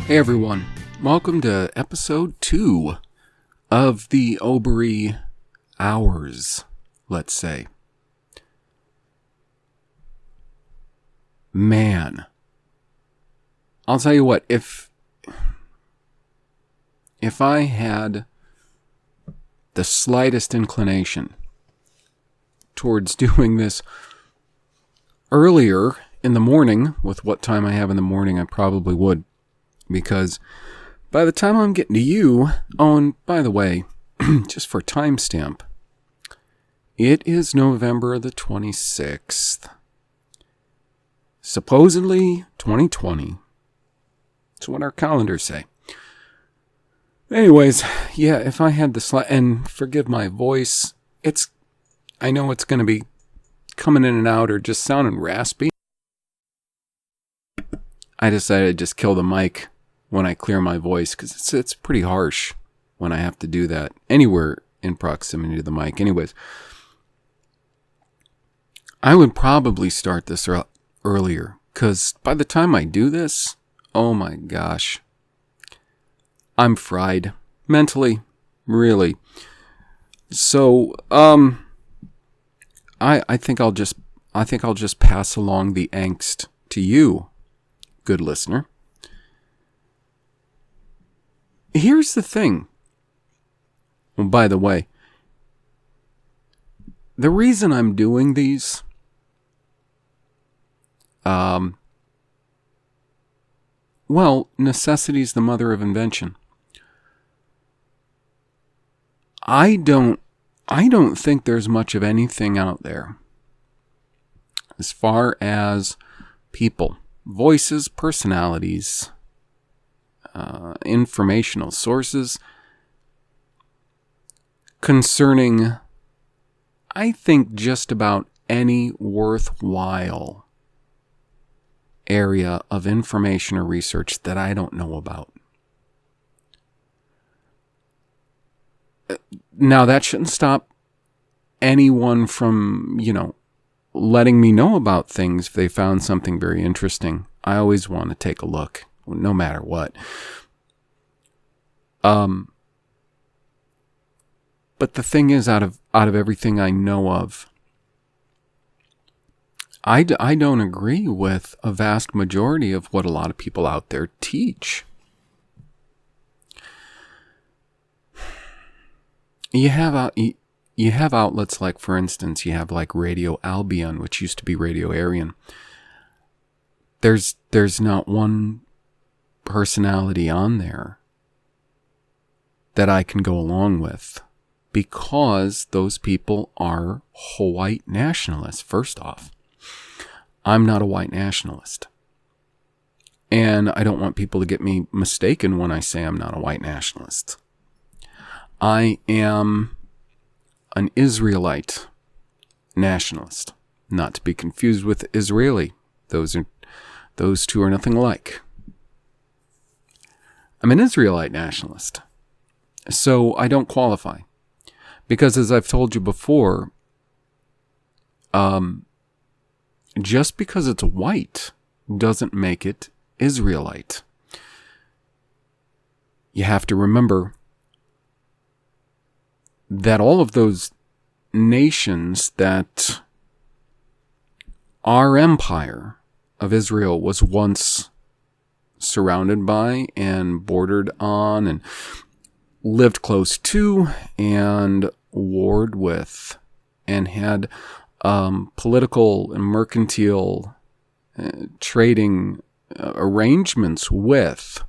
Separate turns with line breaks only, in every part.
Hey everyone, welcome to episode 2 of the OBRY hours, let's say. Man, I'll tell you what, if I had the slightest inclination towards doing this earlier in the morning, with what time I have in the morning, I probably would. Because by the time I'm getting to you, oh, and by the way, just for timestamp, it is November the 26th. Supposedly 2020. That's what our calendars say. Anyways, yeah, if I had the and forgive my voice, I know it's going to be coming in and out or just sounding raspy. I decided to just kill the mic when I clear my voice, because it's pretty harsh when I have to do that anywhere in proximity to the mic. Anyways, I would probably start this earlier, because by the time I do this, oh my gosh, I'm fried mentally, really. So, I think I'll just pass along the angst to you, good listener. Here's the thing. Well, by the way, the reason I'm doing these, necessity's the mother of invention. I don't think there's much of anything out there as far as people, voices, personalities, informational sources concerning, I think, just about any worthwhile area of information or research that I don't know about. Now, that shouldn't stop anyone from, letting me know about things if they found something very interesting. I always want to take a look, no matter what. But the thing is, out of everything I know of, I don't agree with a vast majority of what a lot of people out there teach. You have outlets like, for instance, you have like Radio Albion, which used to be Radio Aryan. There's not one personality on there that I can go along with, because those people are white nationalists. First off, I'm not a white nationalist. And I don't want people to get me mistaken when I say I'm not a white nationalist. I am an Israelite nationalist, not to be confused with Israeli. Those two are nothing alike. I'm an Israelite nationalist, so I don't qualify, because as I've told you before, just because it's white doesn't make it Israelite. You have to remember that all of those nations that our empire of Israel was once surrounded by and bordered on and lived close to and warred with and had political and mercantile trading arrangements with,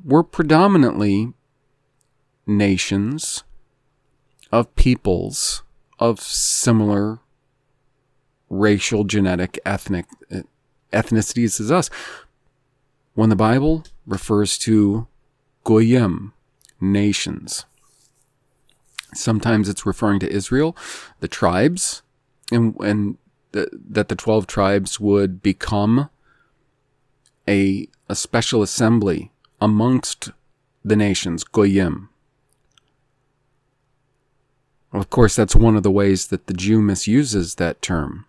were predominantly nations of peoples of similar racial, genetic, ethnicities as us. When the Bible refers to goyim, nations, sometimes it's referring to Israel, the tribes, and that the 12 tribes would become a special assembly amongst the nations, goyim. Of course, that's one of the ways that the Jew misuses that term.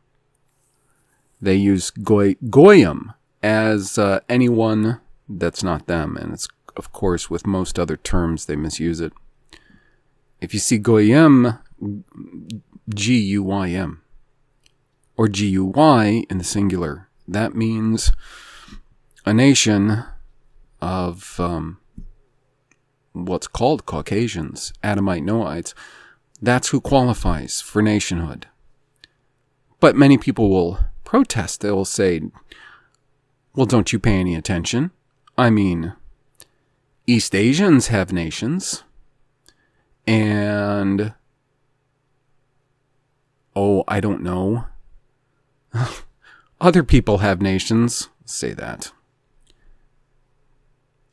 They use goyim as anyone that's not them. And it's, of course, with most other terms, they misuse it. If you see Goyim, G-U-Y-M, or G-U-Y in the singular, that means a nation of what's called Caucasians, Adamite Noahites. That's who qualifies for nationhood. But many people will protest. They will say, well, don't you pay any attention? I mean, East Asians have nations, and, I don't know. Other people have nations, say that.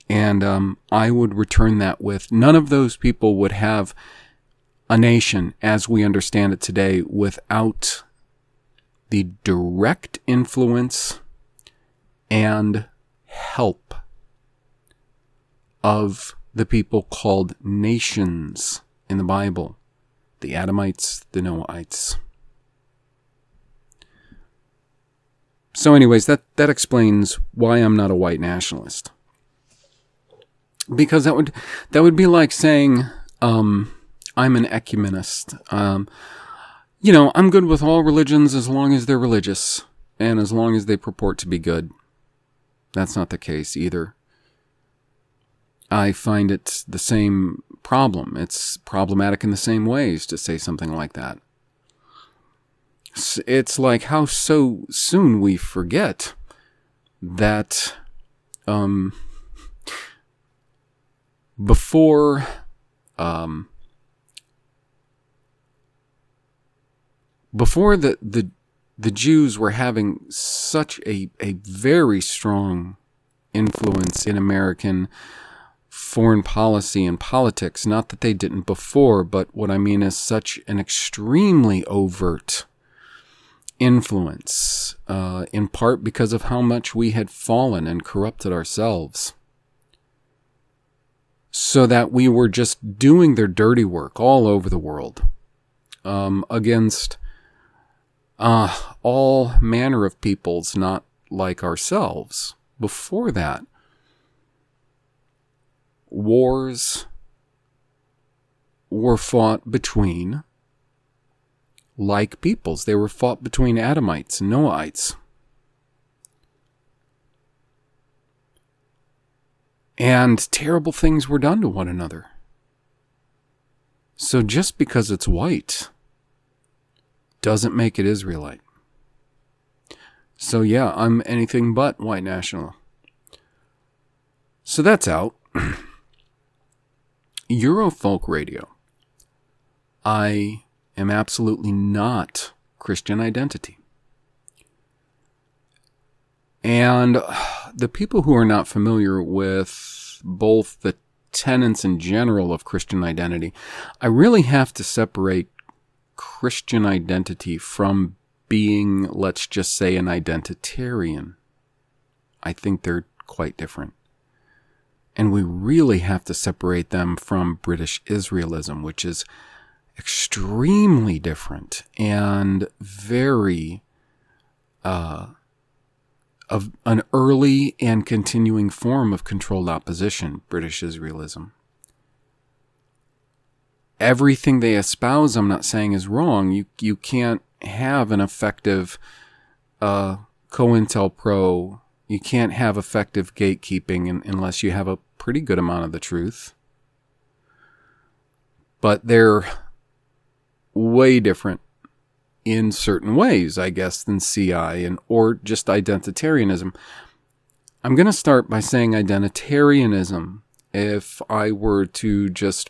And I would return that with, none of those people would have a nation as we understand it today without the direct influence and help of the people called nations in the Bible, the Adamites, the Noahites. So anyways, that explains why I'm not a white nationalist. Because that would be like saying I'm an ecumenist. I'm good with all religions as long as they're religious and as long as they purport to be good. That's not the case either. I find it the same problem. It's problematic in the same ways to say something like that. It's like how so soon we forget that before the Jews were having such a very strong influence in American foreign policy and politics, not that they didn't before, but what I mean is such an extremely overt influence, in part because of how much we had fallen and corrupted ourselves. So that we were just doing their dirty work all over the world, against all manner of peoples not like ourselves. Before that, wars were fought between like peoples. They were fought between Adamites and Noahites. And terrible things were done to one another. So just because it's white doesn't make it Israelite. So yeah, I'm anything but white national. So that's out. Eurofolk radio. I am absolutely not Christian identity. And the people who are not familiar with both the tenets in general of Christian identity, I really have to separate Christian identity from being, let's just say, an identitarian. I think they're quite different. And we really have to separate them from British Israelism, which is extremely different and very of an early and continuing form of controlled opposition, British Israelism. Everything they espouse, I'm not saying is wrong. You can't have an effective COINTELPRO. You can't have effective gatekeeping unless you have a pretty good amount of the truth. But they're way different in certain ways, I guess, than CI or just identitarianism. I'm going to start by saying identitarianism. If I were to just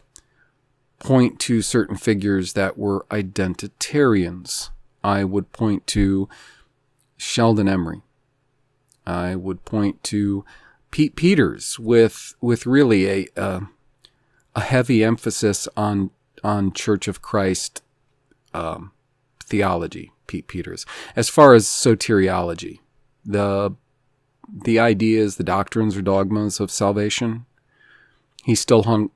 point to certain figures that were identitarians, I would point to Sheldon Emery. I would point to Pete Peters with really a heavy emphasis on Church of Christ theology, Pete Peters. As far as soteriology, the ideas, the doctrines or dogmas of salvation, he still hung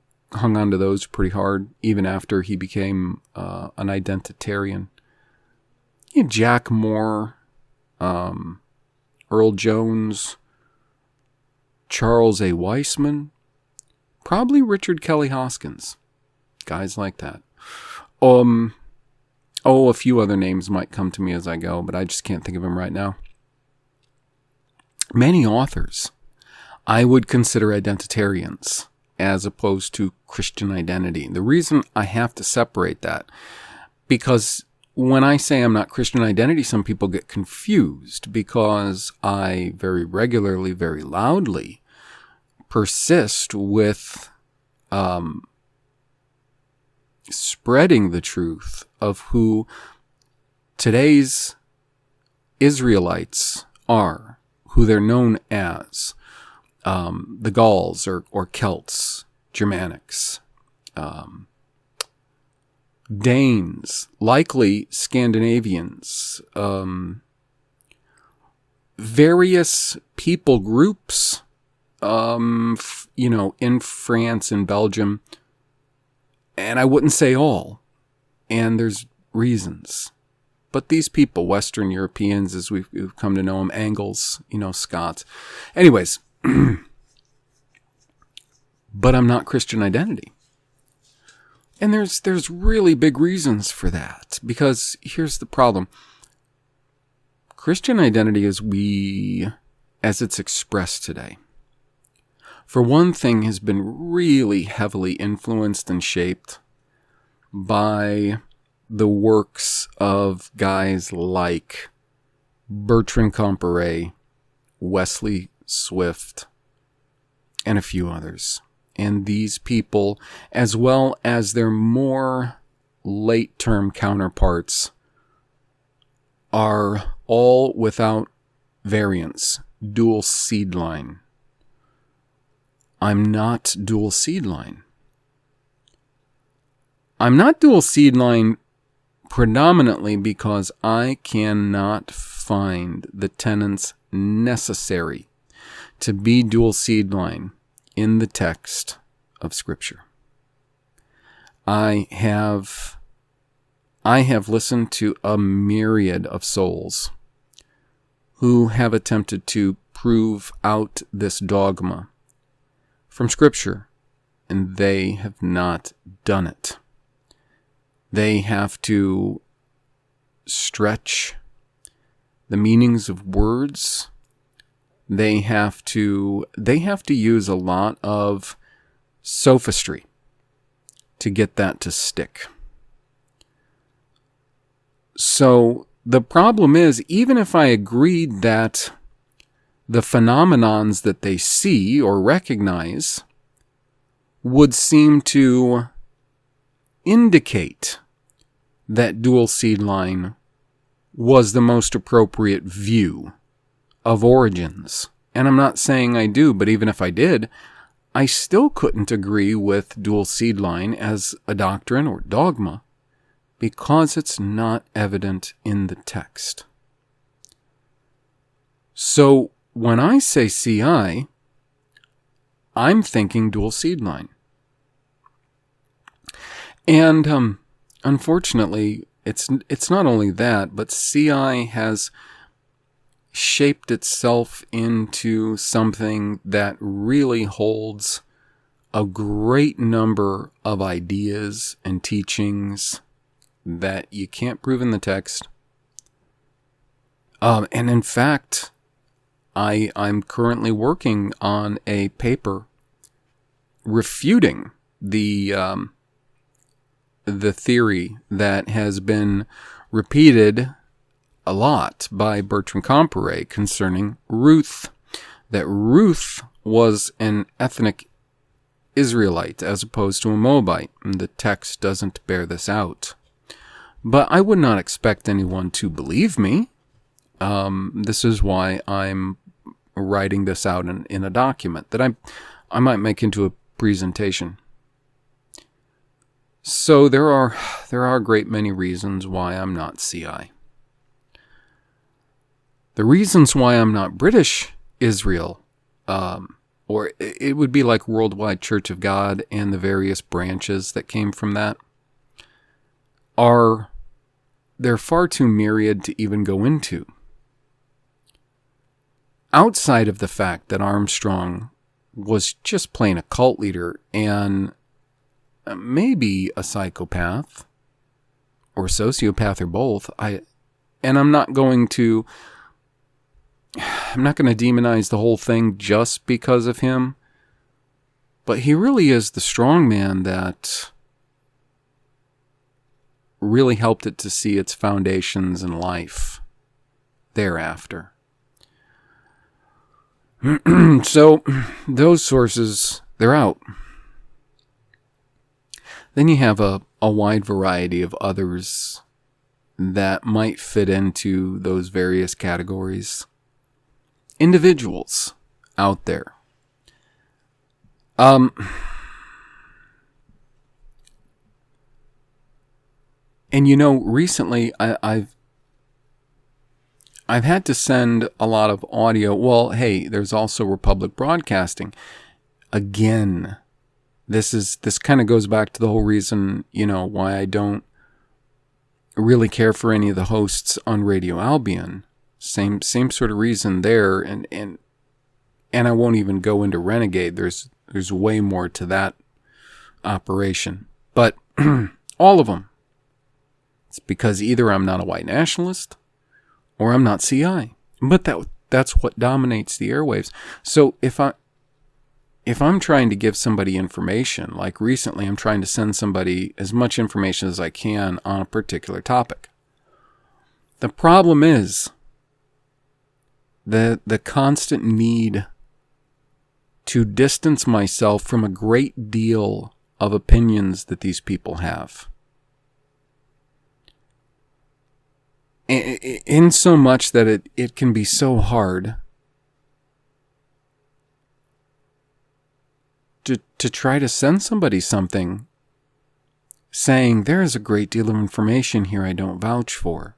on to those pretty hard, even after he became an identitarian. Jack Moore, Earl Jones, Charles A. Weissman, probably Richard Kelly Hoskins. Guys like that. A few other names might come to me as I go, but I just can't think of them right now. Many authors I would consider identitarians as opposed to Christian identity. The reason I have to separate that, because when I say I'm not Christian identity, some people get confused because I very regularly, very loudly persist with spreading the truth of who today's Israelites are, who they're known as, the Gauls or Celts, Germanics, Danes, likely Scandinavians, various people groups, in France and Belgium, and I wouldn't say all, and there's reasons. But these people, Western Europeans, as we've come to know them, Angles, Scots. Anyways, but I'm not Christian identity. And there's really big reasons for that, because here's the problem. Christian identity as it's expressed today, for one thing, has been really heavily influenced and shaped by the works of guys like Bertrand Comparet, Wesley Swift, and a few others. And these people, as well as their more late-term counterparts, are all without variance, dual seed line. I'm not dual seed line. I'm not dual seed line predominantly because I cannot find the tenets necessary to be dual seed line in the text of Scripture. I have listened to a myriad of souls who have attempted to prove out this dogma from Scripture, and they have not done it. They have to stretch the meanings of words. They have to use a lot of sophistry to get that to stick. So the problem is, even if I agreed that the phenomenons that they see or recognize would seem to indicate that dual seed line was the most appropriate view of origins. And I'm not saying I do, but even if I did, I still couldn't agree with dual seed line as a doctrine or dogma because it's not evident in the text. So when I say CI, I'm thinking dual seed line. And unfortunately, it's not only that, but CI has shaped itself into something that really holds a great number of ideas and teachings that you can't prove in the text. And in fact, I'm currently working on a paper refuting the theory that has been repeated a lot by Bertrand Comparet concerning Ruth, that Ruth was an ethnic Israelite as opposed to a Moabite, and the text doesn't bear this out. But I would not expect anyone to believe me. This is why I'm writing this out in a document that I might make into a presentation. So there are a great many reasons why I'm not CI. The reasons why I'm not British Israel, or it would be like Worldwide Church of God and the various branches that came from that, they're far too myriad to even go into. outside of the fact that Armstrong was just plain a cult leader and maybe a psychopath or sociopath or both, I'm not going to demonize the whole thing just because of him, but he really is the strong man that really helped it to see its foundations in life thereafter. So those sources, they're out. Then you have a wide variety of others that might fit into those various categories. Individuals out there. And recently I've had to send a lot of audio. Well, hey, there's also Republic Broadcasting. Again, this kind of goes back to the whole reason, why I don't really care for any of the hosts on Radio Albion. Same sort of reason there, and I won't even go into Renegade. There's way more to that operation. But all of them, it's because either I'm not a white nationalist or I'm not CI. But that's what dominates the airwaves. So if I'm trying to give somebody information, like recently I'm trying to send somebody as much information as I can on a particular topic. The problem is the constant need to distance myself from a great deal of opinions that these people have. In so much that it can be so hard to try to send somebody something saying there is a great deal of information here I don't vouch for.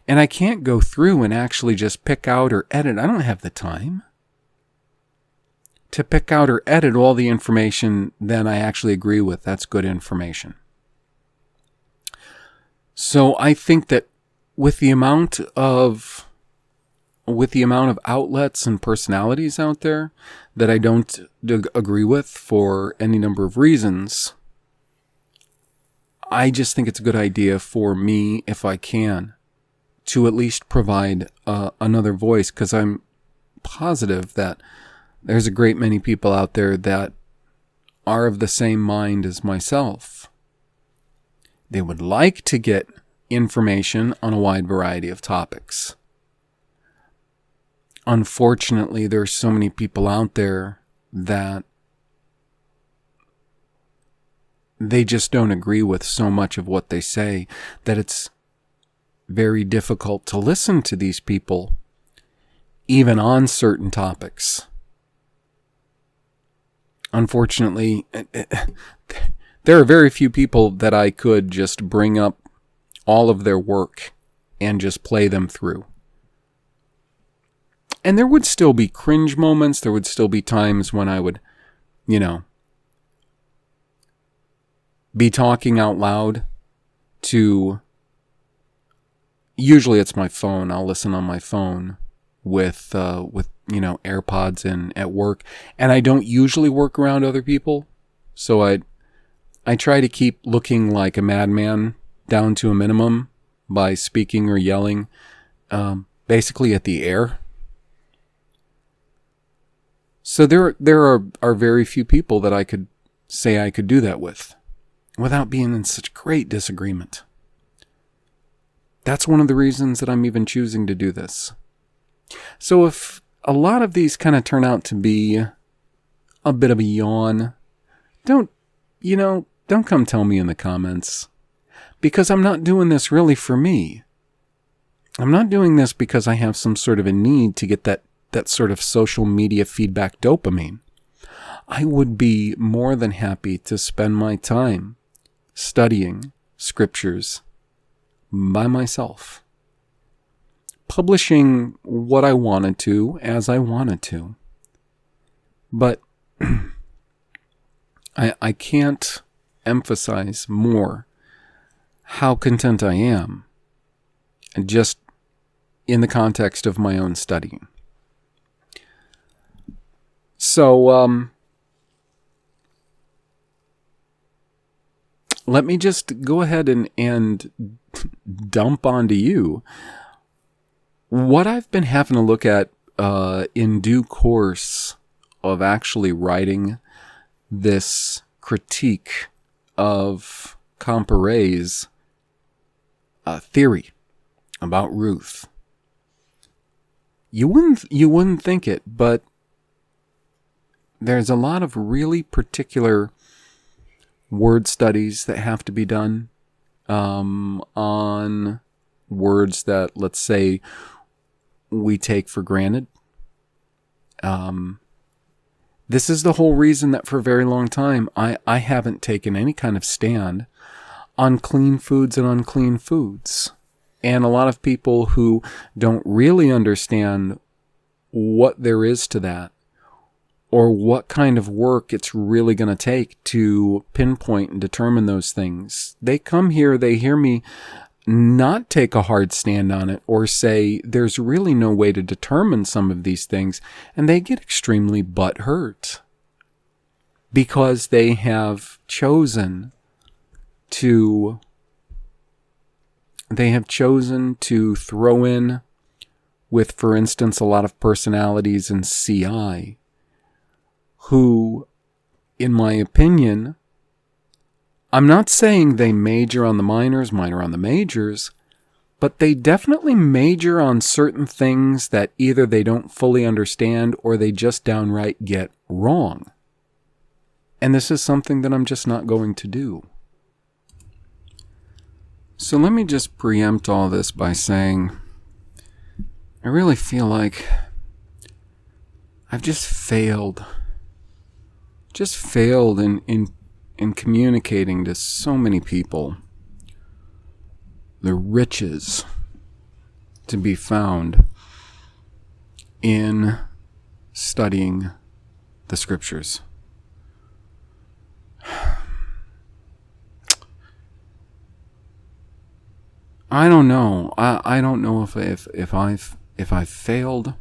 And I can't go through and actually just pick out or edit. I don't have the time to pick out or edit all the information that I actually agree with. That's good information. So I think that with the amount of outlets and personalities out there that I don't agree with for any number of reasons, I just think it's a good idea for me, if I can, to at least provide another voice, because I'm positive that there's a great many people out there that are of the same mind as myself. They would like to get information on a wide variety of topics. Unfortunately, there's so many people out there that they just don't agree with so much of what they say that it's very difficult to listen to these people, even on certain topics. Unfortunately, there are very few people that I could just bring up all of their work and just play them through. And there would still be cringe moments. There would still be times when I would, be talking out loud to, usually it's my phone. I'll listen on my phone with AirPods in at work. And I don't usually work around other people. So I try to keep looking like a madman down to a minimum by speaking or yelling, basically at the air. So there are very few people that I could say I could do that with without being in such great disagreement. That's one of the reasons that I'm even choosing to do this. So if a lot of these kind of turn out to be a bit of a yawn, don't come tell me in the comments, because I'm not doing this really for me. I'm not doing this because I have some sort of a need to get that sort of social media feedback dopamine. I would be more than happy to spend my time studying scriptures by myself, publishing what I wanted to as I wanted to. But I can't emphasize more how content I am, just in the context of my own studying. So, let me just go ahead and dump onto you what I've been having to look at in due course of actually writing this critique of Comparet's theory about Ruth. You wouldn't think it, but there's a lot of really particular word studies that have to be done on words that, let's say, we take for granted. This is the whole reason that for a very long time I haven't taken any kind of stand on clean foods and unclean foods. And a lot of people who don't really understand what there is to that, or what kind of work it's really going to take to pinpoint and determine those things. They come here, they hear me not take a hard stand on it, or say there's really no way to determine some of these things, and they get extremely butthurt because they have chosen to throw in with, for instance, a lot of personalities in CI who, in my opinion, I'm not saying they major on the minors, minor on the majors, but they definitely major on certain things that either they don't fully understand or they just downright get wrong. And this is something that I'm just not going to do. So let me just preempt all this by saying, I really feel like I've just failed in communicating to so many people the riches to be found in studying the scriptures. I don't know. I don't know if I've failed,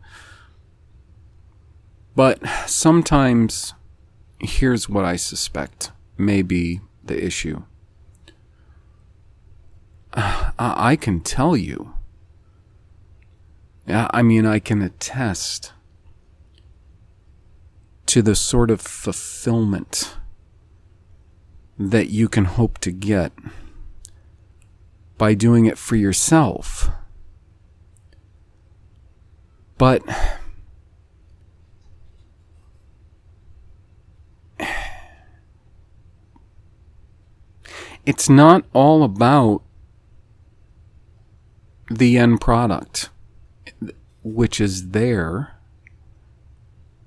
but sometimes here's what I suspect may be the issue. I can tell you. I mean, I can attest to the sort of fulfillment that you can hope to get by doing it for yourself. But it's not all about the end product, which is there.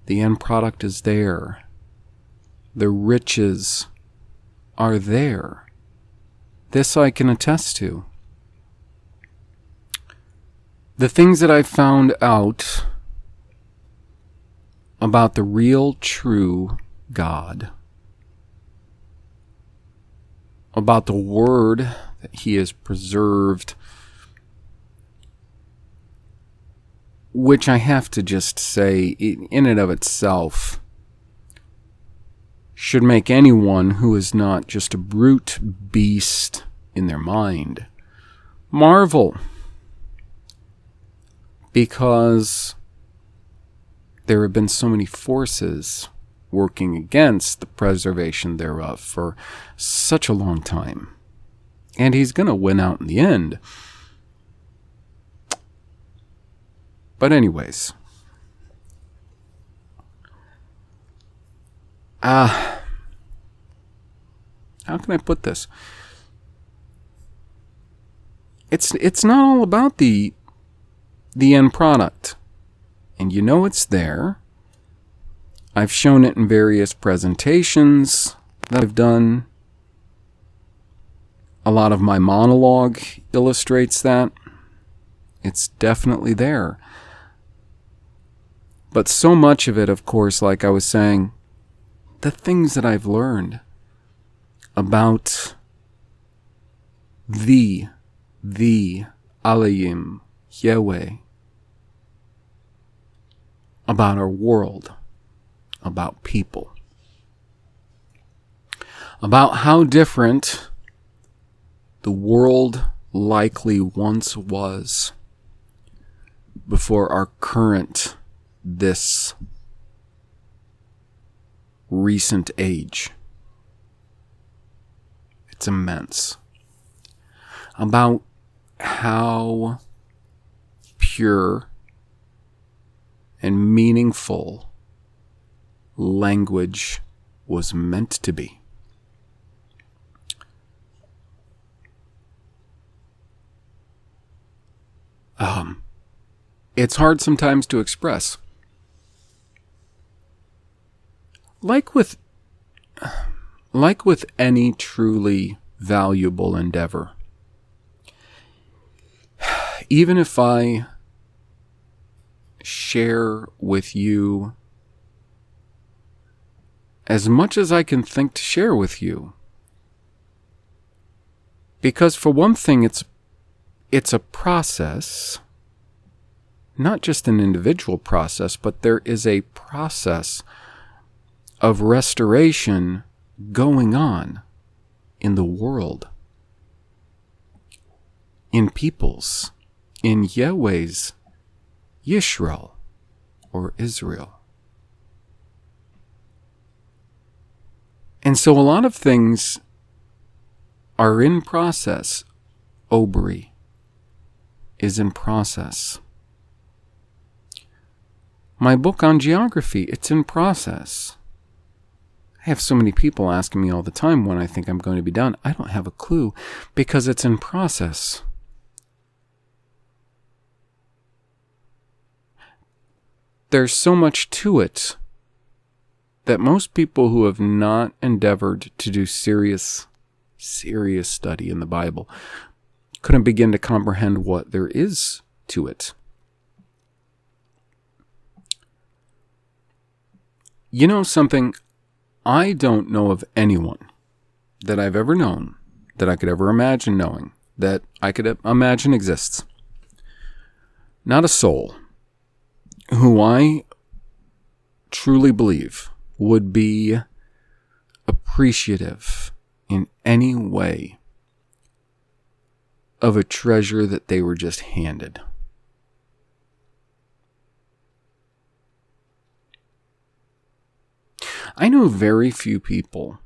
The end product is there. The riches are there. This I can attest to. The things that I've found out about the real, true God, about the Word that He has preserved, which I have to just say, in and of itself, should make anyone who is not just a brute beast in their mind marvel, because there have been so many forces working against the preservation thereof for such a long time. And He's going to win out in the end. But anyways, how can I put this? It's not all about the end product. And you know it's there. I've shown it in various presentations that I've done. A lot of my monologue illustrates that. It's definitely there. But so much of it, of course, like I was saying, the things that I've learned about the Elohim, YEUE, about our world, about people, about how different the world likely once was before our current, this recent age. It's immense. About how pure and meaningful language was meant to be. It's hard sometimes to express. Like with any truly valuable endeavor, even if I share with you as much as I can think to share with you, because for one thing, it's a process, not just an individual process, but there is a process of restoration going on in the world, in peoples, in YEUE's Yisrael or Israel. And so a lot of things are in process. OBRY is in process. My book on geography, it's in process. I have so many people asking me all the time when I think I'm going to be done. I don't have a clue because it's in process. There's so much to it that most people who have not endeavored to do serious study in the Bible couldn't begin to comprehend what there is to it. You know something? I don't know of anyone that I've ever known, that I could ever imagine knowing, that I could imagine exists. Not a soul who I truly believe would be appreciative in any way of a treasure that they were just handed. I know very few people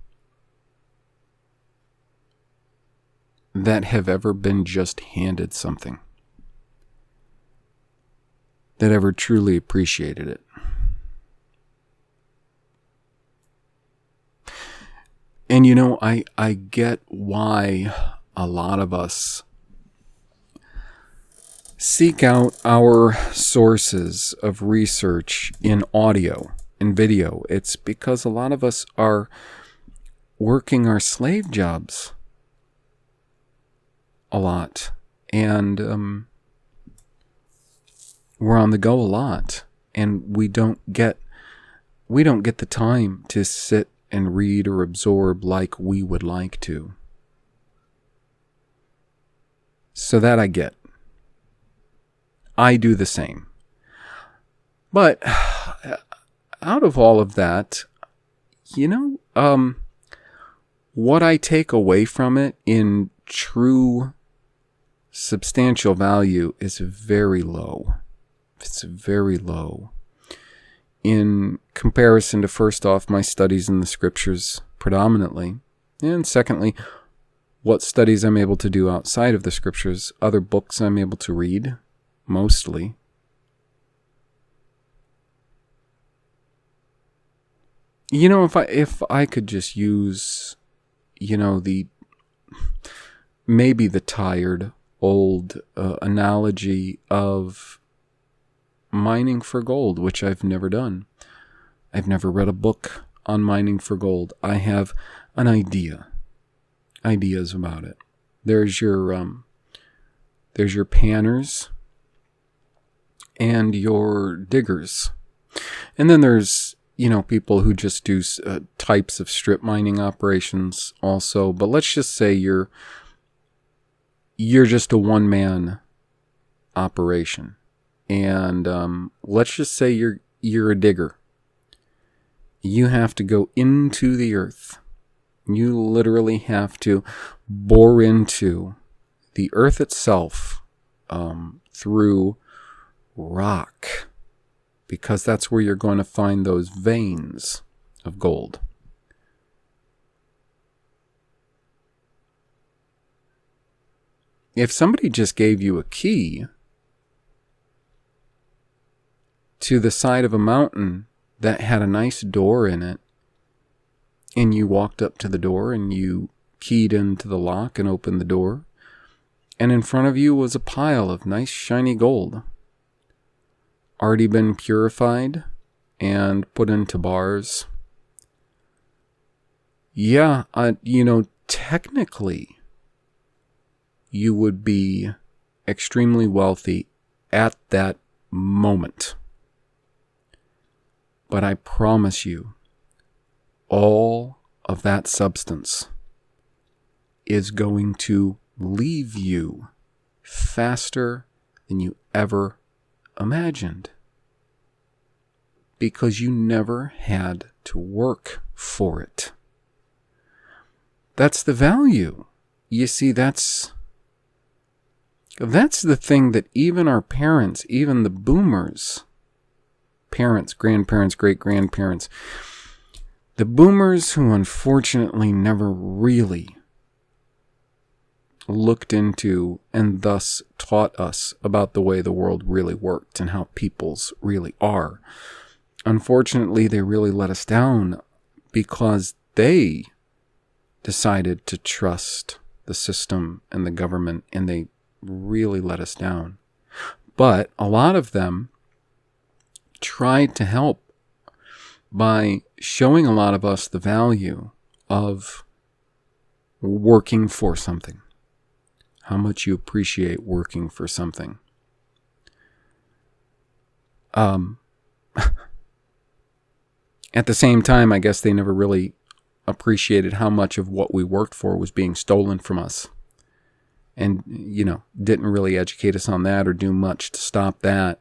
that have ever been just handed something, that ever truly appreciated it. And you know, I get why a lot of us seek out our sources of research in audio and video. It's because a lot of us are working our slave jobs a lot, and we're on the go a lot, and we don't get the time to sit and read or absorb like we would like to. So that I get. I do the same. But out of all of that, you know, what I take away from it in true substantial value is very low. It's very low in comparison to, first off, my studies in the scriptures predominantly, and secondly, what studies I'm able to do outside of the scriptures, other books I'm able to read, mostly. You know, if I could just use, you know, maybe the tired old analogy of mining for gold, which I've never done. I've never read a book on mining for gold. I have an ideas about it. There's your panners and your diggers, and then there's, you know, people who just do types of strip mining operations also. But let's just say you're just a one-man operation, and let's just say you're a digger, you have to go into the earth. You literally have to bore into the earth itself through rock, because that's where you're going to find those veins of gold. If somebody just gave you a key to the side of a mountain that had a nice door in it, and you walked up to the door and you keyed into the lock and opened the door, and in front of you was a pile of nice shiny gold, already been purified and put into bars. Yeah, technically, you would be extremely wealthy at that moment. But I promise you, all of that substance is going to leave you faster than you ever imagined, because you never had to work for it. That's the value. You see, that's the thing that even our parents, even the boomers, parents, grandparents, great-grandparents, the boomers who unfortunately never really looked into and thus taught us about the way the world really worked and how peoples really are. Unfortunately, they really let us down because they decided to trust the system and the government, and they really let us down. But a lot of them tried to help by showing a lot of us the value of working for something, how much you appreciate working for something. At the same time, I guess they never really appreciated how much of what we worked for was being stolen from us. And, didn't really educate us on that or do much to stop that.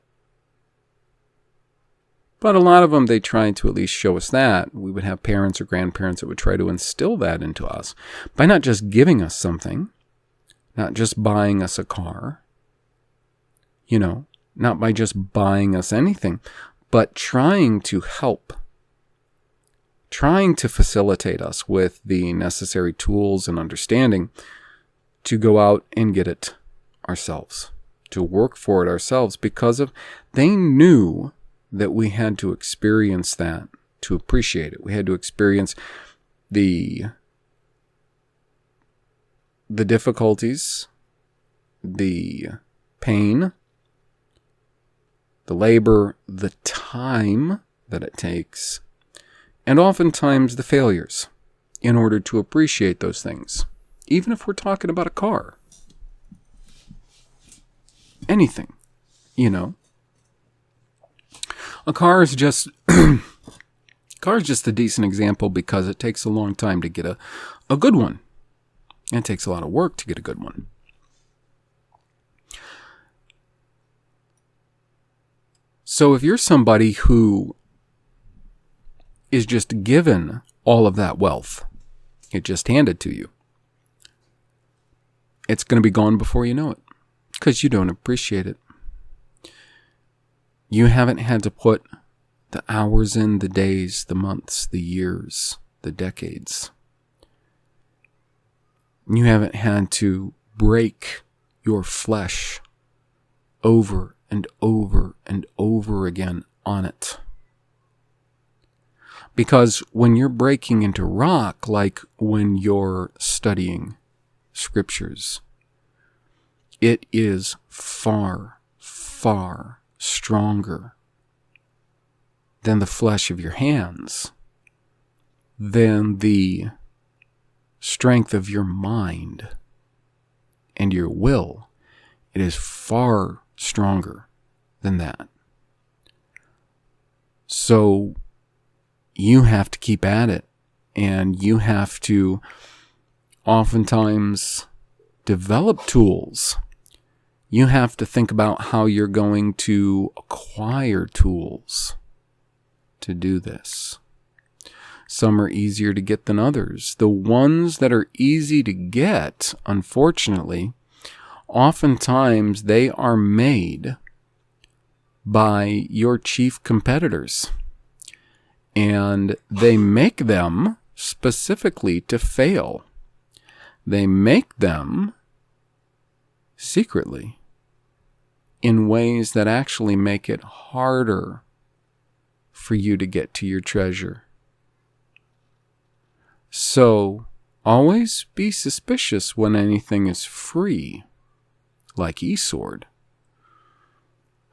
But a lot of them, they tried to at least show us that. We would have parents or grandparents that would try to instill that into us by not just giving us something, not just buying us a car, not by just buying us anything, but trying to help, trying to facilitate us with the necessary tools and understanding to go out and get it ourselves, to work for it ourselves, because they knew that we had to experience that to appreciate it. We had to experience the difficulties, the pain, the labor, the time that it takes, and oftentimes the failures in order to appreciate those things. Even if we're talking about a car. Anything, A car is just a decent example because it takes a long time to get a good one. And it takes a lot of work to get a good one. So if you're somebody who is just given all of that wealth, it just handed to you, it's going to be gone before you know it, because you don't appreciate it. You haven't had to put the hours in, the days, the months, the years, the decades. You haven't had to break your flesh over and over and over again on it. Because when you're breaking into rock, like when you're studying scriptures, it is far, far stronger than the flesh of your hands, than the strength of your mind and your will. It is far stronger than that. So you have to keep at it, and you have to oftentimes develop tools. You have to think about how you're going to acquire tools to do this. Some are easier to get than others. The ones that are easy to get, unfortunately, oftentimes they are made by your chief competitors. And they make them specifically to fail. They make them secretly in ways that actually make it harder for you to get to your treasure. So, always be suspicious when anything is free, like eSword.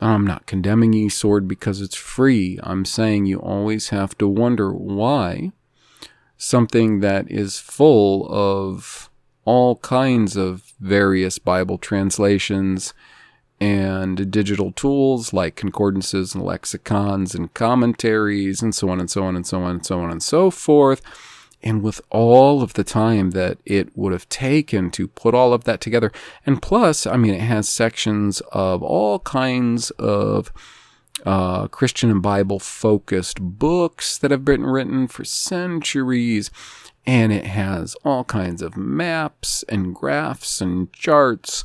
I'm not condemning eSword because it's free. I'm saying you always have to wonder why something that is full of all kinds of various Bible translations and digital tools like concordances and lexicons and commentaries and so on and so on and so on and so on and so forth, and with all of the time that it would have taken to put all of that together. And plus, I mean, it has sections of all kinds of Christian and Bible-focused books that have been written for centuries. And it has all kinds of maps and graphs and charts.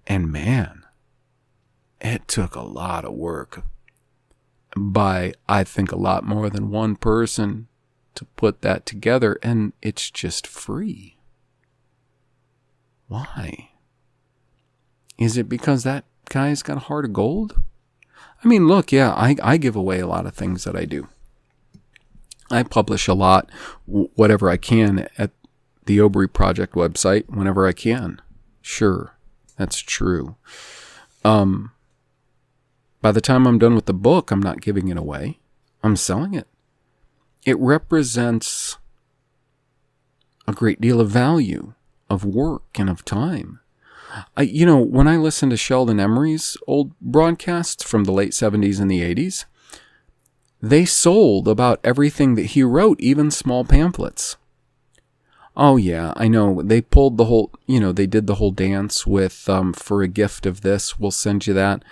And man, it took a lot of work by, I think, a lot more than one person to put that together, and it's just free. Why? Is it because that guy's got a heart of gold? I mean, look, yeah, I give away a lot of things that I do. I publish a lot, whatever I can, at the OBRY Project website whenever I can. Sure, that's true. By the time I'm done with the book, I'm not giving it away. I'm selling it. It represents a great deal of value, of work, and of time. When I listen to Sheldon Emery's old broadcasts from the late 70s and the 80s, they sold about everything that he wrote, even small pamphlets. Oh yeah, I know. They pulled the whole, they did the whole dance with, for a gift of this, we'll send you that.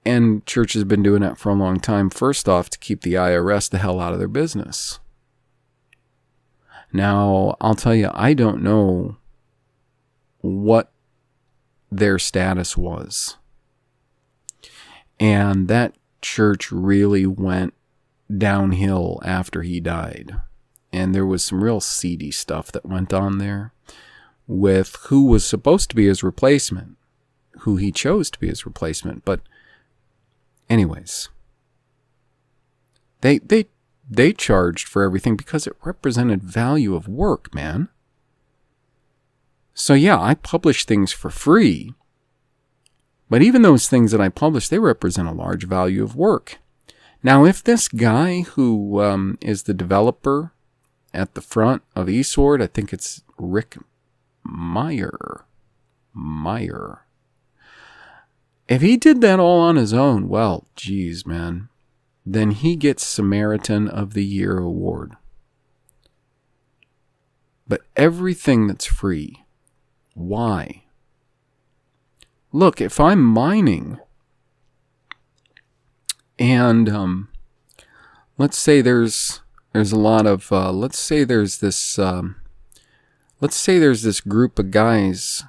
And church has been doing that for a long time. First off, to keep the IRS the hell out of their business. Now, I'll tell you, I don't know what their status was. And that church really went downhill after he died. And there was some real seedy stuff that went on there with who was supposed to be his replacement, who he chose to be his replacement. But anyways, they charged for everything because it represented value of work, man. So yeah, I publish things for free. But even those things that I publish, they represent a large value of work. Now, if this guy who is the developer at the front of eSword, I think it's Rick Meyer. If he did that all on his own, well, geez, man, then he gets Samaritan of the Year award. But everything that's free, why? Look, if I'm mining and let's say there's a lot of let's say there's this group of guys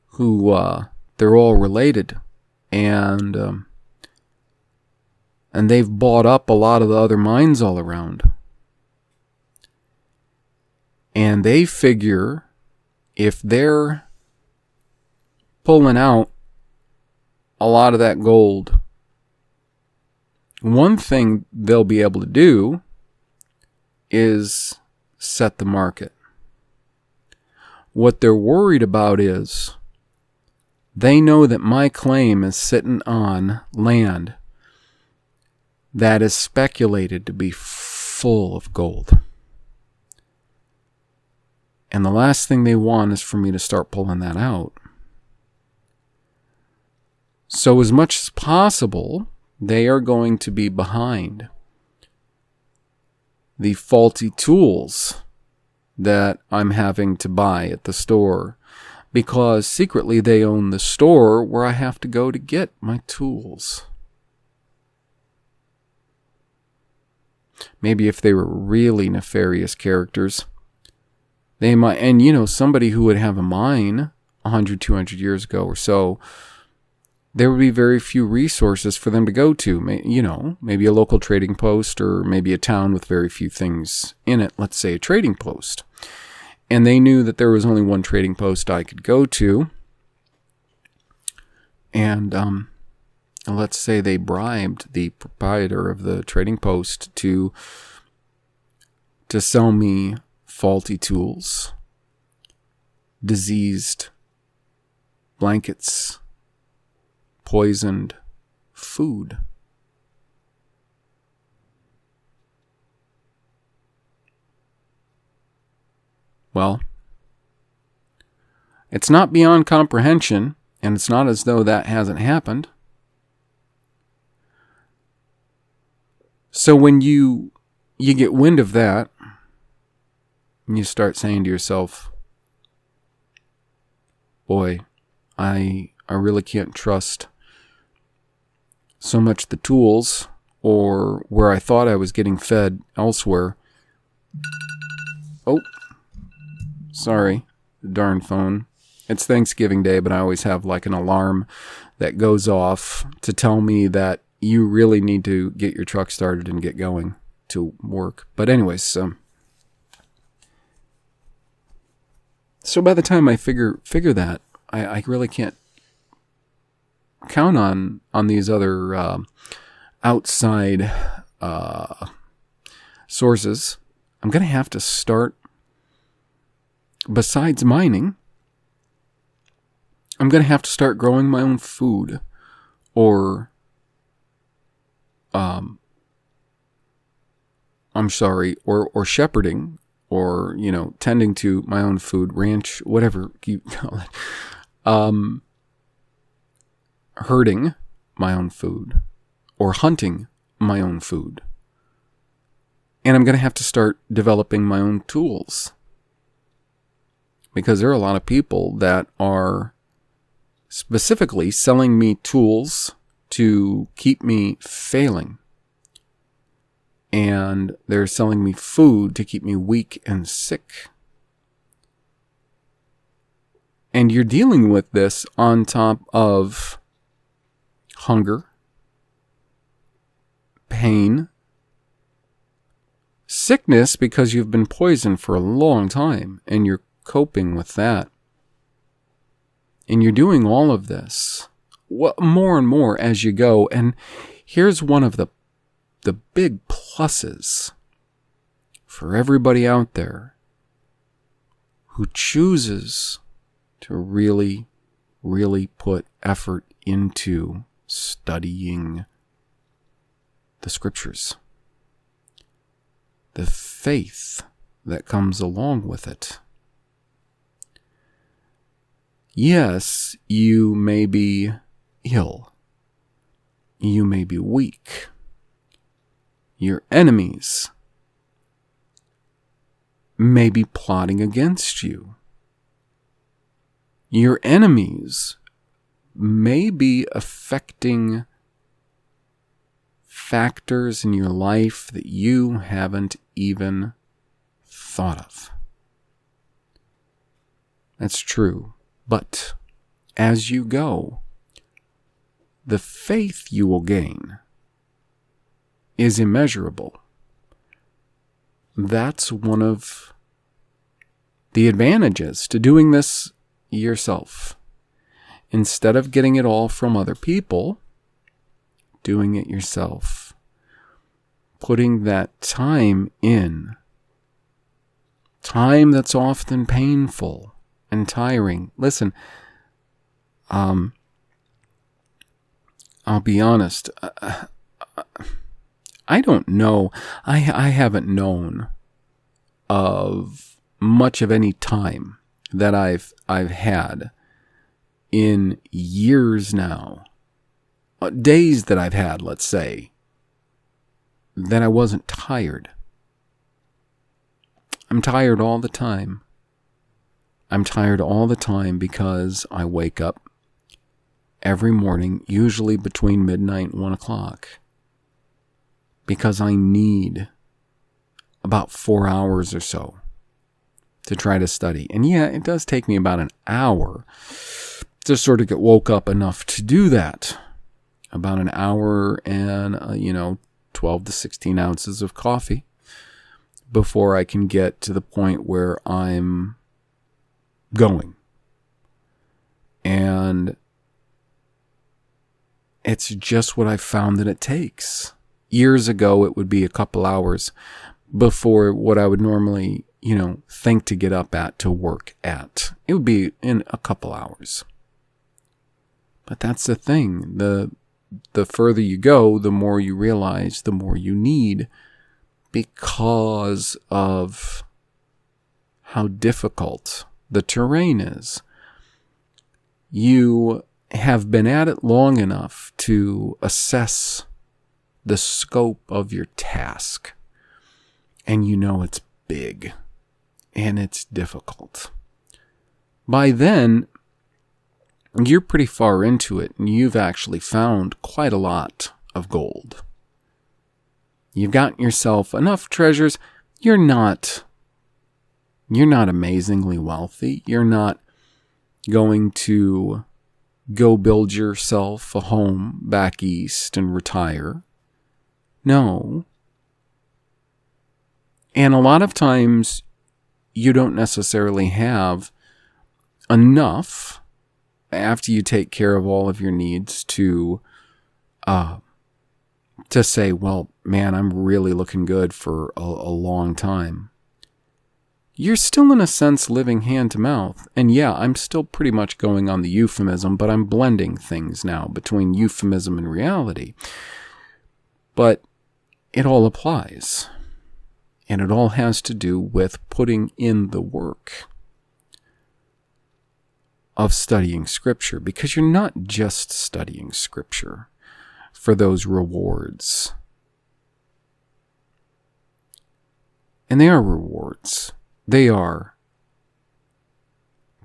who they're all related, and they've bought up a lot of the other mines all around, and they figure if they're pulling out a lot of that gold, one thing they'll be able to do is set the market. What they're worried about is they know that my claim is sitting on land that is speculated to be full of gold. And the last thing they want is for me to start pulling that out. So as much as possible, they are going to be behind the faulty tools that I'm having to buy at the store, because secretly they own the store where I have to go to get my tools. maybe if they were really nefarious characters, they might, and you know, somebody who would have a mine 100, 200 years ago or so, there would be very few resources for them to go to. You know, maybe a local trading post, or maybe a town with very few things in it. Let's say a trading post. And they knew that there was only one trading post I could go to. And let's say they bribed the proprietor of the trading post to sell me faulty tools, diseased blankets, poisoned food. Well, it's not beyond comprehension, and it's not as though that hasn't happened. So when you get wind of that, and you start saying to yourself, boy, I really can't trust so much the tools, or where I thought I was getting fed elsewhere. Oh, sorry, the darn phone. It's Thanksgiving Day, but I always have like an alarm that goes off to tell me that you really need to get your truck started and get going to work. But anyways, so by the time I figure that, I really can't count on these other outside sources. I'm going to have to start, besides mining, I'm going to have to start growing my own food, or or shepherding, or, you know, tending to my own food, ranch, whatever you call it. Herding my own food, or hunting my own food. And I'm going to have to start developing my own tools, because there are a lot of people that are specifically selling me tools to keep me failing. And they're selling me food to keep me weak and sick. And you're dealing with this on top of hunger, pain, sickness because you've been poisoned for a long time and you're coping with that. And you're doing all of this more and more as you go. And here's one of the big pluses for everybody out there who chooses to really, really put effort into studying the scriptures. The faith that comes along with it. Yes, you may be ill. You may be weak. Your enemies may be plotting against you. Your enemies may be affecting factors in your life that you haven't even thought of. That's true. But as you go, the faith you will gain is immeasurable. That's one of the advantages to doing this yourself. Instead of getting it all from other people, doing it yourself. Putting that time in. Time that's often painful and tiring. Listen, I'll be honest. I don't know. I haven't known of much of any time that I've had in years now. Days that I've had, let's say, that I wasn't tired. I'm tired all the time. I'm tired all the time because I wake up every morning, usually between midnight and 1 o'clock. Because I need about 4 hours or so to try to study. And yeah, it does take me about an hour to sort of get woke up enough to do that. About an hour and, 12 to 16 ounces of coffee before I can get to the point where I'm going. And it's just what I found that it takes. Years ago, it would be a couple hours before what I would normally, think to get up at to work at. It would be in a couple hours. But that's the thing. The further you go, the more you realize, the more you need, because of how difficult the terrain is. You have been at it long enough to assess the scope of your task, and it's big and it's difficult. By then, you're pretty far into it, and you've actually found quite a lot of gold. You've gotten yourself enough treasures. You're not amazingly wealthy. You're not going to go build yourself a home back east and retire. No. And a lot of times, you don't necessarily have enough after you take care of all of your needs to say, well, man, I'm really looking good for a long time. You're still, in a sense, living hand to mouth. And yeah, I'm still pretty much going on the euphemism, but I'm blending things now between euphemism and reality. But it all applies. And it all has to do with putting in the work of studying Scripture, because you're not just studying Scripture for those rewards. And they are rewards. They are.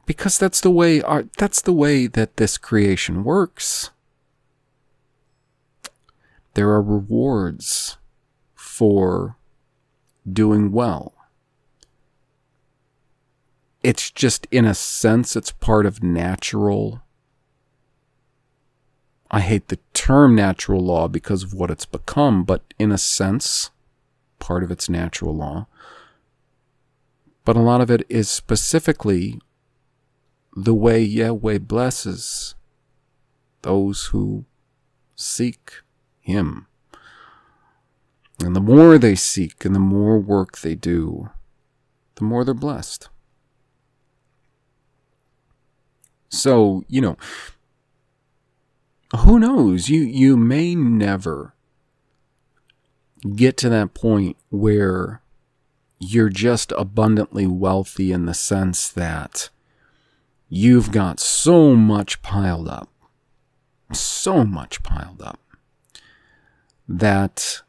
Because that's the way that this creation works. There are rewards for doing well. It's just, in a sense, it's part of natural. I hate the term natural law because of what it's become, but in a sense, part of its natural law. But a lot of it is specifically the way YEUE blesses those who seek Him. And the more they seek and the more work they do, the more they're blessed. So, who knows? You may never get to that point where you're just abundantly wealthy, in the sense that you've got so much piled up, that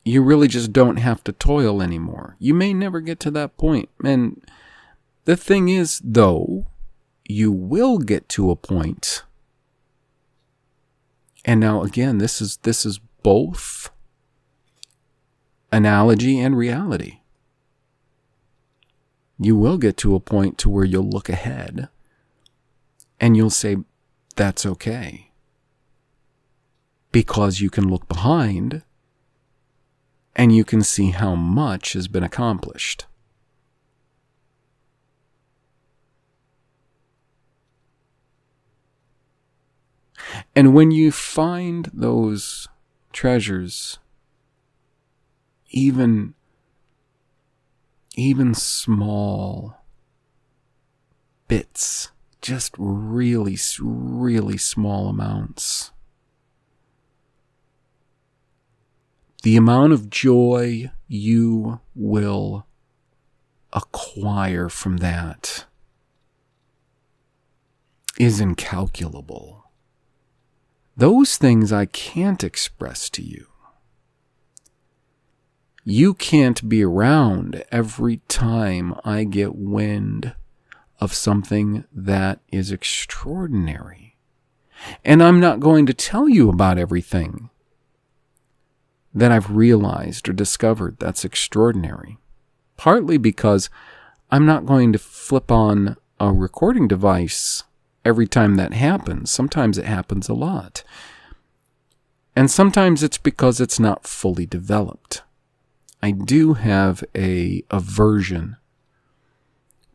you really just don't have to toil anymore. You may never get to that point. And the thing is, though, you will get to a point. And now, again, this is both analogy and reality. You will get to a point to where you'll look ahead and you'll say, that's okay. Because you can look behind and you can see how much has been accomplished. And when you find those treasures, even small bits, just really, really small amounts, the amount of joy you will acquire from that is incalculable. Those things I can't express to you. You can't be around every time I get wind of something that is extraordinary. And I'm not going to tell you about everything that I've realized or discovered that's extraordinary. Partly because I'm not going to flip on a recording device every time that happens. Sometimes it happens a lot. And sometimes it's because it's not fully developed. I do have a aversion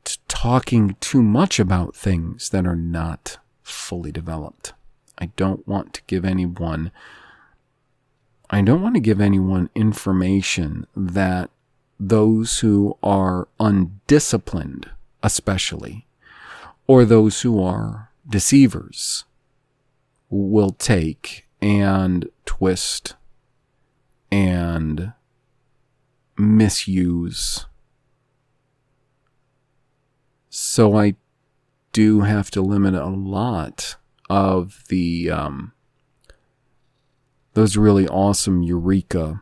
to talking too much about things that are not fully developed. I don't want to give anyone information that those who are undisciplined, especially, or those who are deceivers, will take and twist and misuse. So I do have to limit a lot of the those really awesome eureka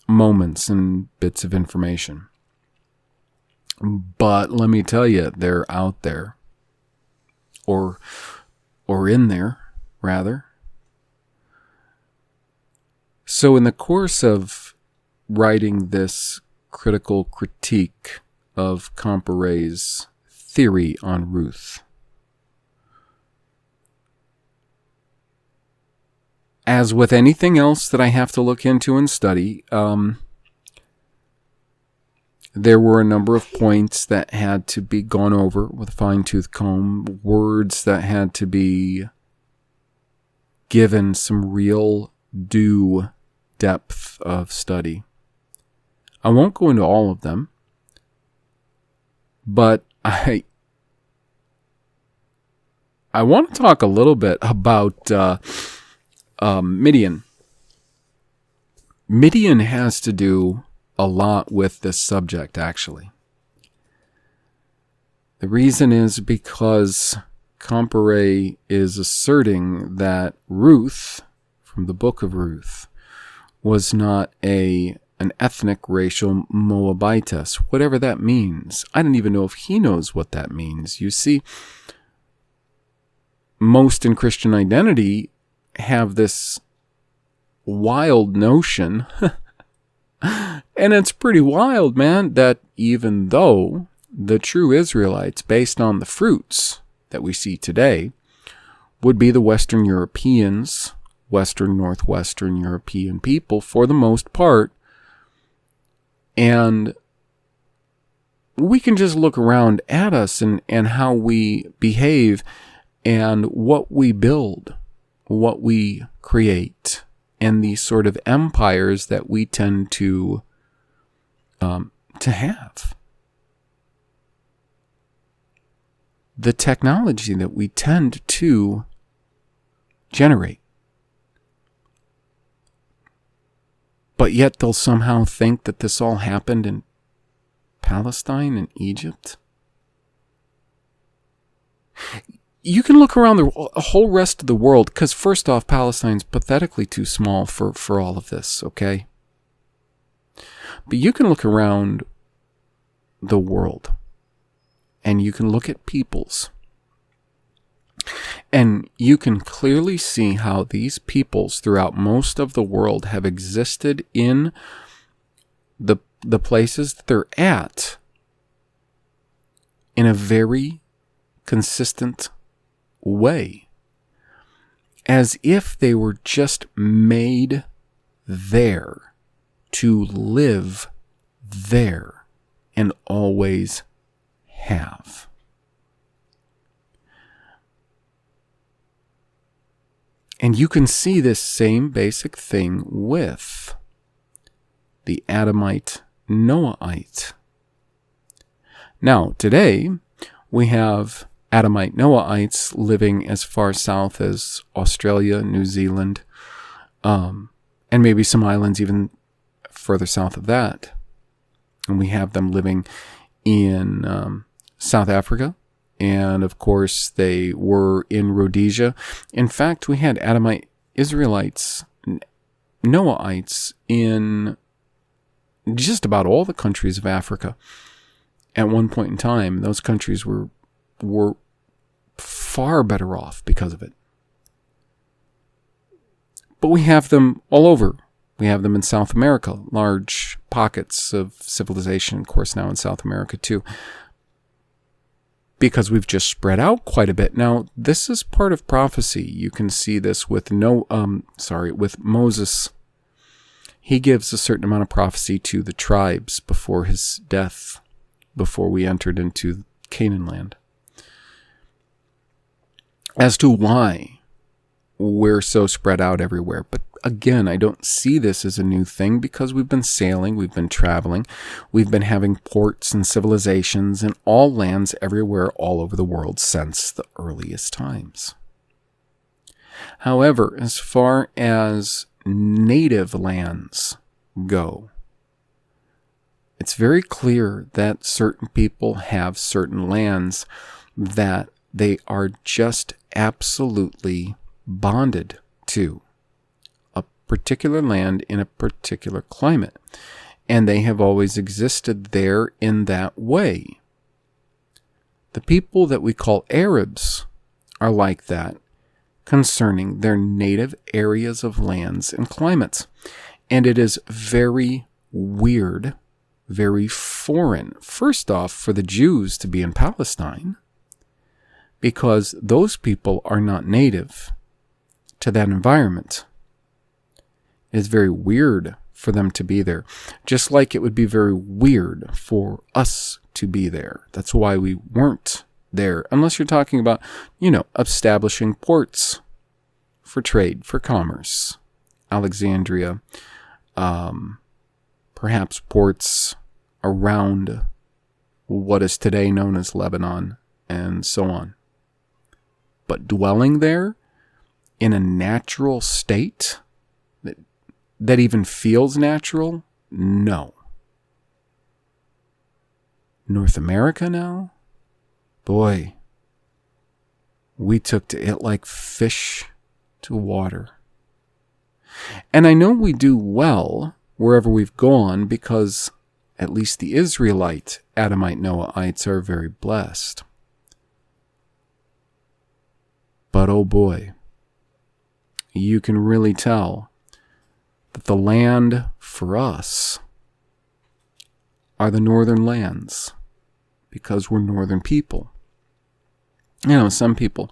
moments and bits of information. But let me tell you, they're out there, or in there, rather. So in the course of writing this critical critique of Comparay's theory on Ruth, as with anything else that I have to look into and study, there were a number of points that had to be gone over with a fine-tooth comb, words that had to be given some real due depth of study. I won't go into all of them, but I want to talk a little bit about Midian. Midian has to do a lot with this subject, actually. The reason is because Comparay is asserting that Ruth, from the book of Ruth, was not an ethnic racial Moabitess, whatever that means. I don't even know if he knows what that means. You see, most in Christian identity have this wild notion, and it's pretty wild, man, that even though the true Israelites, based on the fruits that we see today, would be the Western Europeans, Western, Northwestern European people for the most part, and we can just look around at us and how we behave and what we build, what we create, and these sort of empires that we tend to have. The technology that we tend to generate. But yet they'll somehow think that this all happened in Palestine and Egypt. You can look around the whole rest of the world, because first off, Palestine's pathetically too small for all of this, okay? But you can look around the world, and you can look at peoples, and you can clearly see how these peoples throughout most of the world have existed in the places that they're at in a very consistent way, as if they were just made there to live there and always have. And you can see this same basic thing with the Adamite Noahite. Now, today, we have Adamite Noahites living as far south as Australia, New Zealand, and maybe some islands even further south of that. And we have them living in South Africa. And of course, they were in Rhodesia. In fact, we had Adamite Israelites, Noahites, in just about all the countries of Africa. At one point in time, those countries were far better off because of it. But we have them all over We have them in South America, large pockets of civilization, of course, now in South America too, because we've just spread out quite a bit. Now, this is part of prophecy. You can see this with with Moses. He gives a certain amount of prophecy to the tribes before his death, before we entered into Canaan land, as to why we're so spread out everywhere. But again, I don't see this as a new thing because we've been sailing, we've been traveling, we've been having ports and civilizations in all lands everywhere all over the world since the earliest times. However, as far as native lands go, it's very clear that certain people have certain lands that they are just absolutely bonded to a particular land in a particular climate. And they have always existed there in that way. The people that we call Arabs are like that concerning their native areas of lands and climates. And it is very weird, very foreign, first off, for the Jews to be in Palestine, because those people are not native to that environment. It is very weird for them to be there, just like it would be very weird for us to be there. That's why we weren't there, unless you're talking about, establishing ports for trade, for commerce. Alexandria, perhaps ports around what is today known as Lebanon, and so on. But dwelling there in a natural state that even feels natural, no. North America now? Boy, we took to it like fish to water. And I know we do well wherever we've gone because at least the Israelite Adamite Noahites are very blessed. But oh boy, you can really tell that the land for us are the northern lands because we're northern people. Some people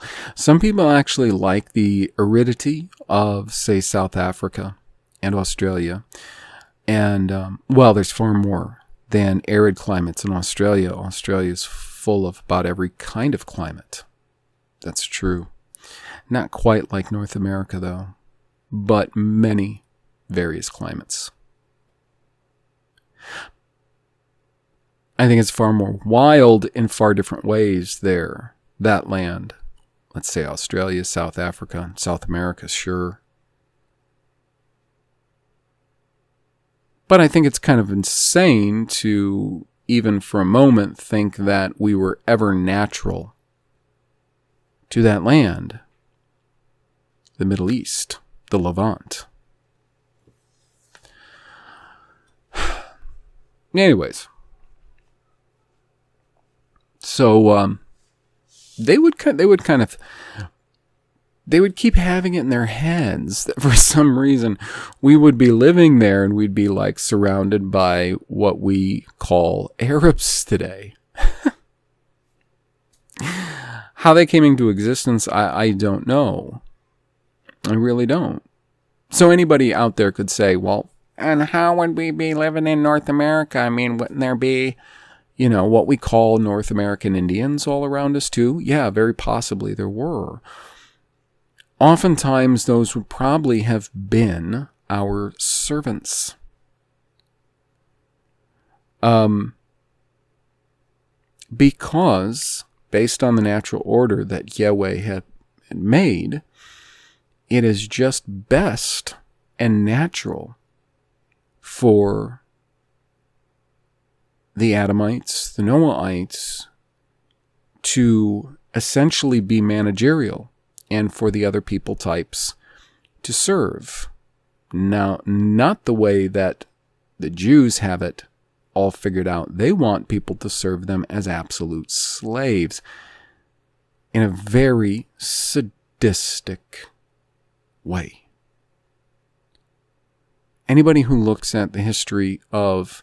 actually like the aridity of, say, South Africa and Australia. And, there's far more than arid climates in Australia. Australia is full of about every kind of climate. That's true. Not quite like North America, though, but many various climates. I think it's far more wild in far different ways there. That land, let's say Australia, South Africa, South America, sure. But I think it's kind of insane to, even for a moment, think that we were ever natural to that land. The Middle East, the Levant. Anyways. So, they would keep having it in their heads that for some reason we would be living there and we'd be like surrounded by what we call Arabs today. How they came into existence, I don't know. I really don't. So anybody out there could say, well, and how would we be living in North America? I mean, wouldn't there be what we call North American Indians all around us too? Yeah, very possibly there were. Oftentimes, those would probably have been our servants. Because, based on the natural order that YEUE had made, it is just best and natural for the Adamites, the Noahites, to essentially be managerial and for the other people types to serve. Now, not the way that the Jews have it all figured out. They want people to serve them as absolute slaves in a very sadistic way. Anybody who looks at the history of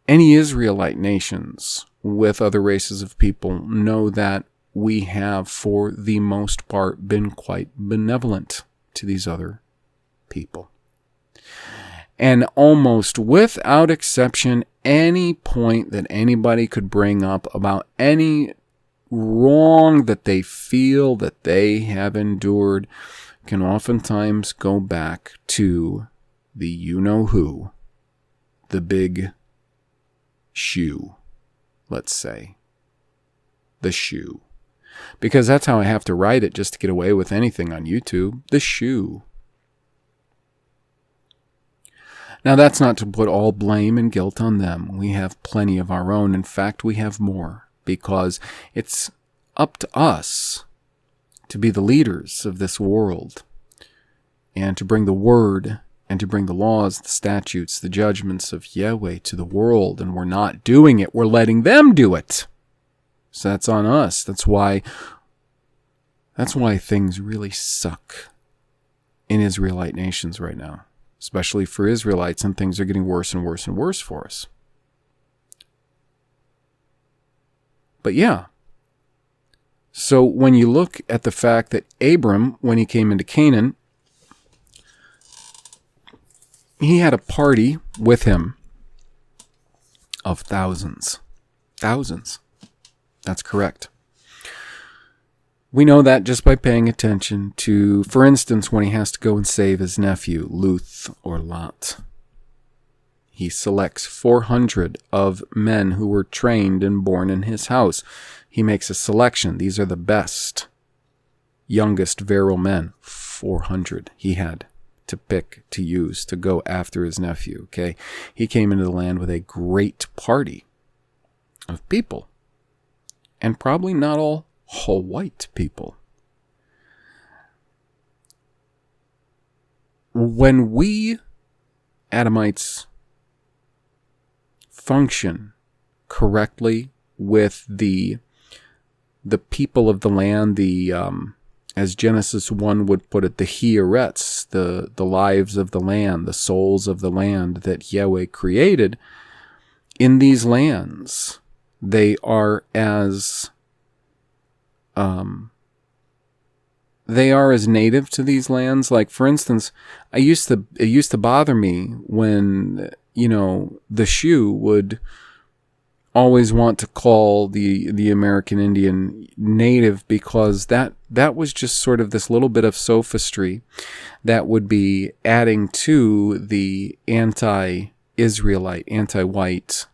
any Israelite nations with other races of people know that we have, for the most part, been quite benevolent to these other people. And almost without exception, any point that anybody could bring up about any wrong that they feel that they have endured can oftentimes go back to the you-know-who, the big shoe, let's say. The shoe. Because that's how I have to write it just to get away with anything on YouTube. The shoe. Now, that's not to put all blame and guilt on them. We have plenty of our own. In fact, we have more, because it's up to us to be the leaders of this world and to bring the word and to bring the laws, the statutes, the judgments of YEUE to the world. And we're not doing it. We're letting them do it. So that's on us. That's why things really suck in Israelite nations right now. Especially for Israelites, and things are getting worse and worse and worse for us. But yeah. So when you look at the fact that Abram, when he came into Canaan, he had a party with him of thousands. Thousands. That's correct. We know that just by paying attention to, for instance, when he has to go and save his nephew, Luth or Lot. He selects 400 of men who were trained and born in his house. He makes a selection. These are the best, youngest virile men. 400 he had to pick, to use, to go after his nephew. Okay, he came into the land with a great party of people. And probably not all white people. When we Adamites function correctly with the people of the land, as Genesis 1 would put it, the Hierets, the lives of the land, the souls of the land that YEUE created, in these lands, they are as native to these lands. Like, for instance, it used to bother me when, the shoe would always want to call the American Indian native, because that was just sort of this little bit of sophistry that would be adding to the anti-Israelite, anti-white,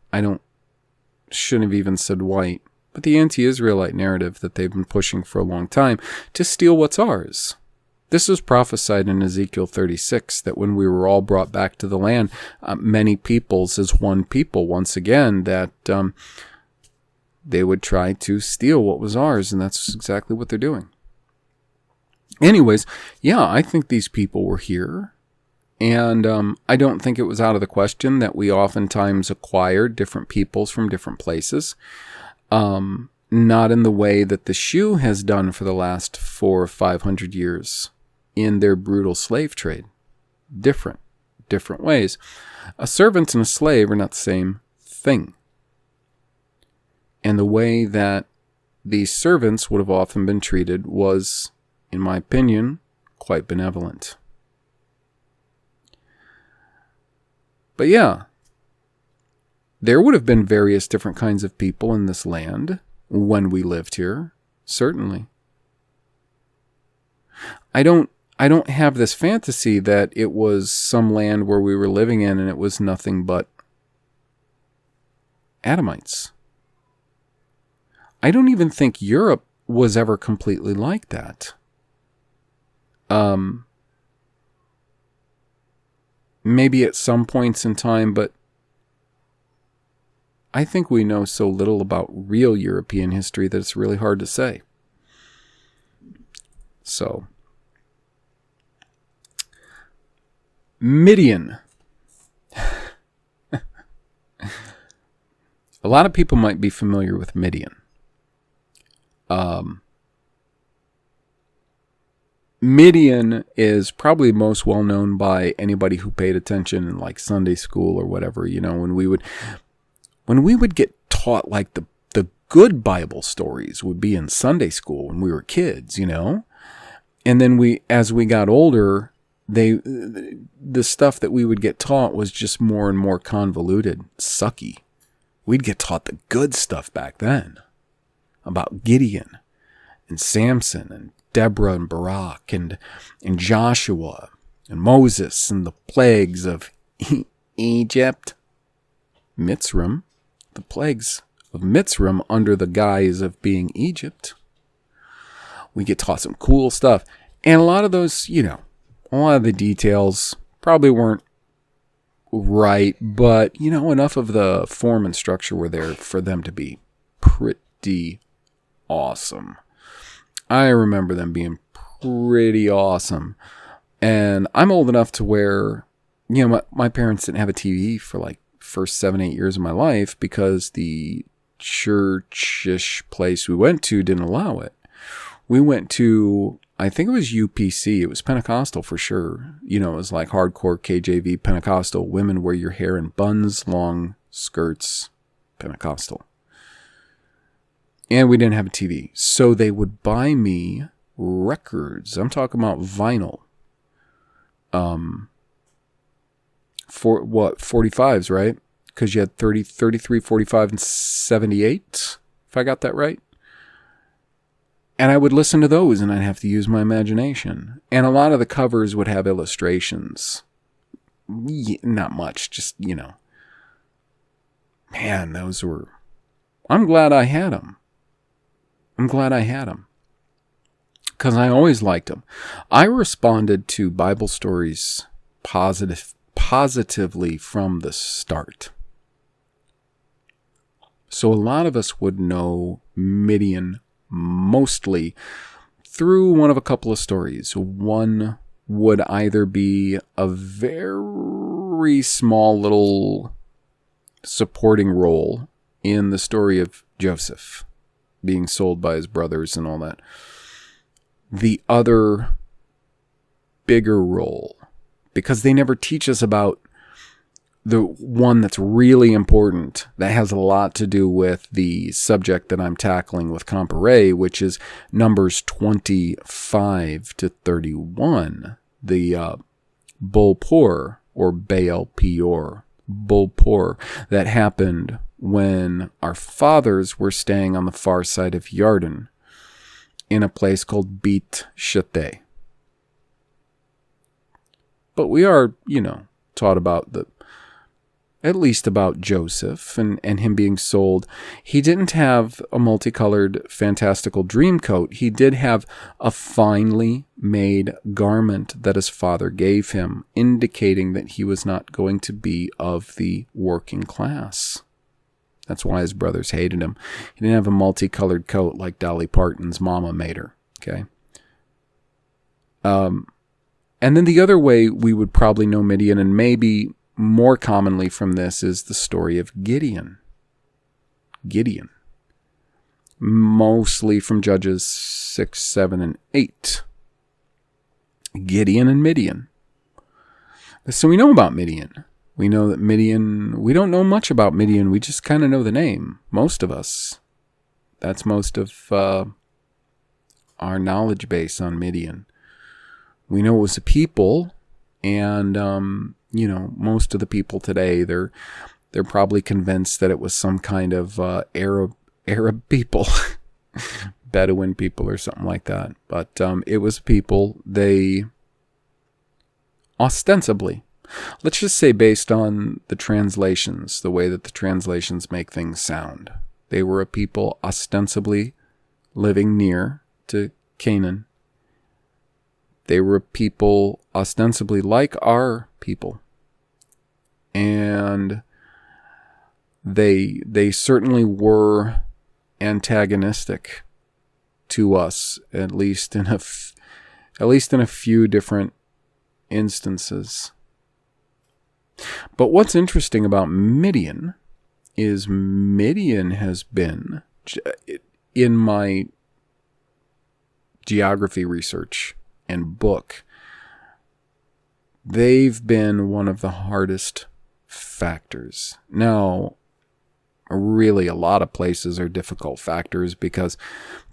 shouldn't have even said white, but the anti-Israelite narrative that they've been pushing for a long time to steal what's ours. This was prophesied in Ezekiel 36, that when we were all brought back to the land, many peoples as one people, once again, that they would try to steal what was ours, and that's exactly what they're doing. Anyways, yeah, I think these people were here, and I don't think it was out of the question that we oftentimes acquired different peoples from different places. Not in the way that the shoe has done for the last 400 or 500 years in their brutal slave trade. Different ways. A servant and a slave are not the same thing. And the way that these servants would have often been treated was, in my opinion, quite benevolent. But yeah, there would have been various different kinds of people in this land when we lived here, certainly. I don't have this fantasy that it was some land where we were living in and it was nothing but Adamites. I don't even think Europe was ever completely like that. Maybe at some points in time, but I think we know so little about real European history that it's really hard to say. So, Midian. A lot of people might be familiar with Midian. Midian is probably most well known by anybody who paid attention in like Sunday school or whatever, when we would get taught like the good Bible stories would be in Sunday school when we were kids, and then as we got older, the stuff that we would get taught was just more and more convoluted, sucky. We'd get taught the good stuff back then about Gideon and Samson and Deborah and Barak and Joshua and Moses and the plagues of Egypt, Mitzrayim, the plagues of Mitzrayim under the guise of being Egypt. We get taught some cool stuff. And a lot of those, a lot of the details probably weren't right, but, enough of the form and structure were there for them to be pretty awesome. I remember them being pretty awesome. And I'm old enough to where, my parents didn't have a TV for like first 7-8 years of my life because the church-ish place we went to didn't allow it. We went to, I think it was UPC. It was Pentecostal for sure. It was like hardcore KJV Pentecostal. Women wear your hair in buns, long skirts, Pentecostal. And we didn't have a TV. So they would buy me records. I'm talking about vinyl. For what? 45s, right? Because you had 30, 33, 45, and 78, if I got that right. And I would listen to those and I'd have to use my imagination. And a lot of the covers would have illustrations. Not much, just, Man, those were... I'm glad I had them. Because I always liked them. I responded to Bible stories positively from the start. So a lot of us would know Midian mostly through one of a couple of stories. One would either be a very small little supporting role in the story of Joseph being sold by his brothers and all that. The other bigger role, because they never teach us about the one that's really important, that has a lot to do with the subject that I'm tackling with Comparé, which is Numbers 25 to 31, the Bul Pur, or Baal Peor, Bul Pur, that happened when our fathers were staying on the far side of Yarden in a place called Beit Shetteh. But we are, taught about at least about Joseph and him being sold. He didn't have a multicolored fantastical dream coat. He did have a finely made garment that his father gave him, indicating that he was not going to be of the working class. That's why his brothers hated him. He didn't have a multicolored coat like Dolly Parton's mama made her. Okay. And then the other way we would probably know Midian, and maybe more commonly from this, is the story of Gideon. Mostly from Judges 6, 7, and 8. Gideon and Midian. So we know about Midian. We know that Midian, we don't know much about Midian. We just kind of know the name. Most of us. That's most of our knowledge base on Midian. We know it was a people, and most of the people today, they're probably convinced that it was some kind of Arab people, Bedouin people or something like that. But it was people. They ostensibly, let's just say based on the translations, the way that the translations make things sound, they were a people ostensibly living near to Canaan. They were a people ostensibly like our people. And they certainly were antagonistic to us, at least in a few different instances. But what's interesting about Midian is Midian has been, in my geography research, and book, they've been one of the hardest factors. Now, really, a lot of places are difficult factors because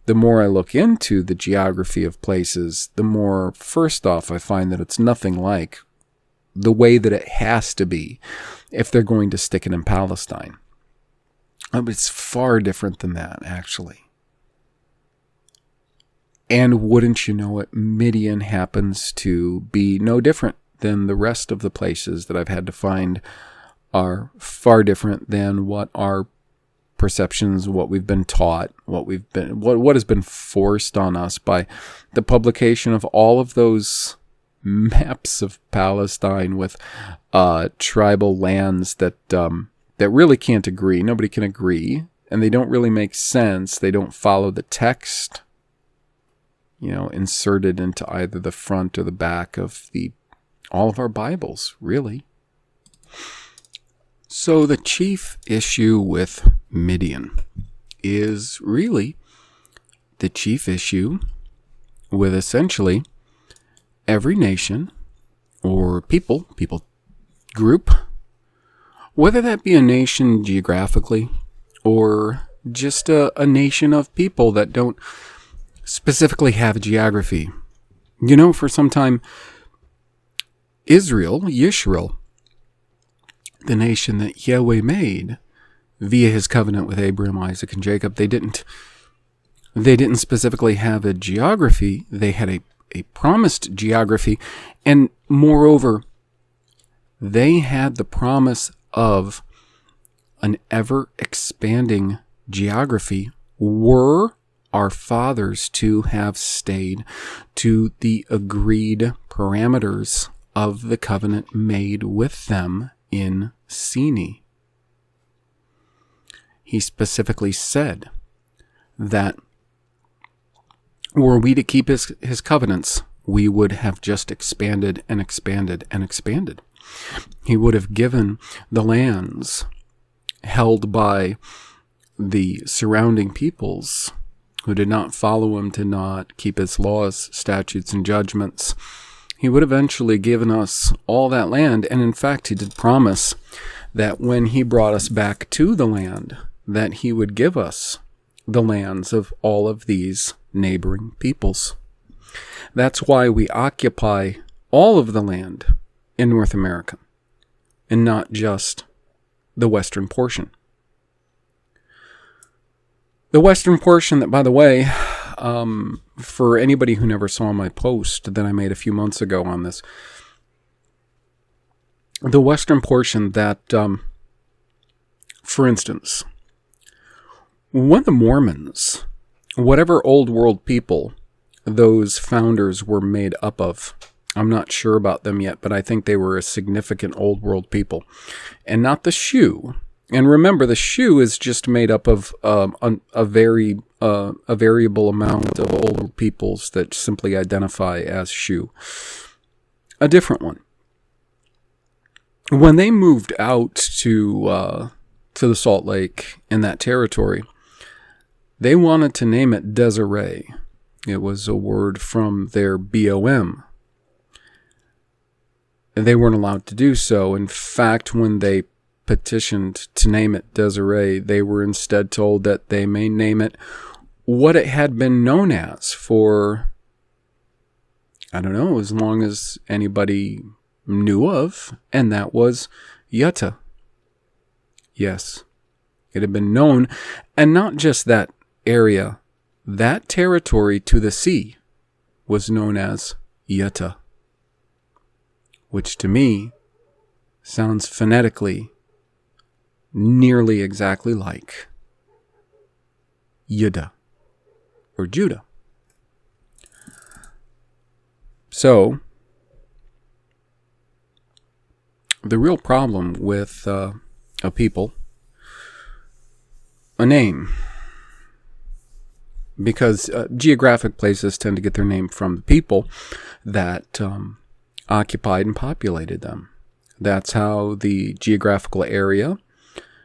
the more I look into the geography of places, the more, first off, I find that it's nothing like the way that it has to be if they're going to stick it in Palestine. It's far different than that, actually. And wouldn't you know it, Midian happens to be no different than the rest of the places that I've had to find are far different than what our perceptions, what we've been taught, what has been forced on us by the publication of all of those maps of Palestine with tribal lands that really can't agree. Nobody can agree, and they don't really make sense. They don't follow the text, inserted into either the front or the back of all of our Bibles, really. So the chief issue with Midian is really the chief issue with essentially every nation or people group, whether that be a nation geographically or just a nation of people that don't specifically have a geography. For some time, Yisrael, the nation that YEUE made via his covenant with Abraham, Isaac, and Jacob, they didn't specifically have a geography. They had a promised geography, and moreover, they had the promise of an ever-expanding geography were our fathers to have stayed to the agreed parameters of the covenant made with them in Sinai. He specifically said that were we to keep his covenants, we would have just expanded and expanded and expanded. He would have given the lands held by the surrounding peoples who did not follow him, to not keep his laws, statutes, and judgments. He would eventually given us all that land, and in fact, he did promise that when he brought us back to the land, that he would give us the lands of all of these neighboring peoples. That's why we occupy all of the land in North America, and not just the western portion. The western portion that, by the way, for anybody who never saw my post that I made a few months ago on this, the western portion that, for instance, when the Mormons, whatever old world people those founders were made up of, I'm not sure about them yet, but I think they were a significant old world people, and not the YEUE. And remember, the YEUE is just made up of a variable amount of old peoples that simply identify as YEUE. A different one. When they moved out to the Salt Lake in that territory, they wanted to name it Desiree. It was a word from their BOM. They weren't allowed to do so. In fact, when they petitioned to name it Desiree, they were instead told that they may name it what it had been known as for, I don't know, as long as anybody knew of, and that was YEUE. Yes, it had been known, and not just that area, that territory to the sea was known as YEUE, which to me sounds phonetically nearly exactly like Judah or Judah. So, the real problem with a people, a name, because geographic places tend to get their name from the people that occupied and populated them. That's how the geographical area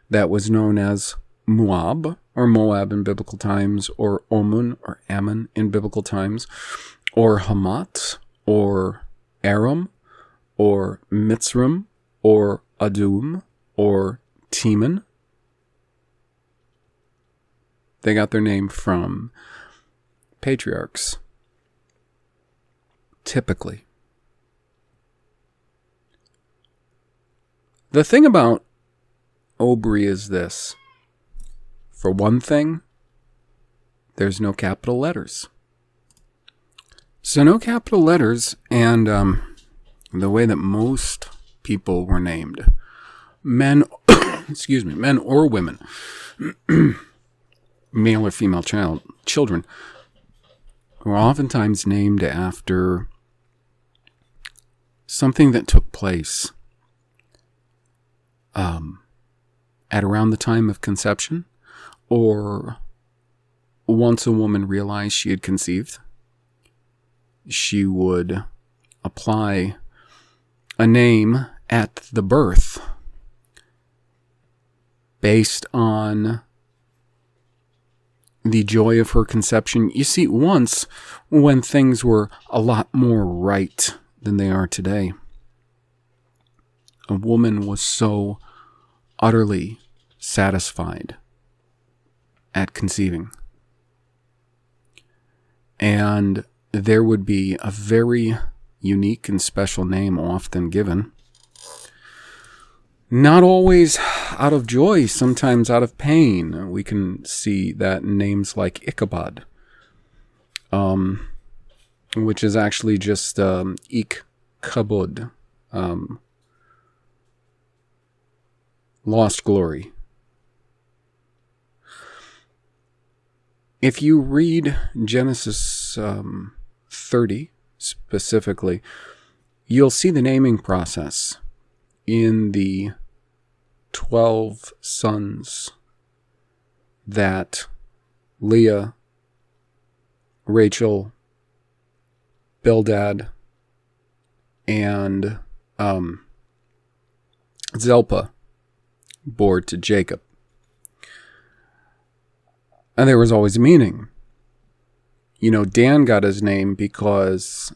that was known as Moab, or Moab in biblical times, or Omun, or Ammon in biblical times, or Hamat, or Aram, or Mitzrim, or Adum, or Teman. They got their name from patriarchs, typically. The thing about OBRY is this. For one thing, there's no capital letters. So no capital letters, and the way that most people were named, men, men or women, male or female children, were oftentimes named after something that took place at around the time of conception, or once a woman realized she had conceived, she would apply a name at the birth based on the joy of her conception. You see, once, when things were a lot more right than they are today, a woman was so utterly satisfied at conceiving. And there would be a very unique and special name often given. Not always out of joy, sometimes out of pain. We can see that in names like Ichabod, which is actually just Ik-kabod, lost glory. If you read Genesis 30 specifically, you'll see the naming process in the 12 sons that Leah, Rachel, Bildad, and Zilpah bore to Jacob. And there was always a meaning. You know, Dan got his name because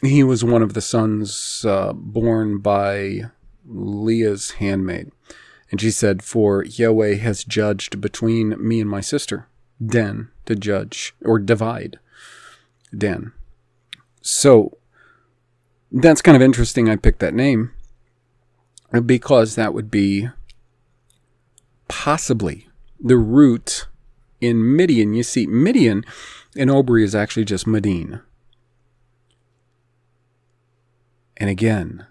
he was one of the sons born by Leah's handmaid. And she said, "For Yahweh has judged between me and my sister, Dan, to judge, or divide, Dan." So, that's kind of interesting I picked that name, because that would be possibly the root in Midian. You see, Midian in OBRY is actually just Midian. And again,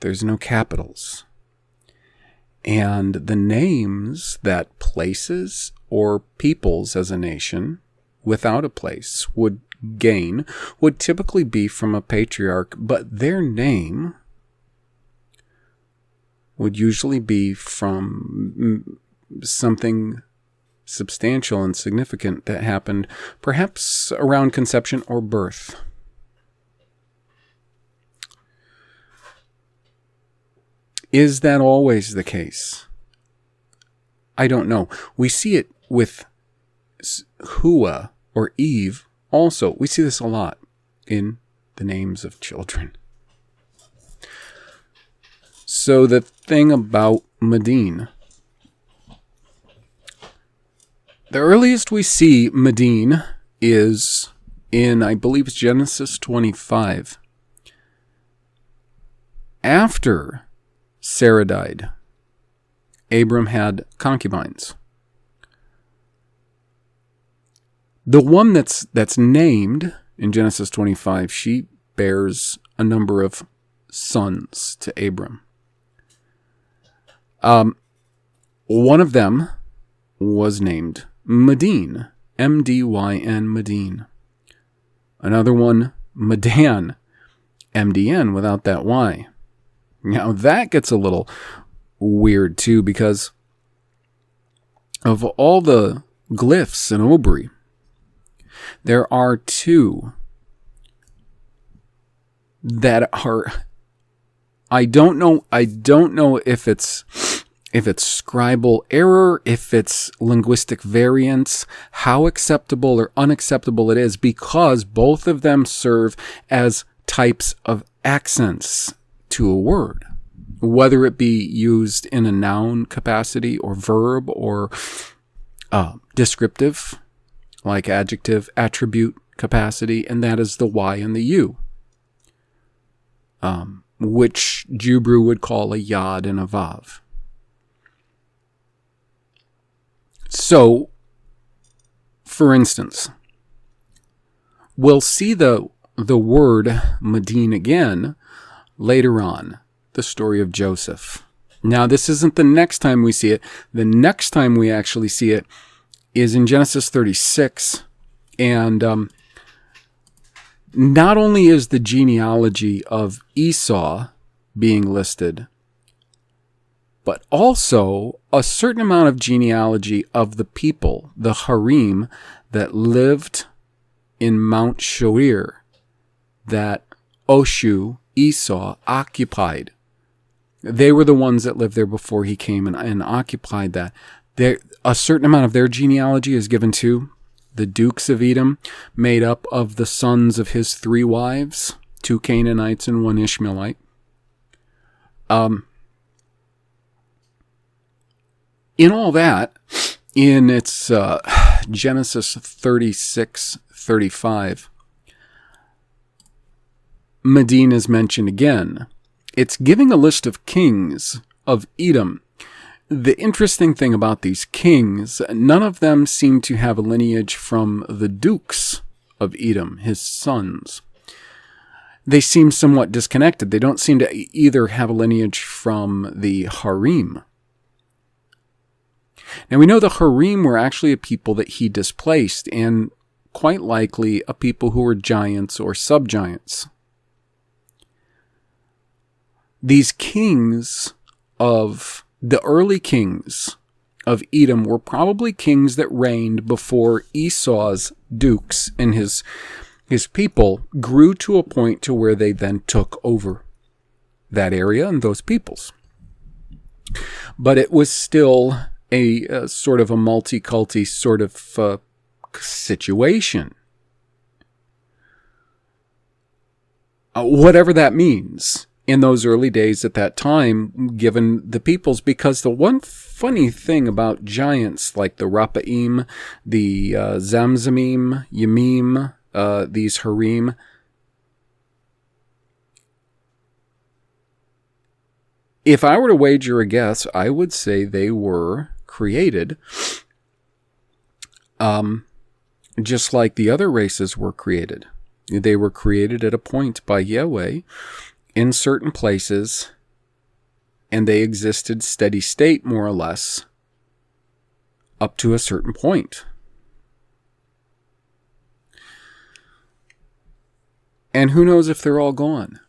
there's no capitals. And the names that places or peoples as a nation without a place would gain would typically be from a patriarch, but their name would usually be from something substantial and significant that happened perhaps around conception or birth. Is that always the case? I don't know. We see it with Hua or Eve also. We see this a lot in the names of children. So the thing about Midian, the earliest we see Midian is in, I believe it's Genesis 25. After Sarah died, Abram had concubines. The one that's named in Genesis 25, she bears a number of sons to Abram. One of them was named Midian, M-D-Y-N, Midian. Another one, Midian, M-D-N, without that Y. Now that gets a little weird too, because of all the glyphs in OBRY, there are two that are, I don't know if it's if it's scribal error, if it's linguistic variance, how acceptable or unacceptable it is, because both of them serve as types of accents to a word, whether it be used in a noun capacity or verb or descriptive, like adjective, attribute capacity, and that is the Y and the U, which Jubru would call a Yod and a Vav. So, for instance, we'll see the word Midian again later on, the story of Joseph. Now, this isn't the next time we see it. The next time we actually see it is in Genesis 36. And not only is the genealogy of Esau being listed, but also a certain amount of genealogy of the people, the harem, that lived in Mount Shoir, that Oshu, Esau, occupied. They were the ones that lived there before he came and occupied that. A certain amount of their genealogy is given to the dukes of Edom, made up of the sons of his 3 wives, 2 Canaanites and 1 Ishmaelite. In all that, in its Genesis 36:35, Midian is mentioned again. It's giving a list of kings of Edom. The interesting thing about these kings, none of them seem to have a lineage from the dukes of Edom, his sons. They seem somewhat disconnected. They don't seem to either have a lineage from the harem. Now, we know the harem were actually a people that he displaced, and quite likely a people who were giants or subgiants. These kings of the early kings of Edom were probably kings that reigned before Esau's dukes and his people grew to a point to where they then took over that area and those peoples. But it was still a sort of a multi-culti sort of situation. Whatever that means in those early days at that time, given the peoples, because the one funny thing about giants like the Raphaim, the Zamzamim, Yamim, these harem, if I were to wager a guess, I would say they were created just like the other races were created. They were created at a point by YEUE in certain places, and they existed steady state, more or less, up to a certain point. And who knows if they're all gone?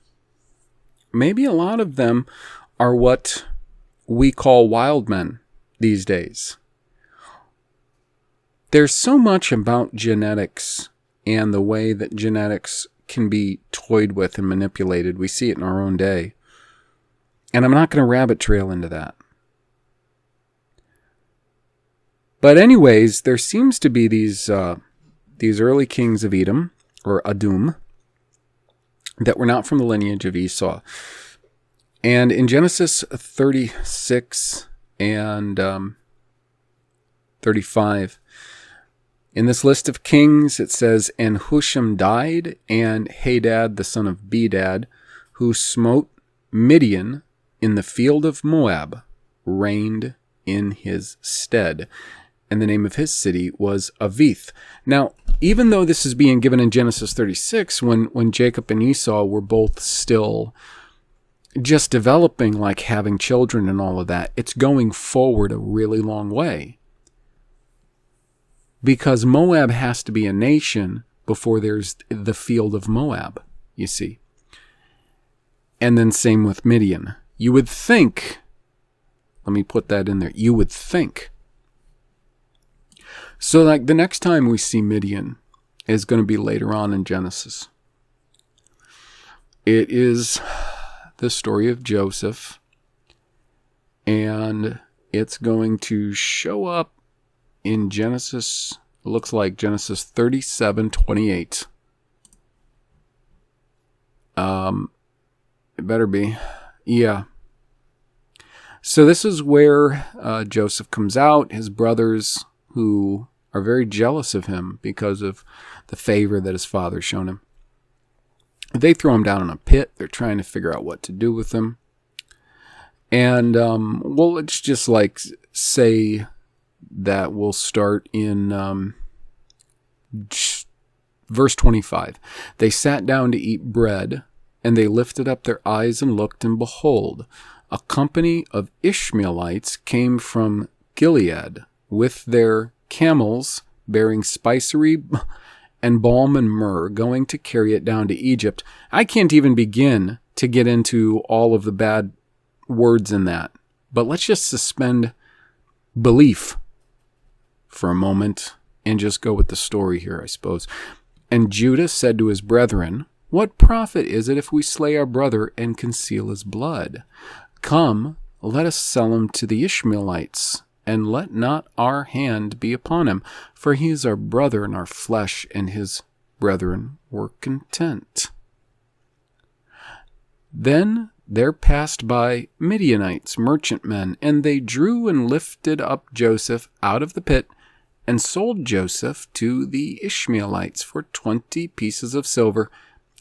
Maybe a lot of them are what we call wild men these days. There's so much about genetics and the way that genetics can be toyed with and manipulated. We see it in our own day. And I'm not going to rabbit trail into that. But anyways, there seems to be these early kings of Edom, or Adum, that were not from the lineage of Esau. And in Genesis 36 and 35, in this list of kings, it says, "And Husham died, and Hadad, the son of Bedad, who smote Midian in the field of Moab, reigned in his stead. And the name of his city was Avith." Now, even though this is being given in Genesis 36, when Jacob and Esau were both still just developing, like having children and all of that, it's going forward a really long way. Because Moab has to be a nation before there's the field of Moab, you see. And then same with Midian. You would think, let me put that in there, you would think. So like the next time we see Midian is going to be later on in Genesis. It is the story of Joseph. And it's going to show up in Genesis, looks like Genesis 37:28. It better be. Yeah. So this is where Joseph comes out. His brothers, who are very jealous of him because of the favor that his father's shown him, they throw him down in a pit. They're trying to figure out what to do with him. And, well, let's just like say that we'll start in verse 25. They sat down to eat bread, and they lifted up their eyes and looked, and behold, a company of Ishmaelites came from Gilead with their camels bearing spicery and balm and myrrh, going to carry it down to Egypt. I can't even begin to get into all of the bad words in that, but let's just suspend belief for a moment and just go with the story here, I suppose. And Judah said to his brethren, "What profit is it if we slay our brother and conceal his blood? Come, let us sell him to the Ishmaelites, and let not our hand be upon him, for he is our brother and our flesh." And his brethren were content. Then there passed by Midianites, merchantmen, and they drew and lifted up Joseph out of the pit, and sold Joseph to the Ishmaelites for 20 pieces of silver,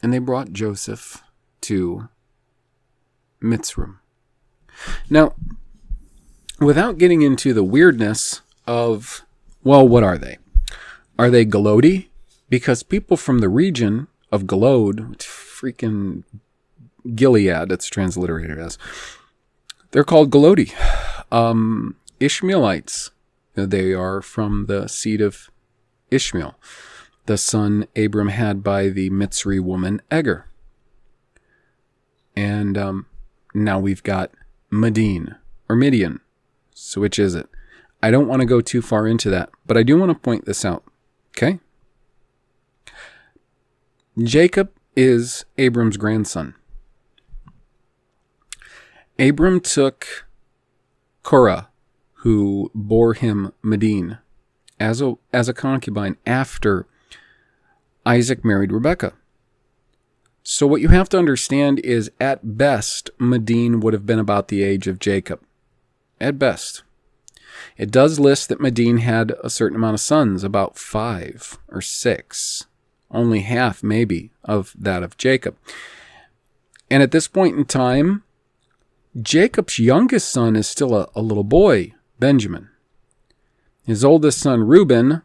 and they brought Joseph to Mitzrayim. Now, without getting into the weirdness of, well, what are they? Are they Galodi? Because people from the region of Galod, which freaking Gilead, it's transliterated as, they're called Galodi. Ishmaelites, they are from the seed of Ishmael, the son Abram had by the Mitzri woman Eger. And now we've got Midian, or Midian. So which is it? I don't want to go too far into that, but I do want to point this out. Okay? Jacob is Abram's grandson. Abram took Korah, who bore him Midian, as a concubine after Isaac married Rebekah. So what you have to understand is, at best, Midian would have been about the age of Jacob. At best. It does list that Midian had a certain amount of sons, about 5 or 6. Only half, maybe, of that of Jacob. And at this point in time, Jacob's youngest son is still a little boy, Benjamin. His oldest son, Reuben,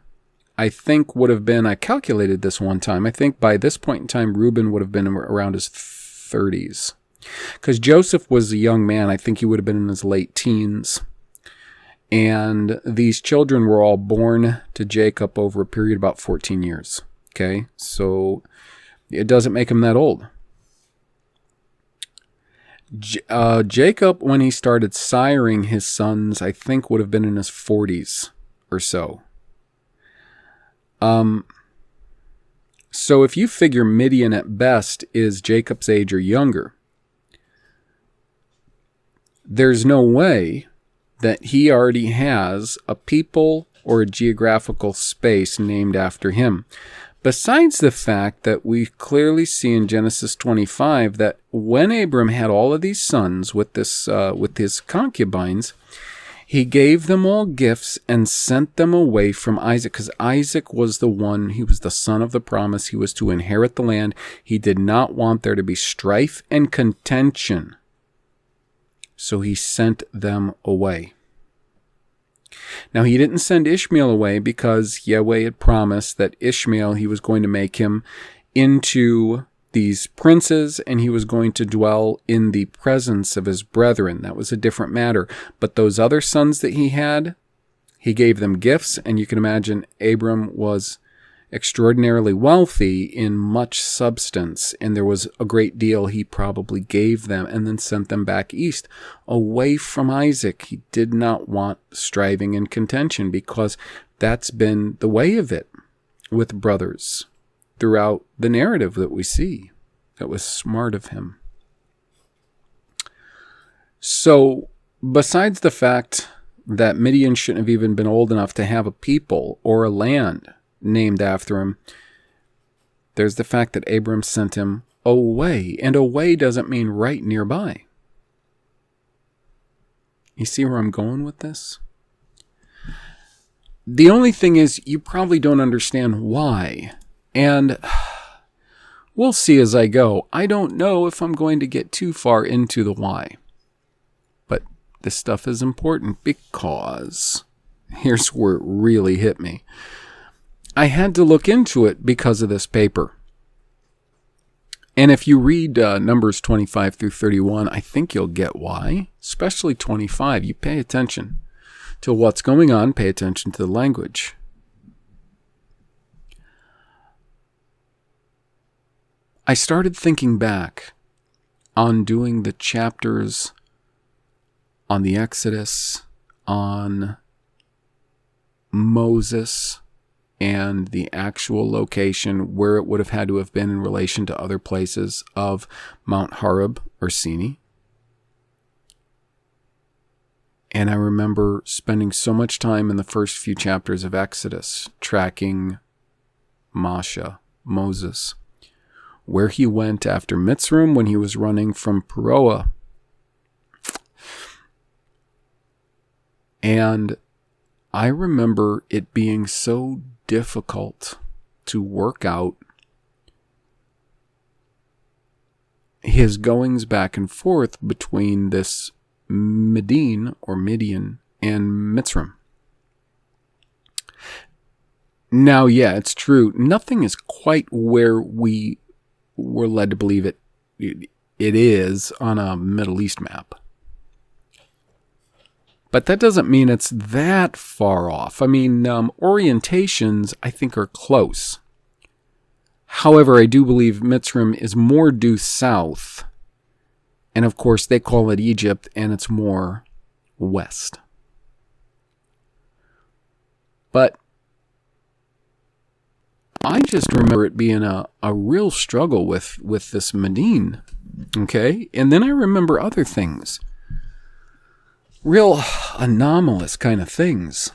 I think would have been, I calculated this one time, I think by this point in time, Reuben would have been around his 30s. Because Joseph was a young man, I think he would have been in his late teens. And these children were all born to Jacob over a period of about 14 years. Okay, so it doesn't make him that old. Jacob, when he started siring his sons, I think would have been in his 40s or so. So if you figure Midian at best is Jacob's age or younger, there's no way that he already has a people or a geographical space named after him. Besides the fact that we clearly see in Genesis 25 that when Abram had all of these sons with his concubines, he gave them all gifts and sent them away from Isaac, because Isaac was the one, he was the son of the promise, he was to inherit the land. He did not want there to be strife and contention, so he sent them away. Now, he didn't send Ishmael away because YEUE had promised that Ishmael, he was going to make him into these princes, and he was going to dwell in the presence of his brethren. That was a different matter. But those other sons that he had, he gave them gifts, and you can imagine Abram was extraordinarily wealthy in much substance, and there was a great deal he probably gave them and then sent them back east, away from Isaac. He did not want striving and contention, because that's been the way of it with brothers throughout the narrative that we see. That was smart of him. So, besides the fact that Midian shouldn't have even been old enough to have a people or a land named after him, there's the fact that Abram sent him away. And away doesn't mean right nearby. You see where I'm going with this? The only thing is, you probably don't understand why. And we'll see as I go. I don't know if I'm going to get too far into the why. But this stuff is important because here's where it really hit me. I had to look into it because of this paper. And if you read Numbers 25 through 31, I think you'll get why. Especially 25. You pay attention to what's going on. Pay attention to the language. I started thinking back on doing the chapters on the Exodus, on Moses, and the actual location where it would have had to have been in relation to other places of Mount Horeb or Sinai. And I remember spending so much time in the first few chapters of Exodus tracking Moses, where he went after Mitzrayim when he was running from Peroah. And I remember it being so difficult to work out his goings back and forth between this Midian and Mitzrayim. Now, yeah, it's true. Nothing is quite where we were led to believe it is on a Middle East map. But that doesn't mean it's that far off. I mean, orientations, I think, are close. However, I do believe Mitzrayim is more due south. And of course, they call it Egypt, and it's more west. But I just remember it being a real struggle with this Midian. Okay? And then I remember other things. Real anomalous kind of things.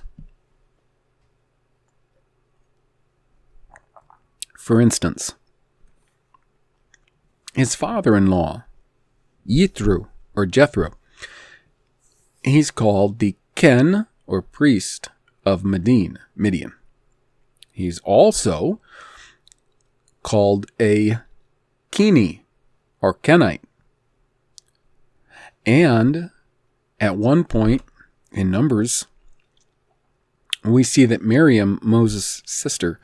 For instance, his father-in-law, Jethro, he's called the Ken, or priest, of Midian. He's also called a Keni, or Kenite. And at one point in Numbers, we see that Miriam, Moses' sister,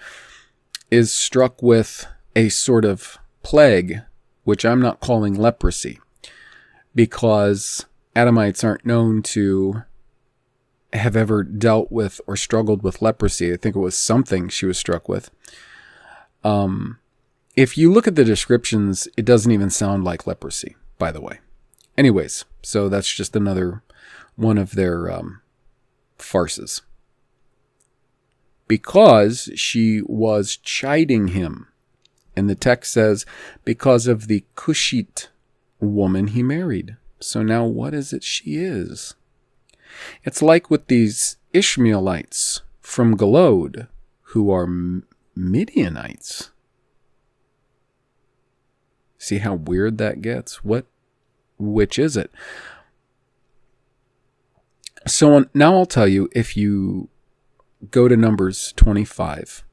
is struck with a sort of plague, which I'm not calling leprosy, because Adamites aren't known to have ever dealt with or struggled with leprosy. I think it was something she was struck with. If you look at the descriptions, it doesn't even sound like leprosy, by the way. Anyways, so that's just another one of their farces. Because she was chiding him. And the text says, because of the Cushite woman he married. So now what is it she is? It's like with these Ishmaelites from Galod, who are Midianites. See how weird that gets? Which is it? So now I'll tell you, if you go to Numbers 25,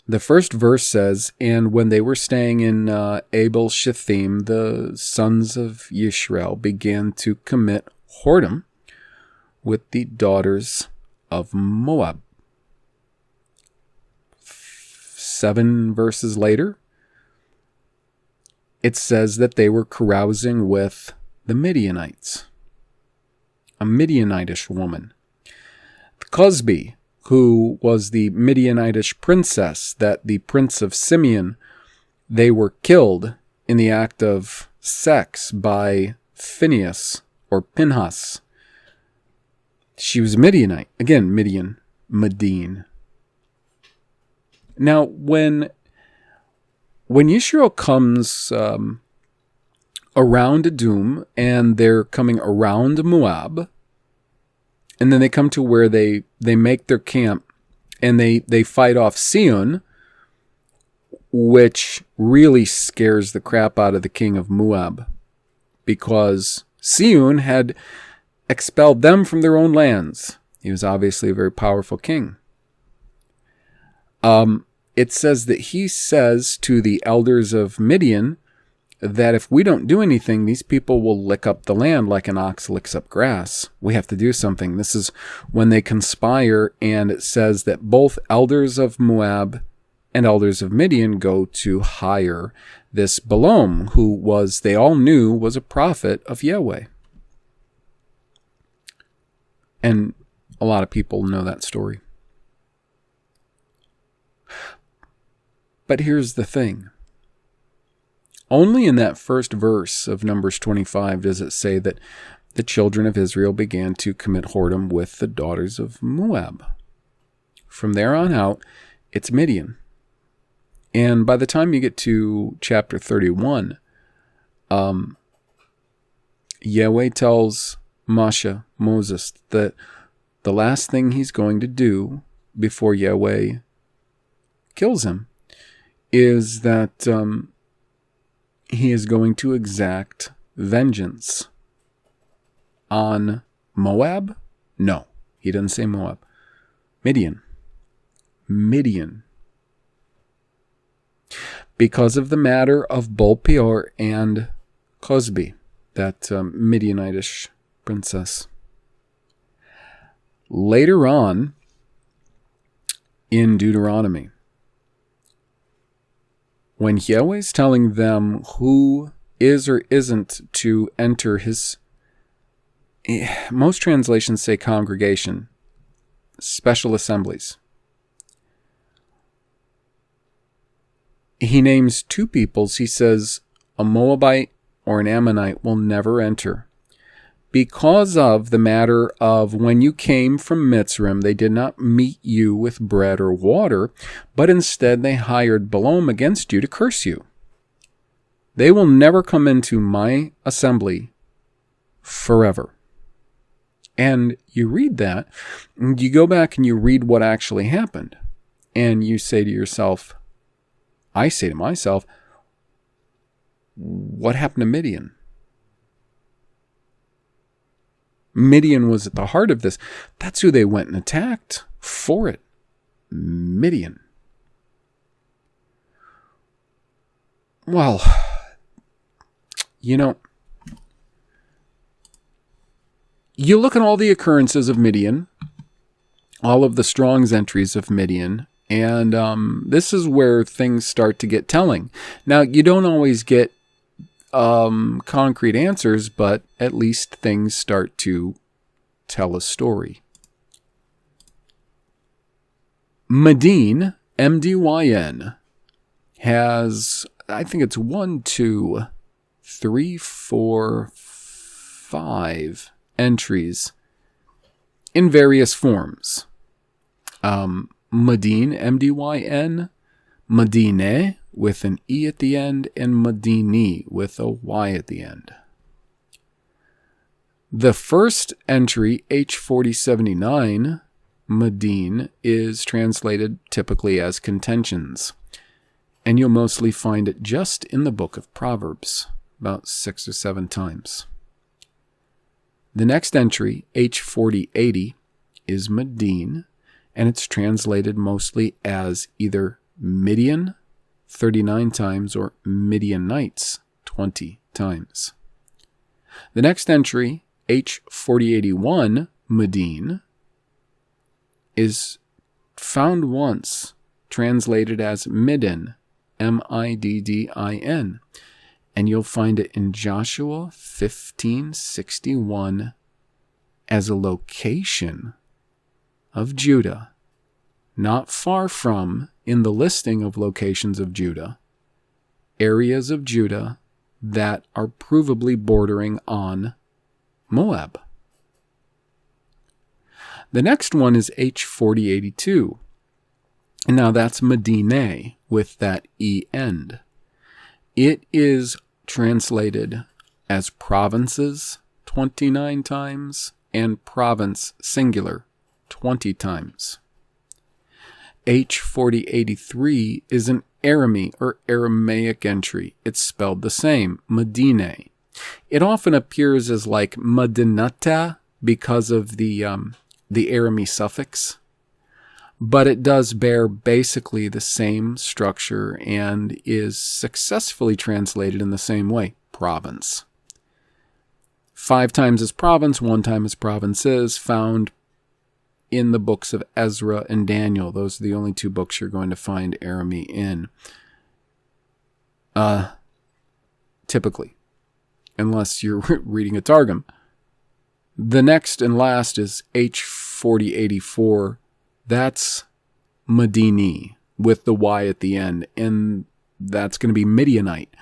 the first verse says, and when they were staying in Abel Shithim, the sons of Yisrael began to commit whoredom with the daughters of Moab. 7 verses later, it says that they were carousing with the Midianites. A Midianitish woman. Cosbi, who was the Midianitish princess that the prince of Simeon, they were killed in the act of sex by Phinehas or Pinhas. She was Midianite. Again, Midian. Now, when Yisrael comes around Edom and they're coming around Moab, And then they come to where they make their camp, and they fight off Sihon, which really scares the crap out of the king of Moab, because Sihon had expelled them from their own lands. He was obviously a very powerful king. It says that he says to the elders of Midian that if we don't do anything, these people will lick up the land like an ox licks up grass. We have to do something. This is when they conspire, and it says that both elders of Moab and elders of Midian go to hire this Balaam, who was, they all knew, was a prophet of YEUE. And a lot of people know that story. But here's the thing. Only in that first verse of Numbers 25 does it say that the children of Israel began to commit whoredom with the daughters of Moab. From there on out, it's Midian. And by the time you get to chapter 31, YEUE tells Moses, that the last thing he's going to do before YEUE kills him is that he is going to exact vengeance on Moab? No, he doesn't say Moab. Midian. Because of the matter of Bol-peor and Cosbi, that Midianitish princess. Later on in Deuteronomy, when YEUE is telling them who is or isn't to enter his, most translations say congregation, special assemblies. He names two peoples. He says a Moabite or an Ammonite will never enter, because of the matter of when you came from Mitzrayim, they did not meet you with bread or water, but instead they hired Balaam against you to curse you. They will never come into my assembly forever. And you read that, and you go back and you read what actually happened, and you say to yourself, I say to myself, what happened to Midian? Midian was at the heart of this. That's who they went and attacked for it. Midian. Well, you know, you look at all the occurrences of Midian, all of the Strong's entries of Midian, and this is where things start to get telling. Now, you don't always get concrete answers, but at least things start to tell a story. Midian, M-D-Y-N, has, I think it's 1, 2, 3, 4, 5 entries in various forms. Midian, M-D-Y-N, Medine, with an E at the end, and Medini with a Y at the end. The first entry, H4079, Midian, is translated typically as contentions, and you'll mostly find it just in the book of Proverbs, about 6 or 7 times. The next entry, H4080, is Midian, and it's translated mostly as either Midian, 39 times, or Midianites, 20 times. The next entry, H4081, Midian, is found once translated as Midian, M-I-D-D-I-N, and you'll find it in Joshua 15:61 as a location of Judah, not far from, in the listing of locations of Judah, areas of Judah that are provably bordering on Moab. The next one is H4082. Now that's Medine with that E end. It is translated as provinces 29 times and province singular 20 times. H4083 is an Arami or Aramaic entry. It's spelled the same, Medine. It often appears as like Medinata because of the Arami suffix, but it does bear basically the same structure and is successfully translated in the same way, province. 5 times as province, 1 time as provinces, found in the books of Ezra and Daniel. Those are the only 2 books you're going to find Arami in. Typically, unless you're reading a Targum. The next and last is H4084. That's Medini with the Y at the end, and that's going to be Midianite.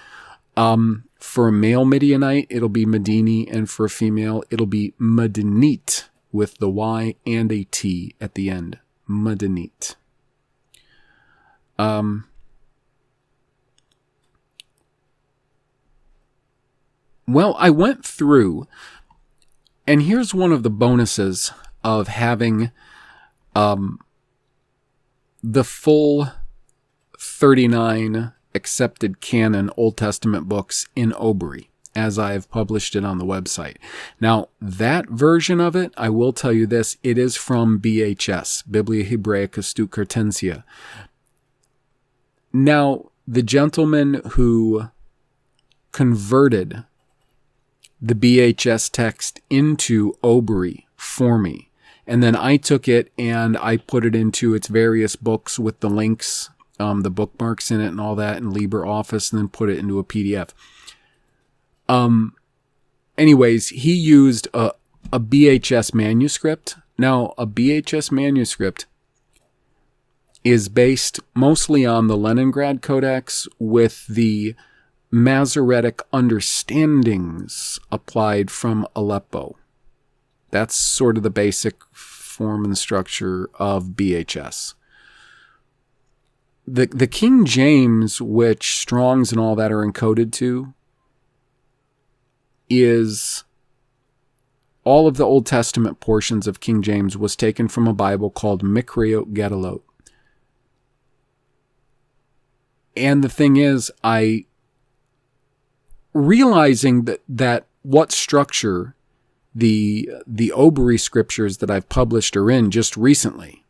For a male Midianite, it'll be Medini, and for a female, it'll be Medinite with the Y and a T at the end. Medinite. Well, I went through, and here's one of the bonuses of having the full 39 accepted canon Old Testament books in OBRY, as I have published it on the website. Now, that version of it, I will tell you this, it is from BHS, Biblia Hebraica Stuttgartensia. Now, the gentleman who converted the BHS text into OBRY for me, and then I took it and I put it into its various books with the links, the bookmarks in it and all that in LibreOffice, and then put it into a PDF. Anyways, he used a BHS manuscript. Now, a BHS manuscript is based mostly on the Leningrad Codex with the Masoretic understandings applied from Aleppo. That's sort of the basic form and structure of BHS. The King James, which Strong's and all that are encoded to, is all of the Old Testament portions of King James was taken from a Bible called Mikriot Gedalot. And the thing is, realizing that what structure the OBRY scriptures that I've published are in just recently,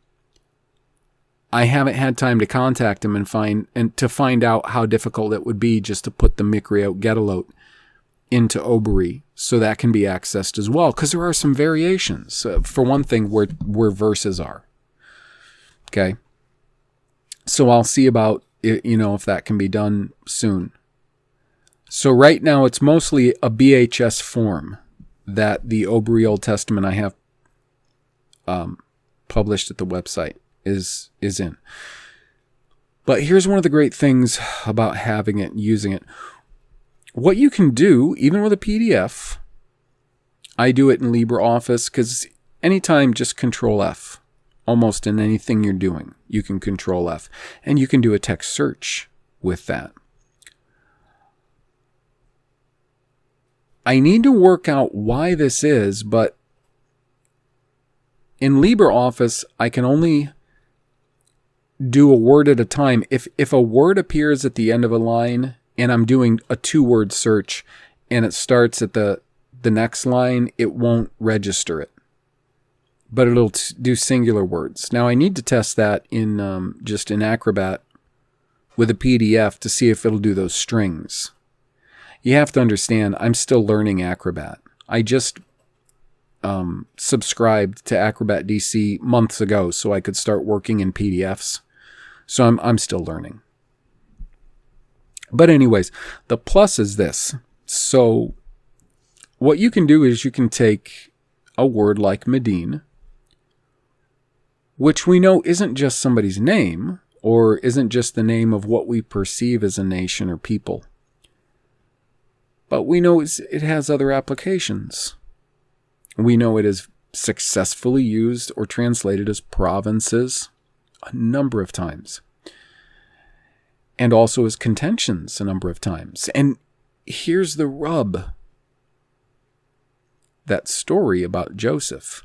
I haven't had time to contact him and find out how difficult it would be just to put the Mikriot Gedalot into OBRY so that can be accessed as well, because there are some variations. For one thing, where verses are. Okay, so I'll see about if that can be done soon. So right now it's mostly a BHS form that the OBRY Old Testament I have published at the website is in. But here's one of the great things about having it and using it. What you can do, even with a PDF, I do it in LibreOffice, because anytime just Control F. Almost in anything you're doing, you can Control F. And you can do a text search with that. I need to work out why this is, but in LibreOffice, I can only do a word at a time. If a word appears at the end of a line and I'm doing a 2-word search and it starts at the next line, it won't register it, but it'll do singular words. Now I need to test that in just in Acrobat with a PDF to see if it'll do those strings. You have to understand, I'm still learning Acrobat. I just subscribed to Acrobat DC months ago so I could start working in PDFs. So I'm still learning. But anyways, the plus is this. So what you can do is you can take a word like Midian, which we know isn't just somebody's name, or isn't just the name of what we perceive as a nation or people. But we know it has other applications. We know it is successfully used or translated as provinces a number of times. And also as contentions a number of times. And here's the rub. that story about Joseph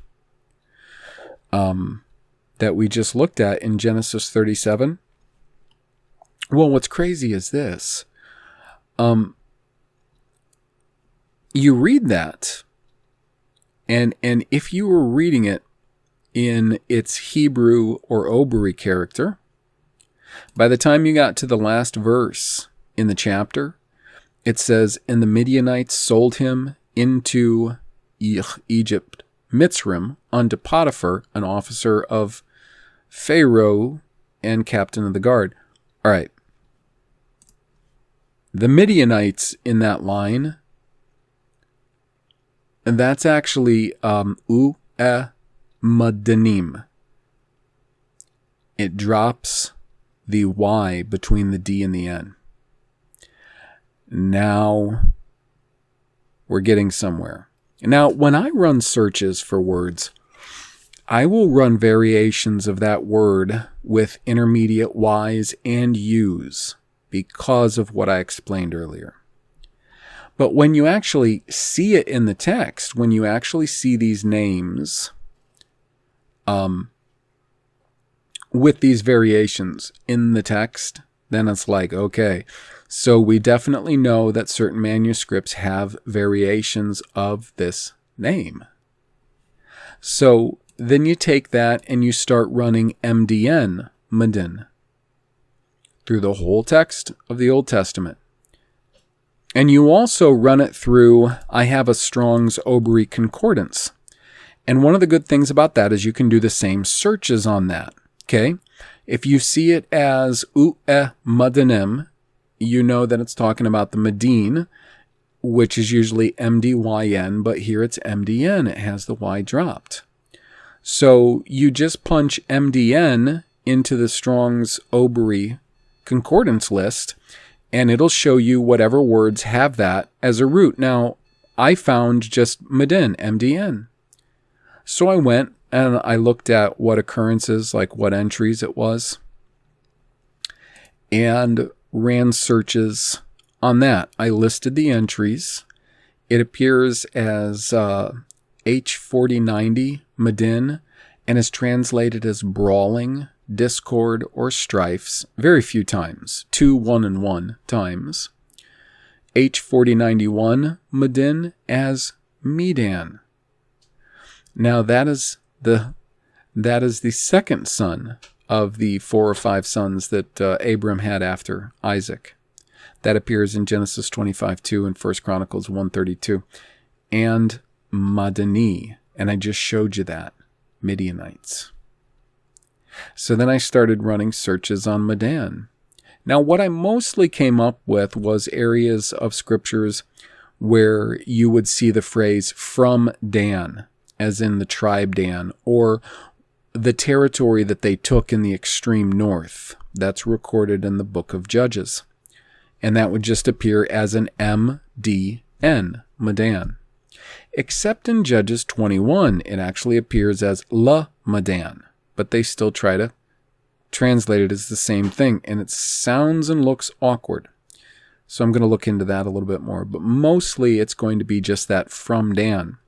that we just looked at in Genesis 37. Well, what's crazy is this. You read that, and if you were reading it in its Hebrew or OBRY character, by the time you got to the last verse in the chapter, it says, "And the Midianites sold him into Egypt, Mitzrim, unto Potiphar, an officer of Pharaoh and captain of the guard." All right. The Midianites in that line, and that's actually Madanim. It drops the Y between the D and the N. Now we're getting somewhere. Now, when I run searches for words, I will run variations of that word with intermediate Y's and U's because of what I explained earlier. But when you actually see it in the text, when you actually see these names with these variations in the text, then it's like, okay, so we definitely know that certain manuscripts have variations of this name. So then you take that and you start running MDN, Midian, through the whole text of the Old Testament. And you also run it through, I have a Strong's OBRY concordance. And one of the good things about that is you can do the same searches on that. Okay? If you see it as Madanim, you know that it's talking about the Midian, which is usually MDYN, but here it's MDN. It has the Y dropped. So you just punch MDN into the Strong's OBRY concordance list, and it'll show you whatever words have that as a root. Now, I found just Midian, MDN. So I went and I looked at what occurrences, like what entries it was, and ran searches on that. I listed the entries. It appears as H4090 Midian and is translated as brawling, discord, or strifes very few times, 2, 1, and 1 times. H4091 Midian as Midian. Now that is the second son of the 4 or 5 sons that Abram had after Isaac. That appears in Genesis 25:2 and 1 Chronicles 1:32. And Madani, and I just showed you that, Midianites. So then I started running searches on Midian. Now what I mostly came up with was areas of scriptures where you would see the phrase from Dan, as in the tribe Dan, or the territory that they took in the extreme north. That's recorded in the book of Judges. And that would just appear as an MDN, Midian. Except in Judges 21, it actually appears as La Midian, but they still try to translate it as the same thing, and it sounds and looks awkward. So I'm going to look into that a little bit more, but mostly it's going to be just that from Dan.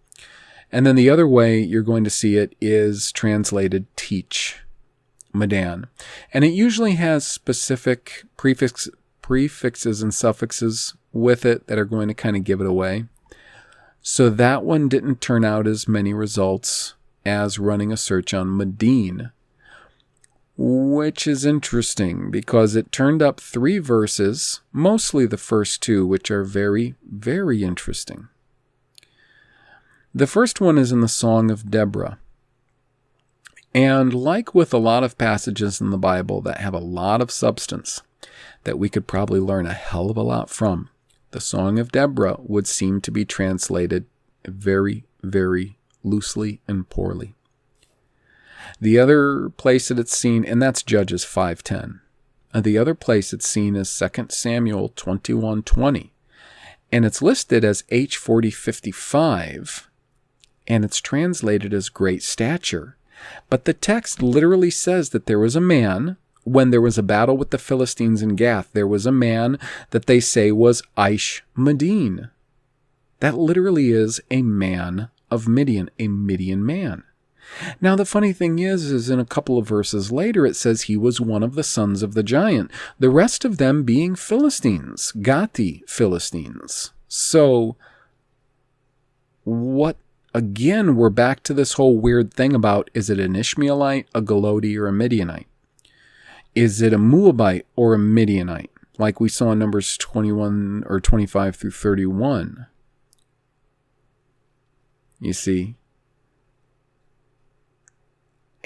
And then the other way you're going to see it is translated teach, Midian. And it usually has specific prefixes and suffixes with it that are going to kind of give it away. So that one didn't turn out as many results as running a search on Midian, which is interesting because it turned up 3 verses, mostly the first 2, which are very, very interesting. The first one is in the Song of Deborah. And like with a lot of passages in the Bible that have a lot of substance that we could probably learn a hell of a lot from, the Song of Deborah would seem to be translated very, very loosely and poorly. The other place that it's seen, and that's Judges 5:10. The other place it's seen is 2 Samuel 21:20. And it's listed as H4055. And it's translated as great stature. But the text literally says that there was a man, when there was a battle with the Philistines in Gath, there was a man that they say was Ish Midian. That literally is a man of Midian, a Midian man. Now, the funny thing is in a couple of verses later, it says he was one of the sons of the giant, the rest of them being Philistines, Gati Philistines. So, again, we're back to this whole weird thing about, is it an Ishmaelite, a Galoti, or a Midianite? Is it a Moabite or a Midianite? Like we saw in Numbers 21 or 25 through 31. You see?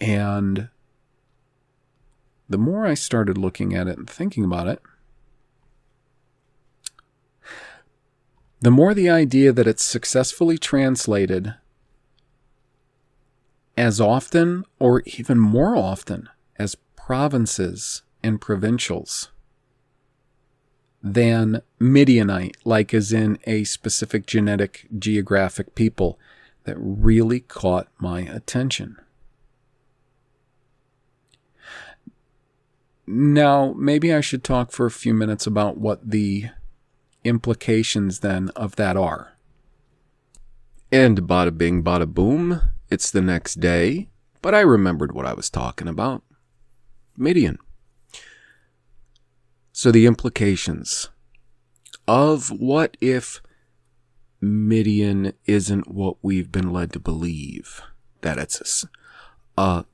And the more I started looking at it and thinking about it, the more the idea that it's successfully translated as often or even more often as provinces and provincials than Midianite, like as in a specific geographic people, that really caught my attention. Now, maybe I should talk for a few minutes about what the implications then of that are. And bada bing, bada boom, it's the next day, but I remembered what I was talking about. Midian. So the implications of what if Midian isn't what we've been led to believe, that it's a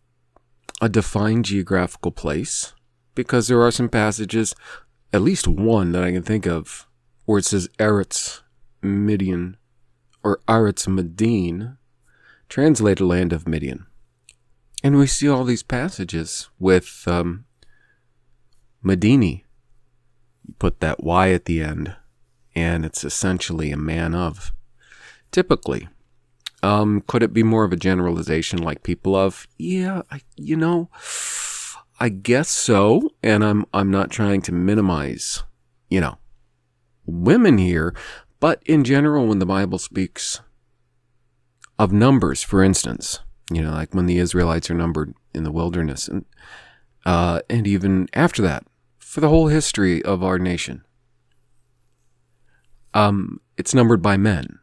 defined geographical place, because there are some passages, at least one that I can think of, where it says Eretz Midian, or Eretz Midian, translated land of Midian. And we see all these passages with Medini. You put that Y at the end, and it's essentially a man of. Typically. Could it be more of a generalization like people of? Yeah, I guess so, and I'm not trying to minimize, women here, but in general, when the Bible speaks of numbers, for instance, like when the Israelites are numbered in the wilderness, and even after that, for the whole history of our nation, it's numbered by men.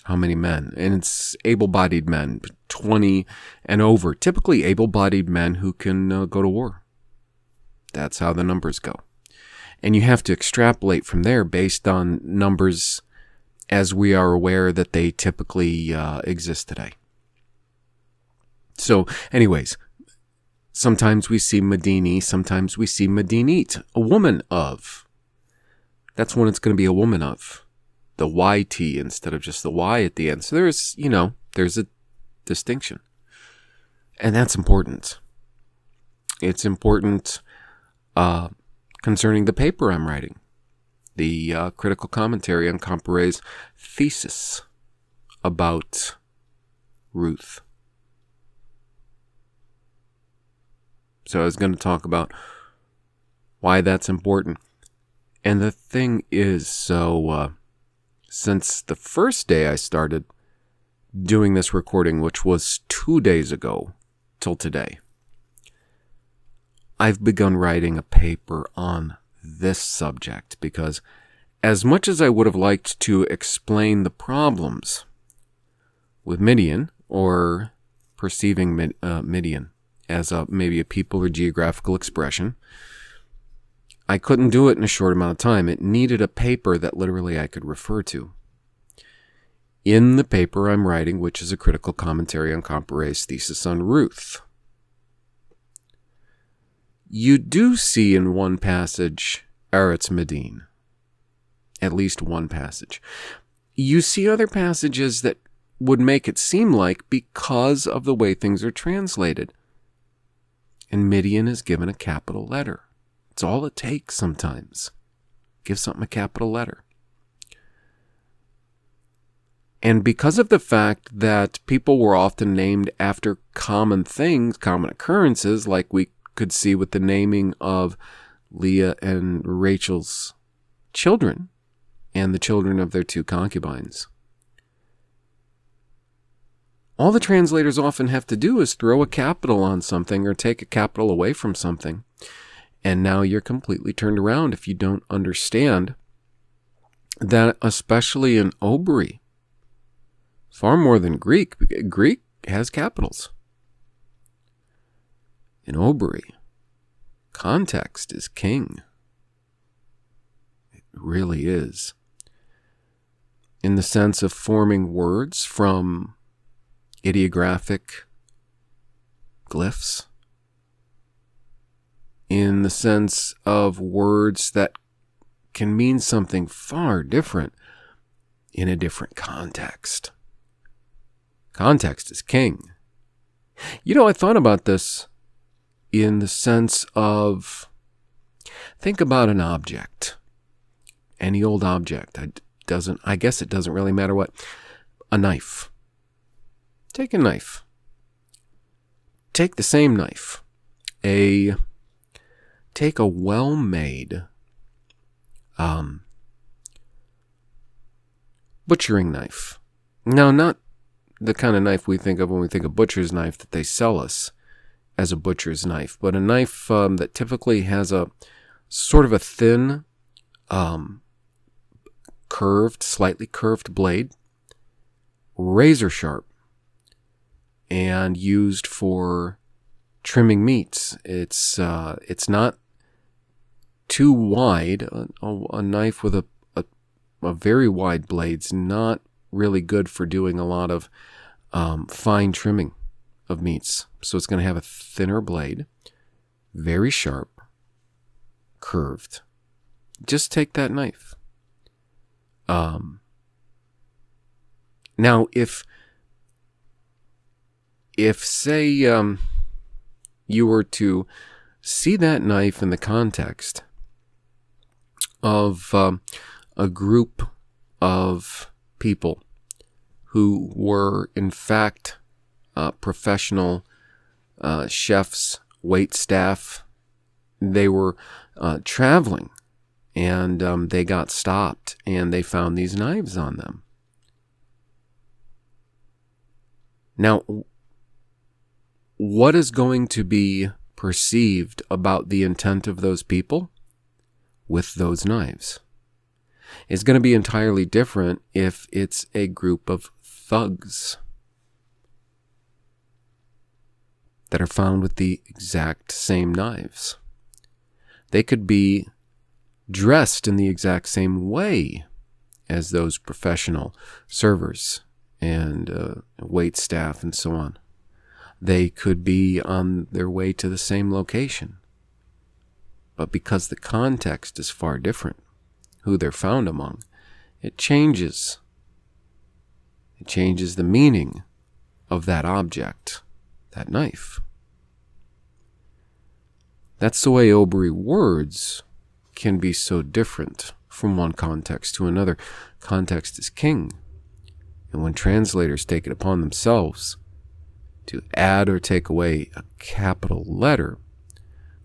How many men? And it's able-bodied men, 20 and over. Typically able-bodied men who can go to war. That's how the numbers go. And you have to extrapolate from there based on numbers as we are aware that they typically exist today. So, anyways, sometimes we see Medini, sometimes we see Medinite, a woman of. That's when it's going to be a woman of. The YT instead of just the Y at the end. So there's a distinction. And that's important. It's important concerning the paper I'm writing. The critical commentary on Comparay's thesis about Ruth. So I was going to talk about why that's important. And the thing is, since the first day I started doing this recording, which was 2 days ago till today, I've begun writing a paper on this subject because as much as I would have liked to explain the problems with Midian or perceiving Midian as maybe a people or geographical expression, I couldn't do it in a short amount of time. It needed a paper that literally I could refer to. In the paper I'm writing, which is a critical commentary on Comparay's thesis on Ruth, you do see in one passage Eretz Medin. At least one passage. You see other passages that would make it seem like because of the way things are translated. And Midian is given a capital letter. It's all it takes sometimes. Give something a capital letter. And because of the fact that people were often named after common things, common occurrences, like we could see with the naming of Leah and Rachel's children and the children of their two concubines, all the translators often have to do is throw a capital on something or take a capital away from something. And now you're completely turned around if you don't understand that, especially in OBRY, Far more than Greek. Greek has capitals. In OBRY, context is king. It really is. In the sense of forming words from ideographic glyphs. In the sense of words that can mean something far different in a different context. Context is king. You know, I thought about this in the sense of, think about an object. Any old object. I guess it doesn't really matter what. A knife. Take a knife. Take the same knife. Take a well-made butchering knife. Now, not the kind of knife we think of when we think of butcher's knife that they sell us as a butcher's knife, but a knife that typically has a sort of a thin, slightly curved blade, razor sharp, and used for trimming meats. It's not too wide. A knife with a very wide blade's not really good for doing a lot of fine trimming of meats. So it's going to have a thinner blade, very sharp, curved. Just take that knife. Now, if say you were to see that knife in the context of a group of people who were in fact professional chefs, wait staff, they were traveling, and they got stopped and they found these knives on them. Now, what is going to be perceived about the intent of those people with those knives? It's going to be entirely different if it's a group of thugs that are found with the exact same knives. They could be dressed in the exact same way as those professional servers and wait staff and so on. They could be on their way to the same location. But because the context is far different, who they're found among, it changes. It changes the meaning of that object, that knife. That's the way OBRY words can be so different from one context to another. Context is king. And when translators take it upon themselves to add or take away a capital letter,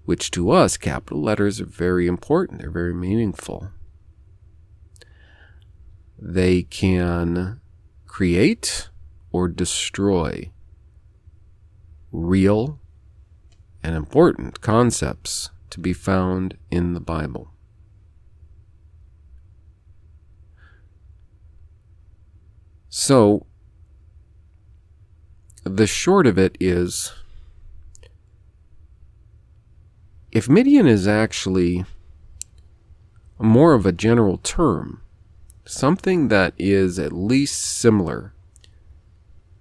which to us, capital letters are very important, they're very meaningful. They can create or destroy real and important concepts to be found in the Bible. So, the short of it is, if Midian is actually more of a general term, something that is at least similar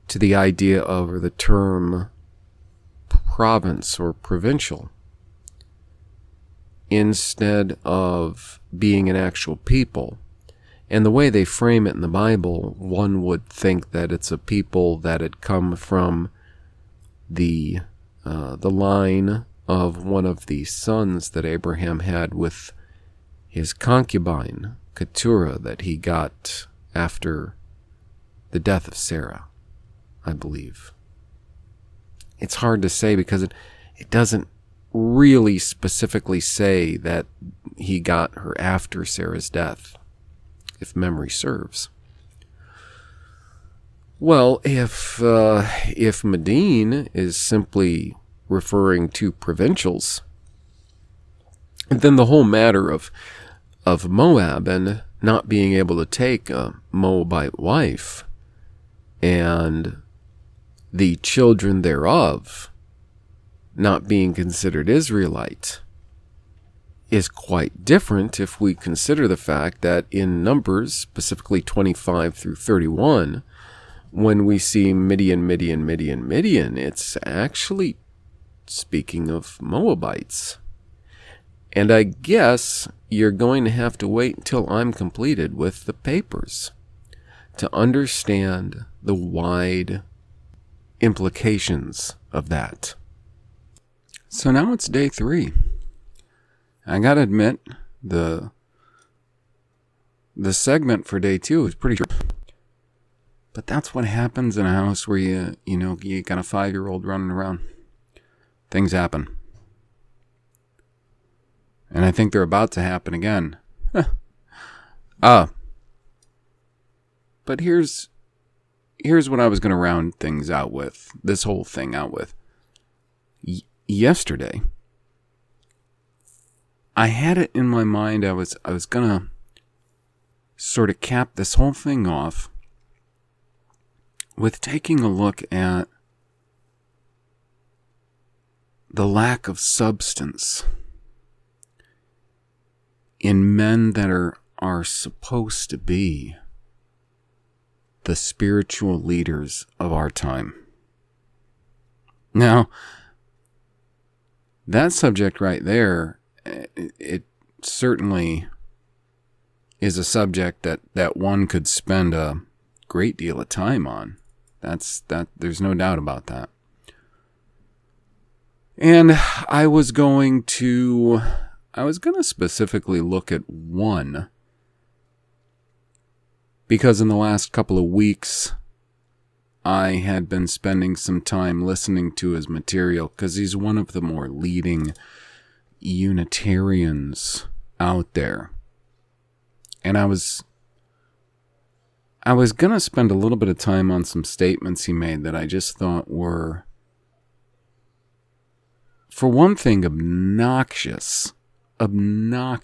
to the idea of or the term province or provincial, instead of being an actual people. And the way they frame it in the Bible, one would think that it's a people that had come from the line of one of the sons that Abraham had with his concubine, Keturah, that he got after the death of Sarah, I believe. It's hard to say because it doesn't really specifically say that he got her after Sarah's death, if memory serves. Well, if Midian is simply referring to provincials, then the whole matter of Moab and not being able to take a Moabite wife and the children thereof not being considered Israelite is quite different if we consider the fact that in Numbers, specifically 25 through 31, when we see Midian, it's actually speaking of Moabites. And I guess you're going to have to wait until I'm completed with the papers to understand the wide implications of that. So now it's day 3. I gotta admit, the segment for day 2 is pretty short. But that's what happens in a house where you got a 5-year-old running around. Things happen. And I think they're about to happen again. But here's what I was going to round things out with. This whole thing out with. Yesterday, I had it in my mind I was going to sort of cap this whole thing off with taking a look at the lack of substance in men that are supposed to be the spiritual leaders of our time. Now, that subject right there, it certainly is a subject that one could spend a great deal of time on. There's no doubt about that. And I was going to specifically look at one, because in the last couple of weeks I had been spending some time listening to his material, because he's one of the more leading Unitarians out there. And I was going to spend a little bit of time on some statements he made that I just thought were, for one thing, obnoxious, and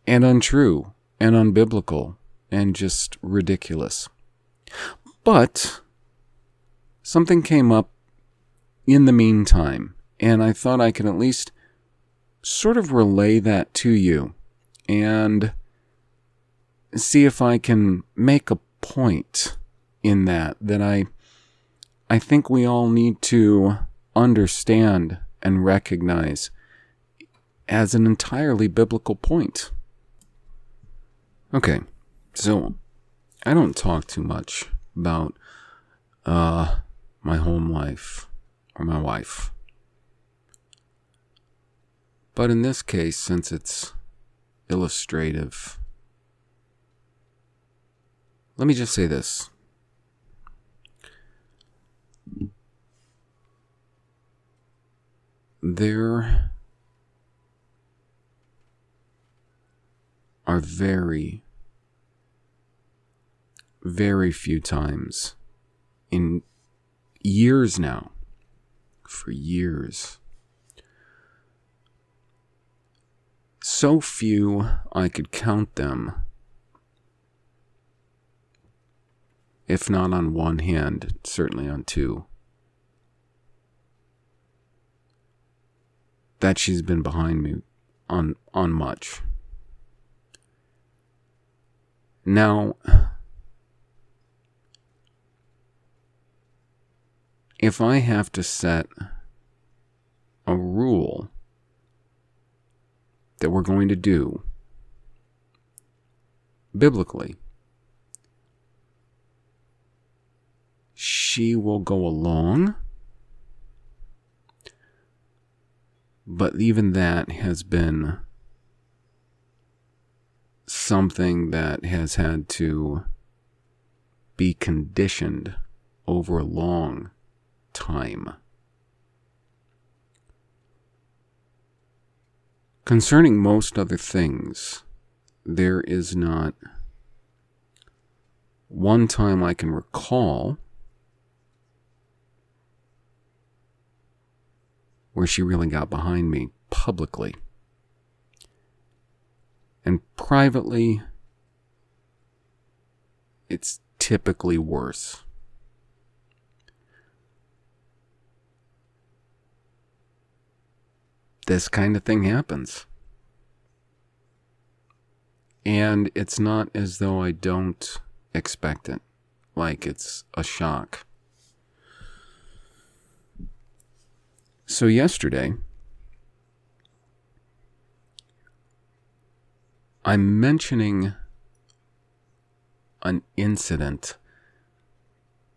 untrue, and unbiblical, and just ridiculous. But something came up in the meantime, and I thought I could at least sort of relay that to you and see if I can make a point in that I think we all need to understand and recognize as an entirely biblical point. Okay, so I don't talk too much about my home life or my wife. But in this case, since it's illustrative, let me just say this. There are very, very few times in years now, for years, so few I could count them, if not on one hand, certainly on two, that she's been behind me on much. Now, if I have to set a rule that we're going to do biblically, she will go along, but even that has been something that has had to be conditioned over a long time. Concerning most other things, there is not one time I can recall where she really got behind me publicly. And privately, it's typically worse. This kind of thing happens. And it's not as though I don't expect it, like it's a shock. So yesterday, I'm mentioning an incident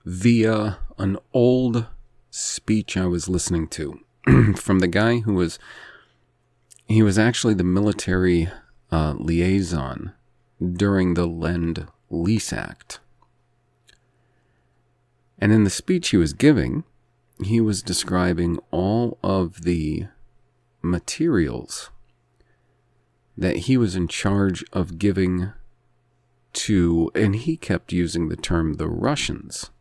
via an old speech I was listening to from the guy who was actually the military liaison during the Lend-Lease Act. And in the speech he was giving, he was describing all of the materials that he was in charge of giving to, and he kept using the term the Russians.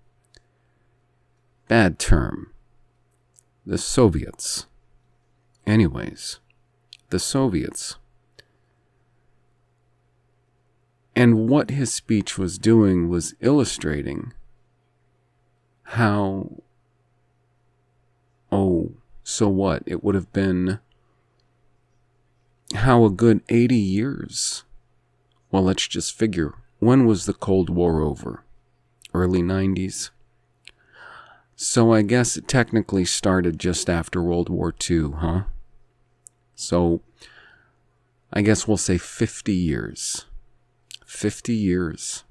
Bad term. The Soviets. Anyways, the Soviets. And what his speech was doing was illustrating how, so what? It would have been how a good 80 years. Well, let's just figure. When was the Cold War over? Early 90s? So I guess it technically started just after World War II, huh? So I guess we'll say 50 years. 50 years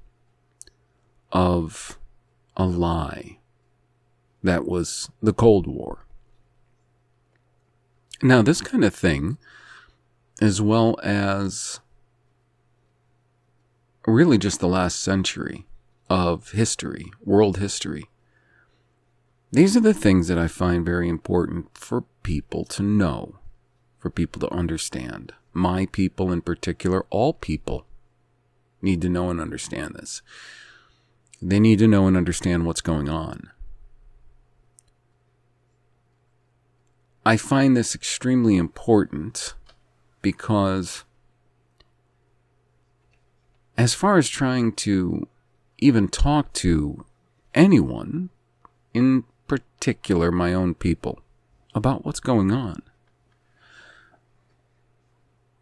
of a lie. That was the Cold War. Now, this kind of thing, as well as really just the last century of history, world history, these are the things that I find very important for people to know, for people to understand. My people in particular, all people need to know and understand this. They need to know and understand what's going on. I find this extremely important because as far as trying to even talk to anyone, in particular my own people, about what's going on,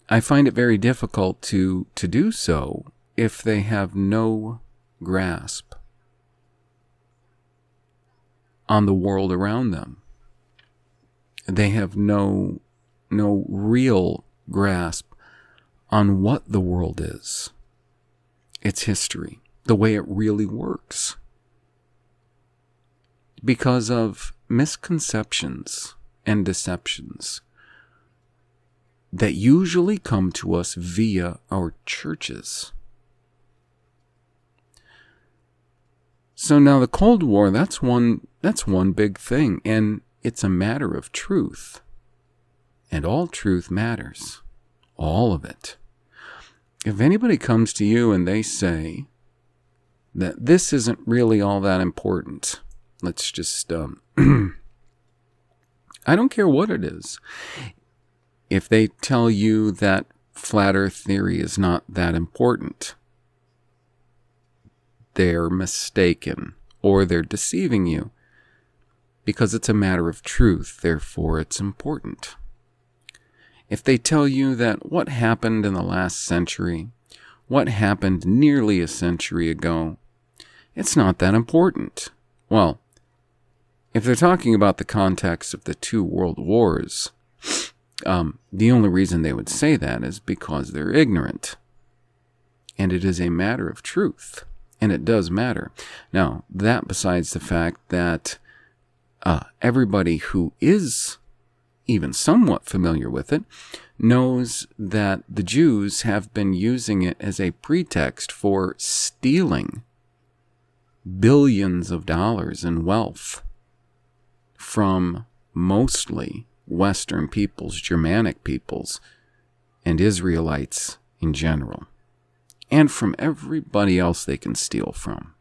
I find it very difficult to do so if they have no grasp on the world around them. They have no real grasp on what the world is, its history, the way it really works, because of misconceptions and deceptions that usually come to us via our churches. So now the Cold War, that's one big thing, and it's a matter of truth. And all truth matters. All of it. If anybody comes to you and they say that this isn't really all that important, let's just, I don't care what it is. If they tell you that flat earth theory is not that important, they're mistaken, or they're deceiving you, because it's a matter of truth, therefore it's important. If they tell you that what happened in the last century, what happened nearly a century ago, it's not that important. Well, if they're talking about the context of the 2 world wars, the only reason they would say that is because they're ignorant. And it is a matter of truth. And it does matter. Now, that besides the fact that everybody who is even somewhat familiar with it knows that the Jews have been using it as a pretext for stealing billions of dollars in wealth from mostly Western peoples, Germanic peoples, and Israelites in general, and from everybody else they can steal from.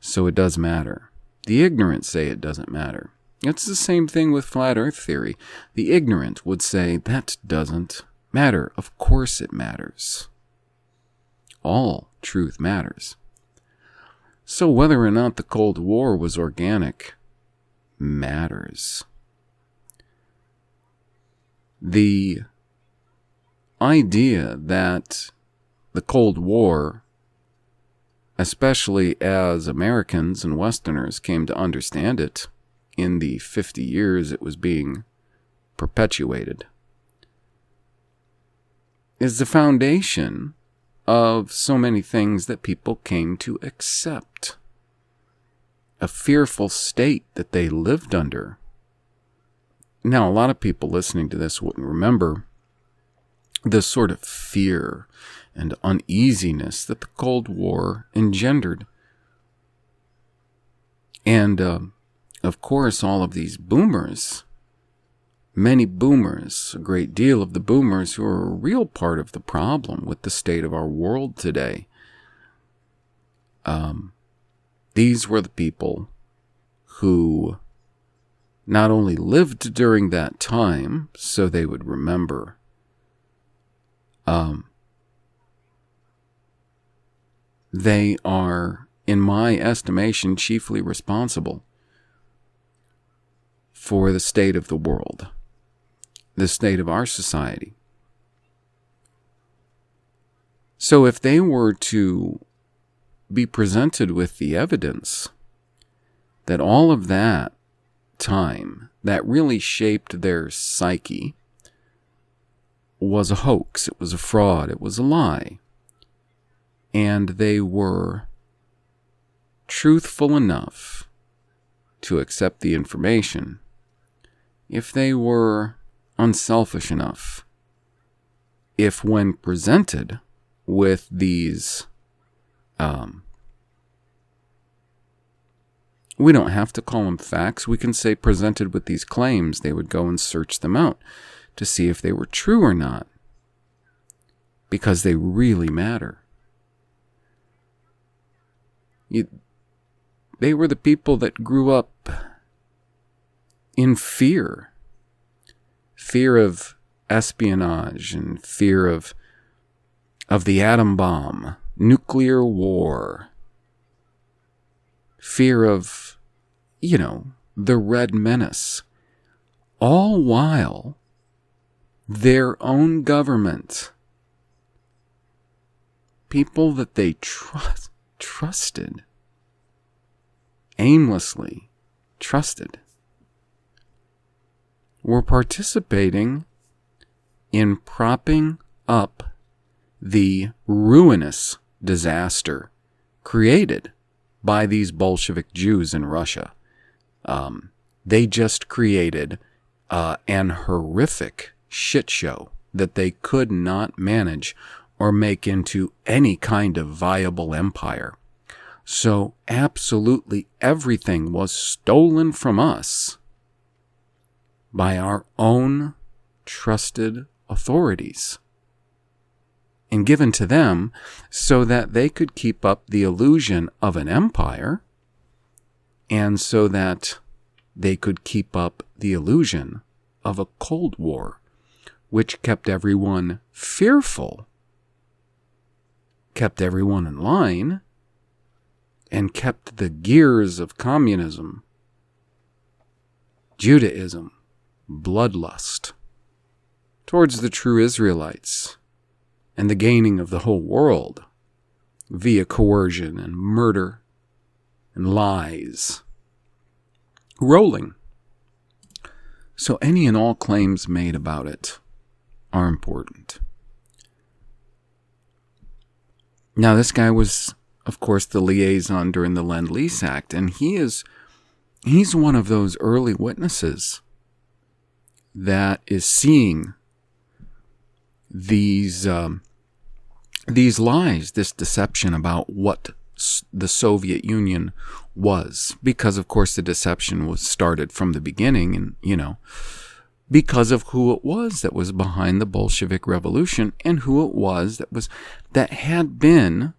So it does matter. The ignorant say it doesn't matter. It's the same thing with flat earth theory. The ignorant would say that doesn't matter. Of course it matters. All truth matters. So whether or not the Cold War was organic matters. The idea that the Cold War, especially as Americans and Westerners came to understand it in the 50 years it was being perpetuated, is the foundation of so many things that people came to accept. A fearful state that they lived under. Now, a lot of people listening to this wouldn't remember this sort of fear and uneasiness that the Cold War engendered. And, of course, all of these boomers, many boomers, a great deal of the boomers who are a real part of the problem with the state of our world today, these were the people who not only lived during that time, so they would remember, they are, in my estimation, chiefly responsible for the state of the world, the state of our society. So if they were to be presented with the evidence that all of that time that really shaped their psyche was a hoax, it was a fraud, it was a lie, and they were truthful enough to accept the information, if they were unselfish enough, if when presented with these we don't have to call them facts. We can say presented with these claims, they would go and search them out to see if they were true or not, because they really matter. They were the people that grew up in fear of espionage and fear of the atom bomb, nuclear war, fear of, the Red Menace, all while their own government, people that they trusted, aimlessly trusted, were participating in propping up the ruinous disaster created by these Bolshevik Jews in Russia. They just created an horrific shit show that they could not manage or make into any kind of viable empire. So absolutely everything was stolen from us by our own trusted authorities and given to them so that they could keep up the illusion of an empire and so that they could keep up the illusion of a Cold War, which kept everyone fearful, kept everyone in line, and kept the gears of communism, Judaism, bloodlust towards the true Israelites and the gaining of the whole world via coercion and murder and lies rolling. So any and all claims made about it are important. Now, this guy was, of course, the liaison during the Lend-Lease Act, and he's one of those early witnesses that is seeing these lies, this deception about what the Soviet Union was, because of course the deception was started from the beginning, and because of who it was that was behind the Bolshevik Revolution and who it was that had been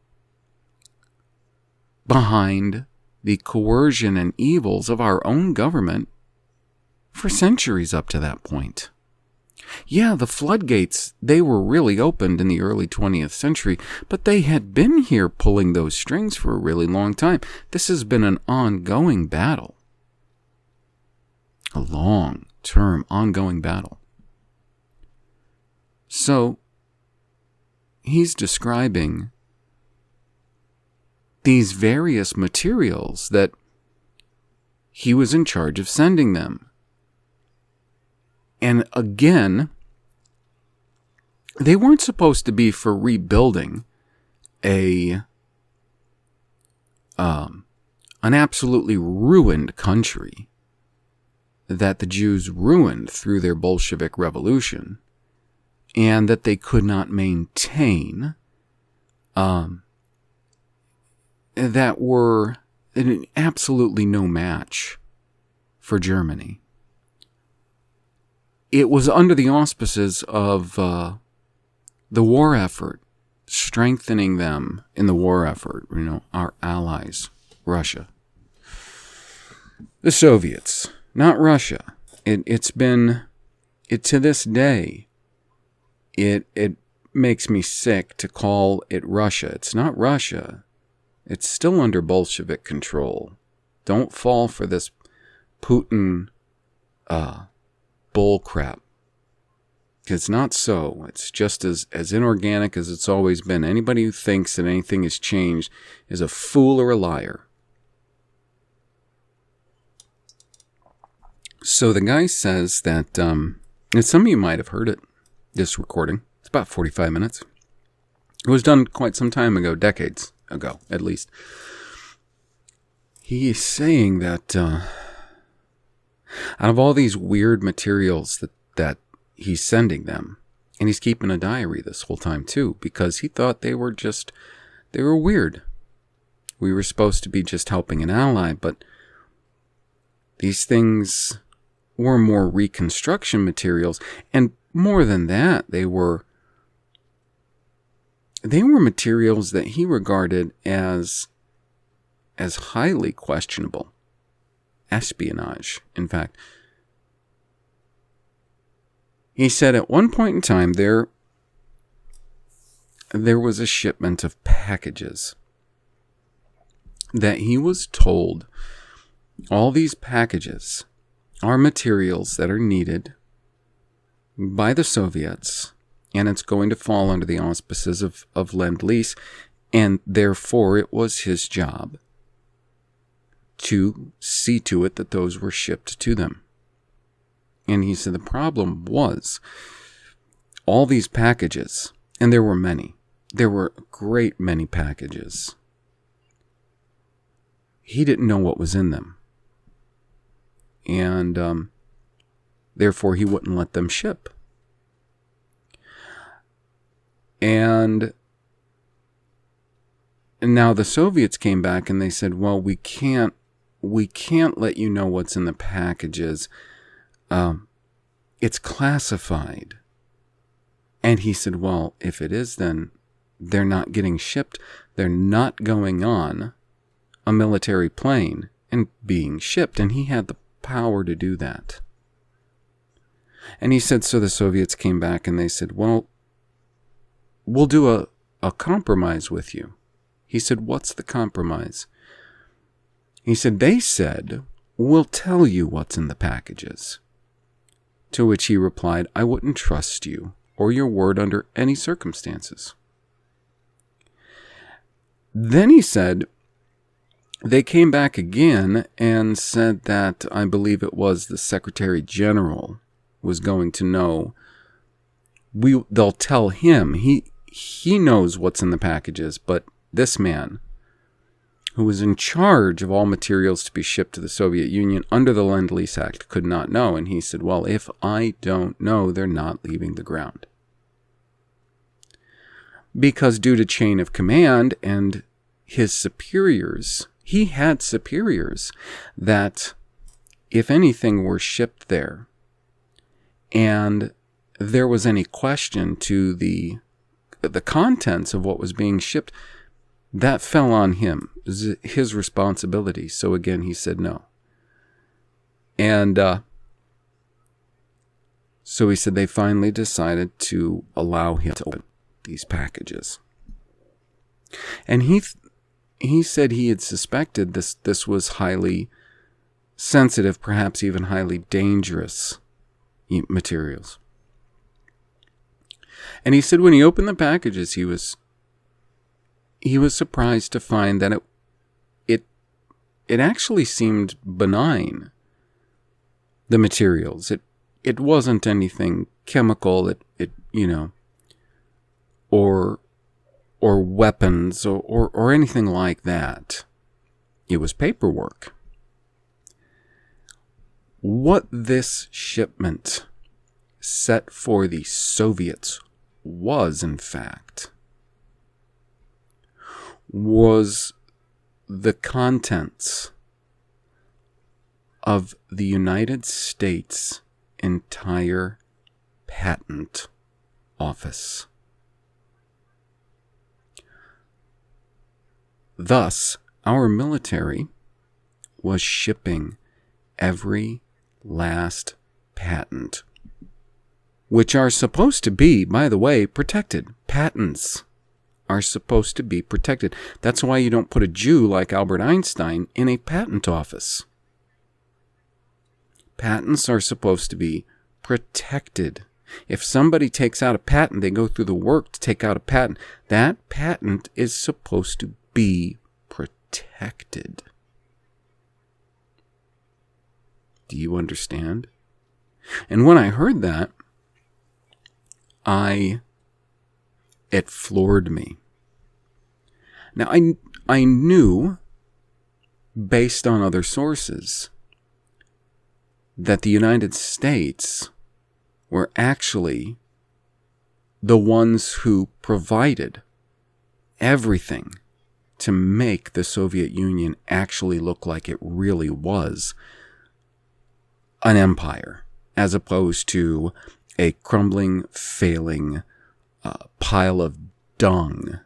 behind the coercion and evils of our own government for centuries up to that point. Yeah, the floodgates, they were really opened in the early 20th century, but they had been here pulling those strings for a really long time. This has been an ongoing battle. A long-term, ongoing battle. So, he's describing these various materials that he was in charge of sending them. And again, they weren't supposed to be for rebuilding an absolutely ruined country that the Jews ruined through their Bolshevik Revolution, and that they could not maintain, that were absolutely no match for Germany. It was under the auspices of the war effort, strengthening them in the war effort, our allies, Russia. The Soviets, not Russia. To this day, it makes me sick to call it Russia. It's not Russia. It's still under Bolshevik control. Don't fall for this Putin bull crap. It's not so. It's just as inorganic as it's always been. Anybody who thinks that anything has changed is a fool or a liar. So the guy says that, and some of you might have heard it, this recording. It's about 45 minutes. It was done quite some time ago, decades ago, at least. He is saying that out of all these weird materials that he's sending them, and he's keeping a diary this whole time too, because he thought they were weird. We were supposed to be just helping an ally, but these things were more reconstruction materials, and more than that, they were materials that he regarded as highly questionable. Espionage, in fact. He said at one point in time there was a shipment of packages that he was told all these packages are materials that are needed by the Soviets, and it's going to fall under the auspices of Lend-Lease, and therefore it was his job to see to it that those were shipped to them. And he said the problem was all these packages, and there were many. There were a great many packages. He didn't know what was in them. And therefore he wouldn't let them ship. And now the Soviets came back and they said, well, we can't let you know what's in the packages. It's classified. And he said, well, if it is, then they're not getting shipped. They're not going on a military plane and being shipped. And he had the power to do that. And he said, so the Soviets came back and they said, well, we'll do a compromise with you. He said, what's the compromise? He said, they said, we'll tell you what's in the packages. To which he replied, I wouldn't trust you or your word under any circumstances. Then he said, they came back again and said that, I believe it was the Secretary General was going to know. They'll tell him, he knows what's in the packages, but this man, who was in charge of all materials to be shipped to the Soviet Union under the Lend-Lease Act, could not know. And he said, well, if I don't know, they're not leaving the ground. Because due to chain of command and his superiors, he had superiors that, if anything were shipped there, and there was any question to the contents of what was being shipped, that fell on him, his responsibility. So again, he said no. And So he said they finally decided to allow him to open these packages. And he said he had suspected this was highly sensitive, perhaps even highly dangerous materials. And he said when he opened the packages, he was surprised to find that it actually seemed benign. The materials, it wasn't anything chemical, or weapons or anything like that. It was paperwork. What this shipment set for the Soviets was, in fact, was the contents of the United States' entire patent office. Thus, our military was shipping every last patent, which are supposed to be, by the way, protected. Patents are supposed to be protected. That's why you don't put a Jew like Albert Einstein in a patent office. Patents are supposed to be protected. If somebody takes out a patent, they go through the work to take out a patent. That patent is supposed to be protected. Do you understand? And when I heard that, it floored me. Now, I knew, based on other sources, that the United States were actually the ones who provided everything to make the Soviet Union actually look like it really was an empire, as opposed to a crumbling, failing pile of dung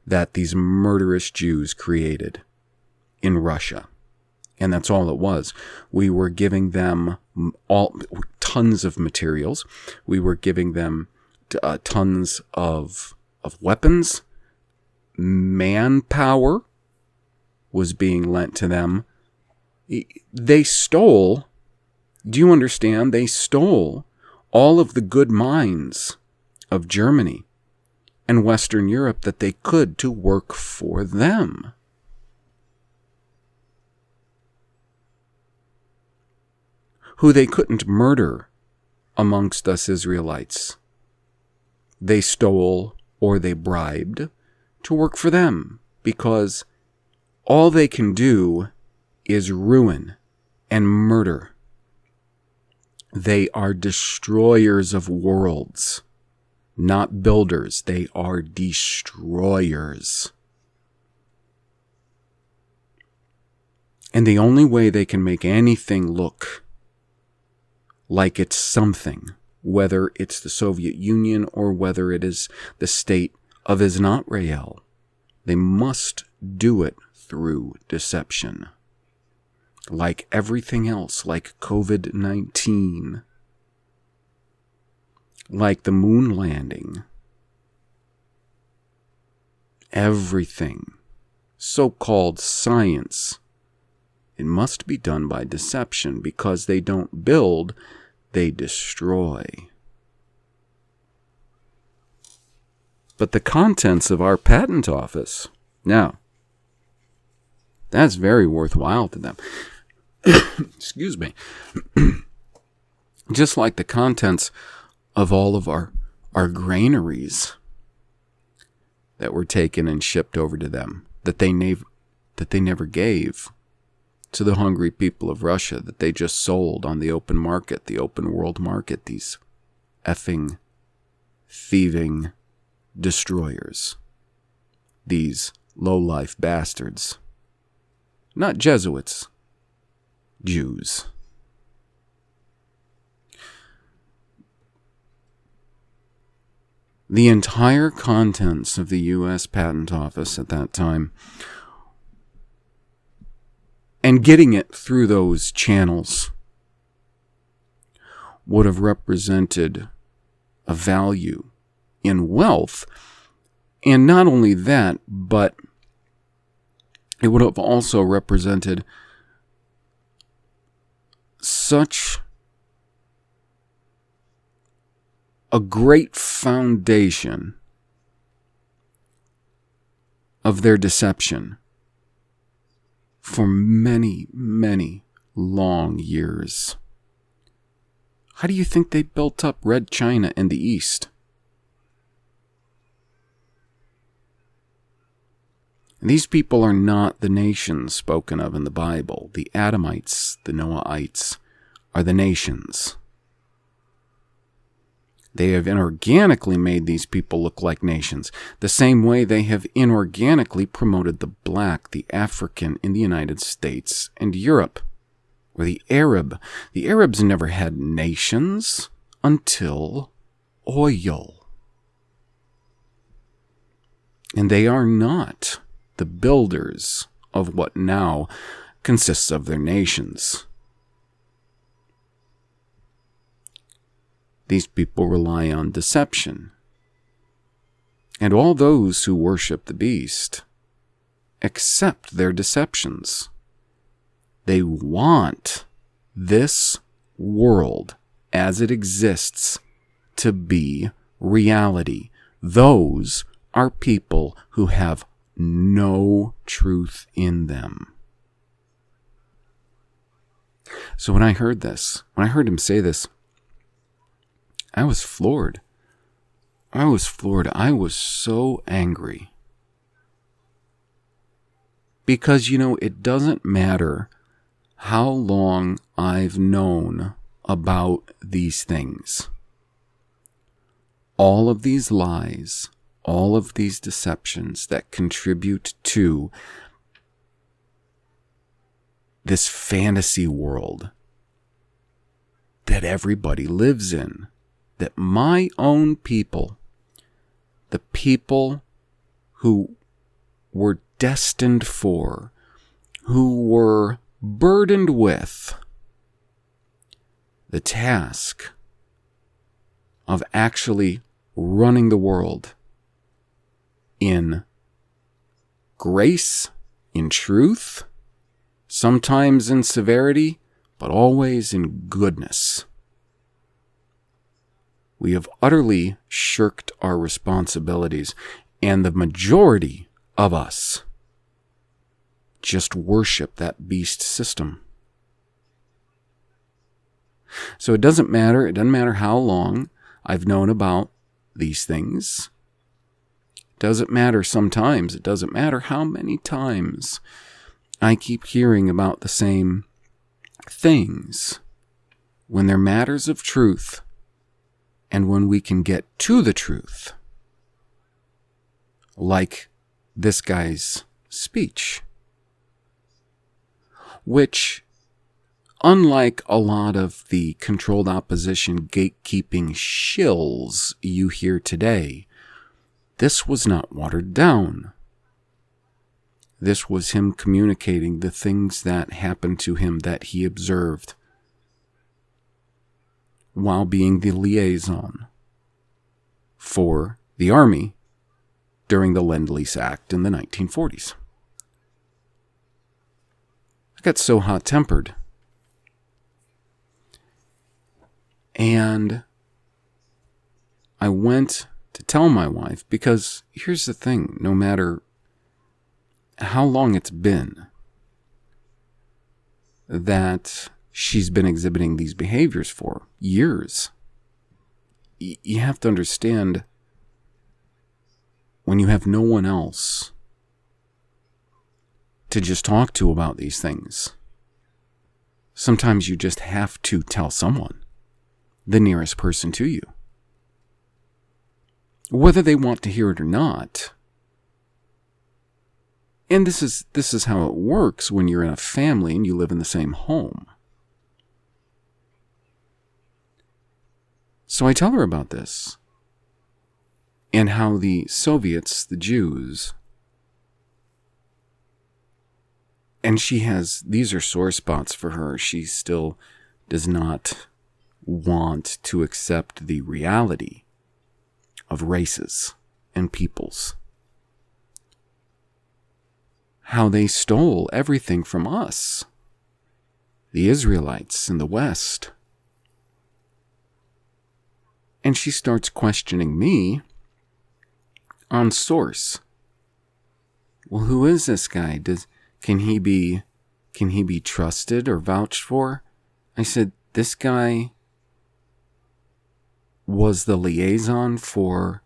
that these murderous Jews created in Russia. And that's all it was. We were giving them tons of materials. We were giving them tons of weapons. Manpower was being lent to them. They stole, do you understand? They stole all of the good minds of Germany and Western Europe that they could to work for them. Who they couldn't murder amongst us Israelites. They stole or they bribed to work for them, because all they can do is ruin and murder. They are destroyers of worlds, not builders. They are destroyers. And the only way they can make anything look like it's something, whether it's the Soviet Union or whether it is the state of Israel, they must do it through deception. Like everything else, like COVID-19, like the moon landing, everything, so-called science, it must be done by deception, because they don't build, they destroy. But the contents of our patent office, now, that's very worthwhile to them. Excuse me. Just like the contents of all of our granaries that were taken and shipped over to them, that they never gave to the hungry people of Russia, that they just sold on the open market, the open world market, these effing, thieving destroyers, these low-life bastards. Not Jesuits, Jews. The entire contents of the U.S. Patent Office at that time, and getting it through those channels, would have represented a value in wealth. And not only that, but it would have also represented such a great foundation of their deception for many, many long years. How do you think they built up Red China in the East? And these people are not the nations spoken of in the Bible. The Adamites, the Noahites, are the nations. They have inorganically made these people look like nations, the same way they have inorganically promoted the black, the African in the United States and Europe, or the Arab. The Arabs never had nations until oil. And they are not the builders of what now consists of their nations. These people rely on deception. And all those who worship the beast accept their deceptions. They want this world as it exists to be reality. Those are people who have no truth in them. So when I heard him say this, I was floored. I was so angry. Because, it doesn't matter how long I've known about these things. All of these lies, all of these deceptions that contribute to this fantasy world that everybody lives in, that my own people, the people who were destined for, who were burdened with the task of actually running the world in grace, in truth, sometimes in severity, but always in goodness. We have utterly shirked our responsibilities, and the majority of us just worship that beast system. So it doesn't matter how long I've known about these things. It doesn't matter sometimes. It doesn't matter how many times I keep hearing about the same things. When they're matters of truth, and when we can get to the truth, like this guy's speech, which, unlike a lot of the controlled opposition gatekeeping shills you hear today, this was not watered down. This was him communicating the things that happened to him that he observed while being the liaison for the army during the Lend-Lease Act in the 1940s. I got so hot-tempered. And I went to tell my wife, because here's the thing, no matter how long it's been that she's been exhibiting these behaviors for years, you have to understand, when you have no one else to just talk to about these things, sometimes you just have to tell someone, the nearest person to you, whether they want to hear it or not. And this is how it works when you're in a family and you live in the same home. So I tell her about this, and how the Soviets, the Jews, and these are sore spots for her. She still does not want to accept the reality of races and peoples. How they stole everything from us, the Israelites in the West. And she starts questioning me on source. Well, who is this guy? Can he be trusted or vouched for? I said, this guy was the liaison for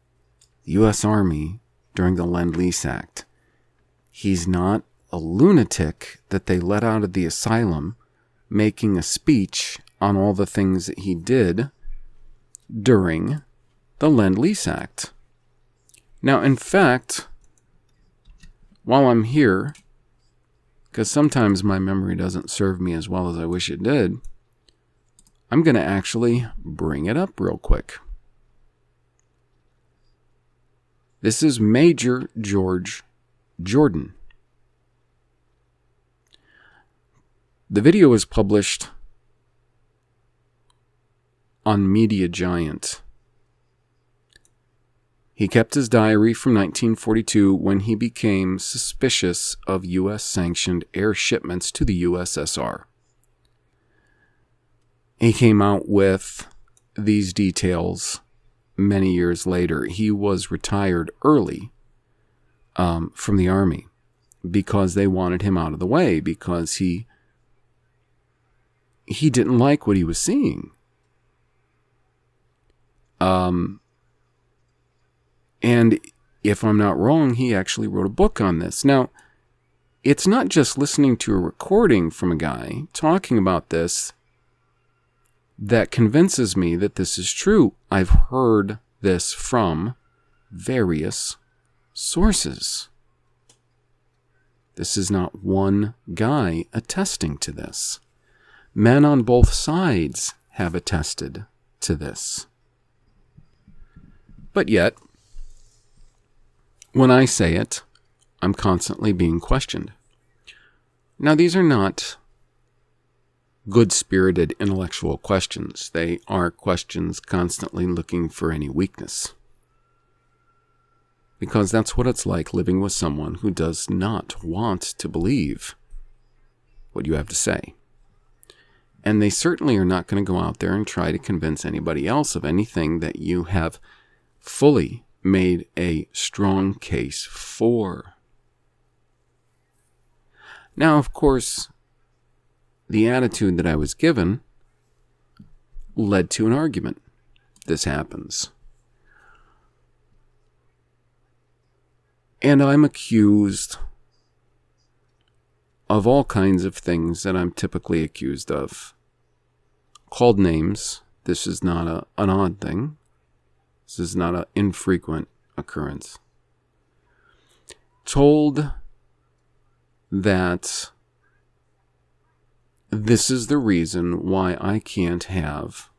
the U.S. Army during the Lend-Lease Act. He's not a lunatic that they let out of the asylum making a speech on all the things that he did during the Lend-Lease Act. Now, in fact, while I'm here, because sometimes my memory doesn't serve me as well as I wish it did, I'm going to actually bring it up real quick. This is Major George Jordan. The video was published on Media Giant. He kept his diary from 1942 when he became suspicious of U.S.-sanctioned air shipments to the USSR. He came out with these details many years later. He was retired early from the Army because they wanted him out of the way, because he didn't like what he was seeing. And if I'm not wrong, he actually wrote a book on this. Now, it's not just listening to a recording from a guy talking about this that convinces me that this is true. I've heard this from various sources. This is not one guy attesting to this. Men on both sides have attested to this. But yet, when I say it, I'm constantly being questioned. Now, these are not good-spirited intellectual questions. They are questions constantly looking for any weakness. Because that's what it's like living with someone who does not want to believe what you have to say. And they certainly are not going to go out there and try to convince anybody else of anything that you have fully made a strong case for. Now, of course, the attitude that I was given led to an argument. This happens. And I'm accused of all kinds of things that I'm typically accused of. Called names. This is not an odd thing. This is not an infrequent occurrence. Told that this is the reason why I can't have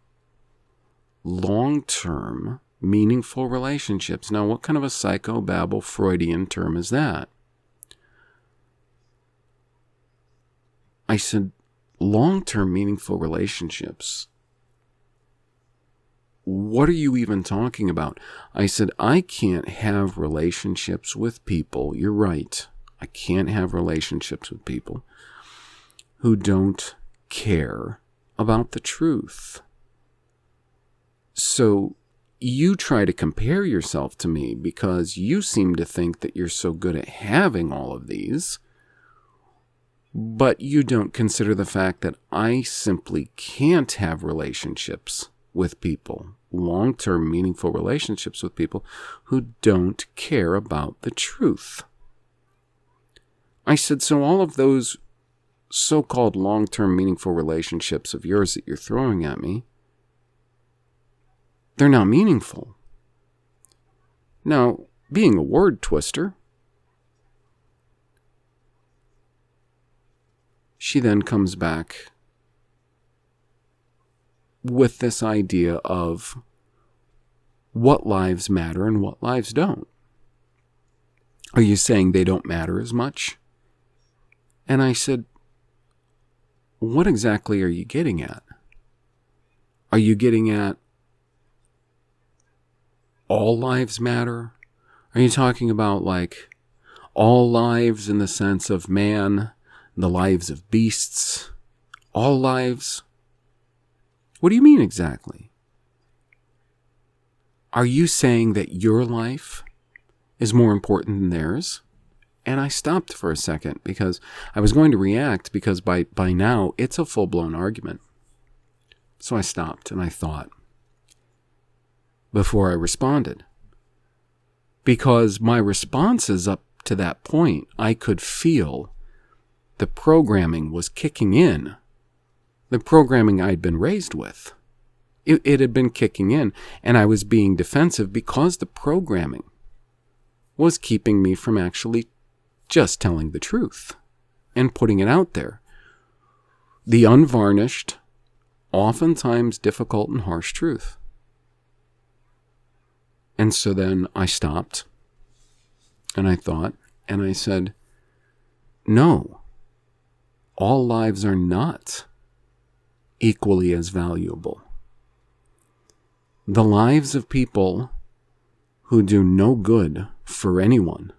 long-term, meaningful relationships. Now, what kind of a psychobabble Freudian term is that? I said, long-term, meaningful relationships? What are you even talking about? I said, I can't have relationships with people. You're right. I can't have relationships with people who don't care about the truth. So you try to compare yourself to me because you seem to think that you're so good at having all of these, but you don't consider the fact that I simply can't have relationships with people, long-term meaningful relationships with people who don't care about the truth. I said, so all of those so-called long-term meaningful relationships of yours that you're throwing at me, they're not meaningful. Now, being a word twister, she then comes back with this idea of what lives matter and what lives don't. Are you saying they don't matter as much? And I said, what exactly are you getting at? Are you getting at all lives matter? Are you talking about like all lives in the sense of man, the lives of beasts, all lives? What do you mean exactly? Are you saying that your life is more important than theirs? And I stopped for a second because I was going to react because by now it's a full-blown argument. So I stopped and I thought before I responded. Because my responses up to that point, I could feel the programming was kicking in. The programming I'd been raised with. It had been kicking in, and I was being defensive because the programming was keeping me from actually just telling the truth and putting it out there. The unvarnished, oftentimes difficult and harsh truth. And so then I stopped, and I thought, and I said, no, all lives are not equally as valuable. The lives of people who do no good for anyone,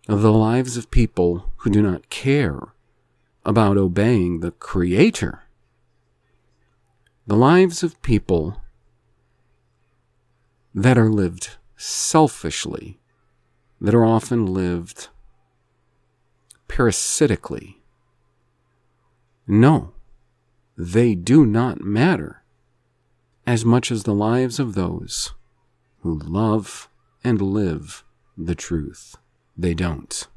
the lives of people who do not care about obeying the Creator, the lives of people that are lived selfishly, that are often lived parasitically. No, they do not matter as much as the lives of those who love and live the truth. They don't.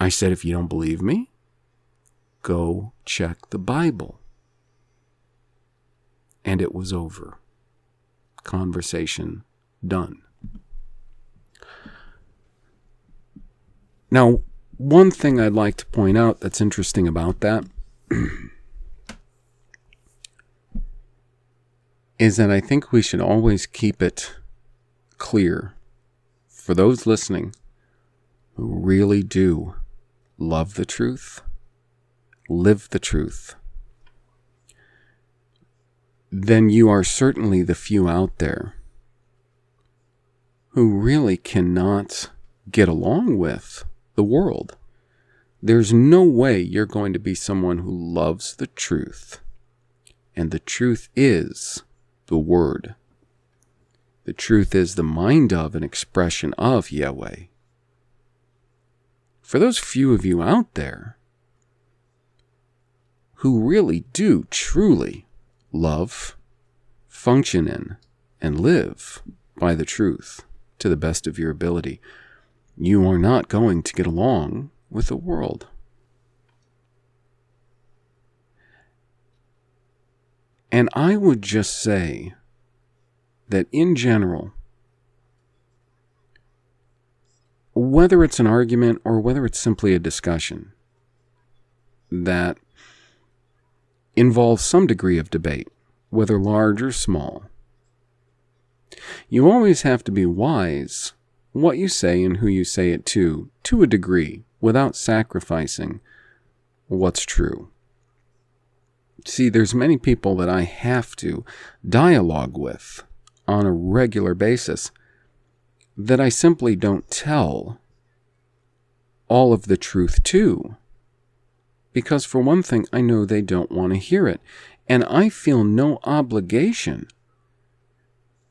I said, if you don't believe me, go check the Bible. And it was over. Conversation done. Now, one thing I'd like to point out that's interesting about that is that I think we should always keep it clear for those listening who really do love the truth, live the truth, then you are certainly the few out there who really cannot get along with the world. There's no way you're going to be someone who loves the truth. And the truth is the Word. The truth is the mind of and expression of YEUE. For those few of you out there who really do truly love, function in, and live by the truth to the best of your ability, you are not going to get along with the world. And I would just say that in general, whether it's an argument or whether it's simply a discussion that involves some degree of debate, whether large or small, you always have to be wise what you say and who you say it to a degree, without sacrificing what's true. See, there's many people that I have to dialogue with on a regular basis that I simply don't tell all of the truth to. Because for one thing, I know they don't want to hear it. And I feel no obligation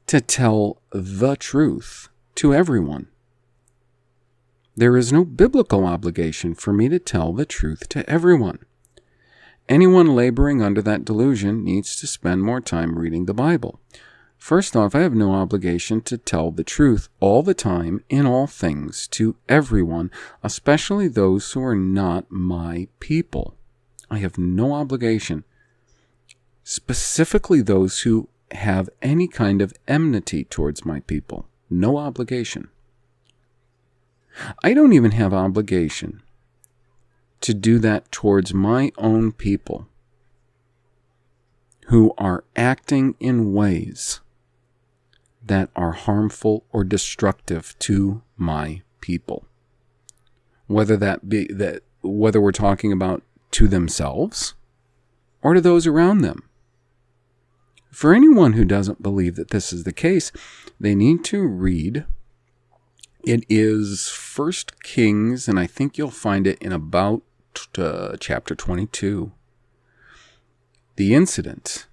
to tell the truth to everyone. There is no biblical obligation for me to tell the truth to everyone. Anyone laboring under that delusion needs to spend more time reading the Bible. First off, I have no obligation to tell the truth all the time in all things to everyone, especially those who are not my people. I have no obligation. Specifically those who have any kind of enmity towards my people. No obligation. I don't even have obligation to do that towards my own people who are acting in ways that are harmful or destructive to my people. Whether we're talking about to themselves or to those around them. For anyone who doesn't believe that this is the case, they need to read. It is 1 Kings, and I think you'll find it in about chapter 22. The incident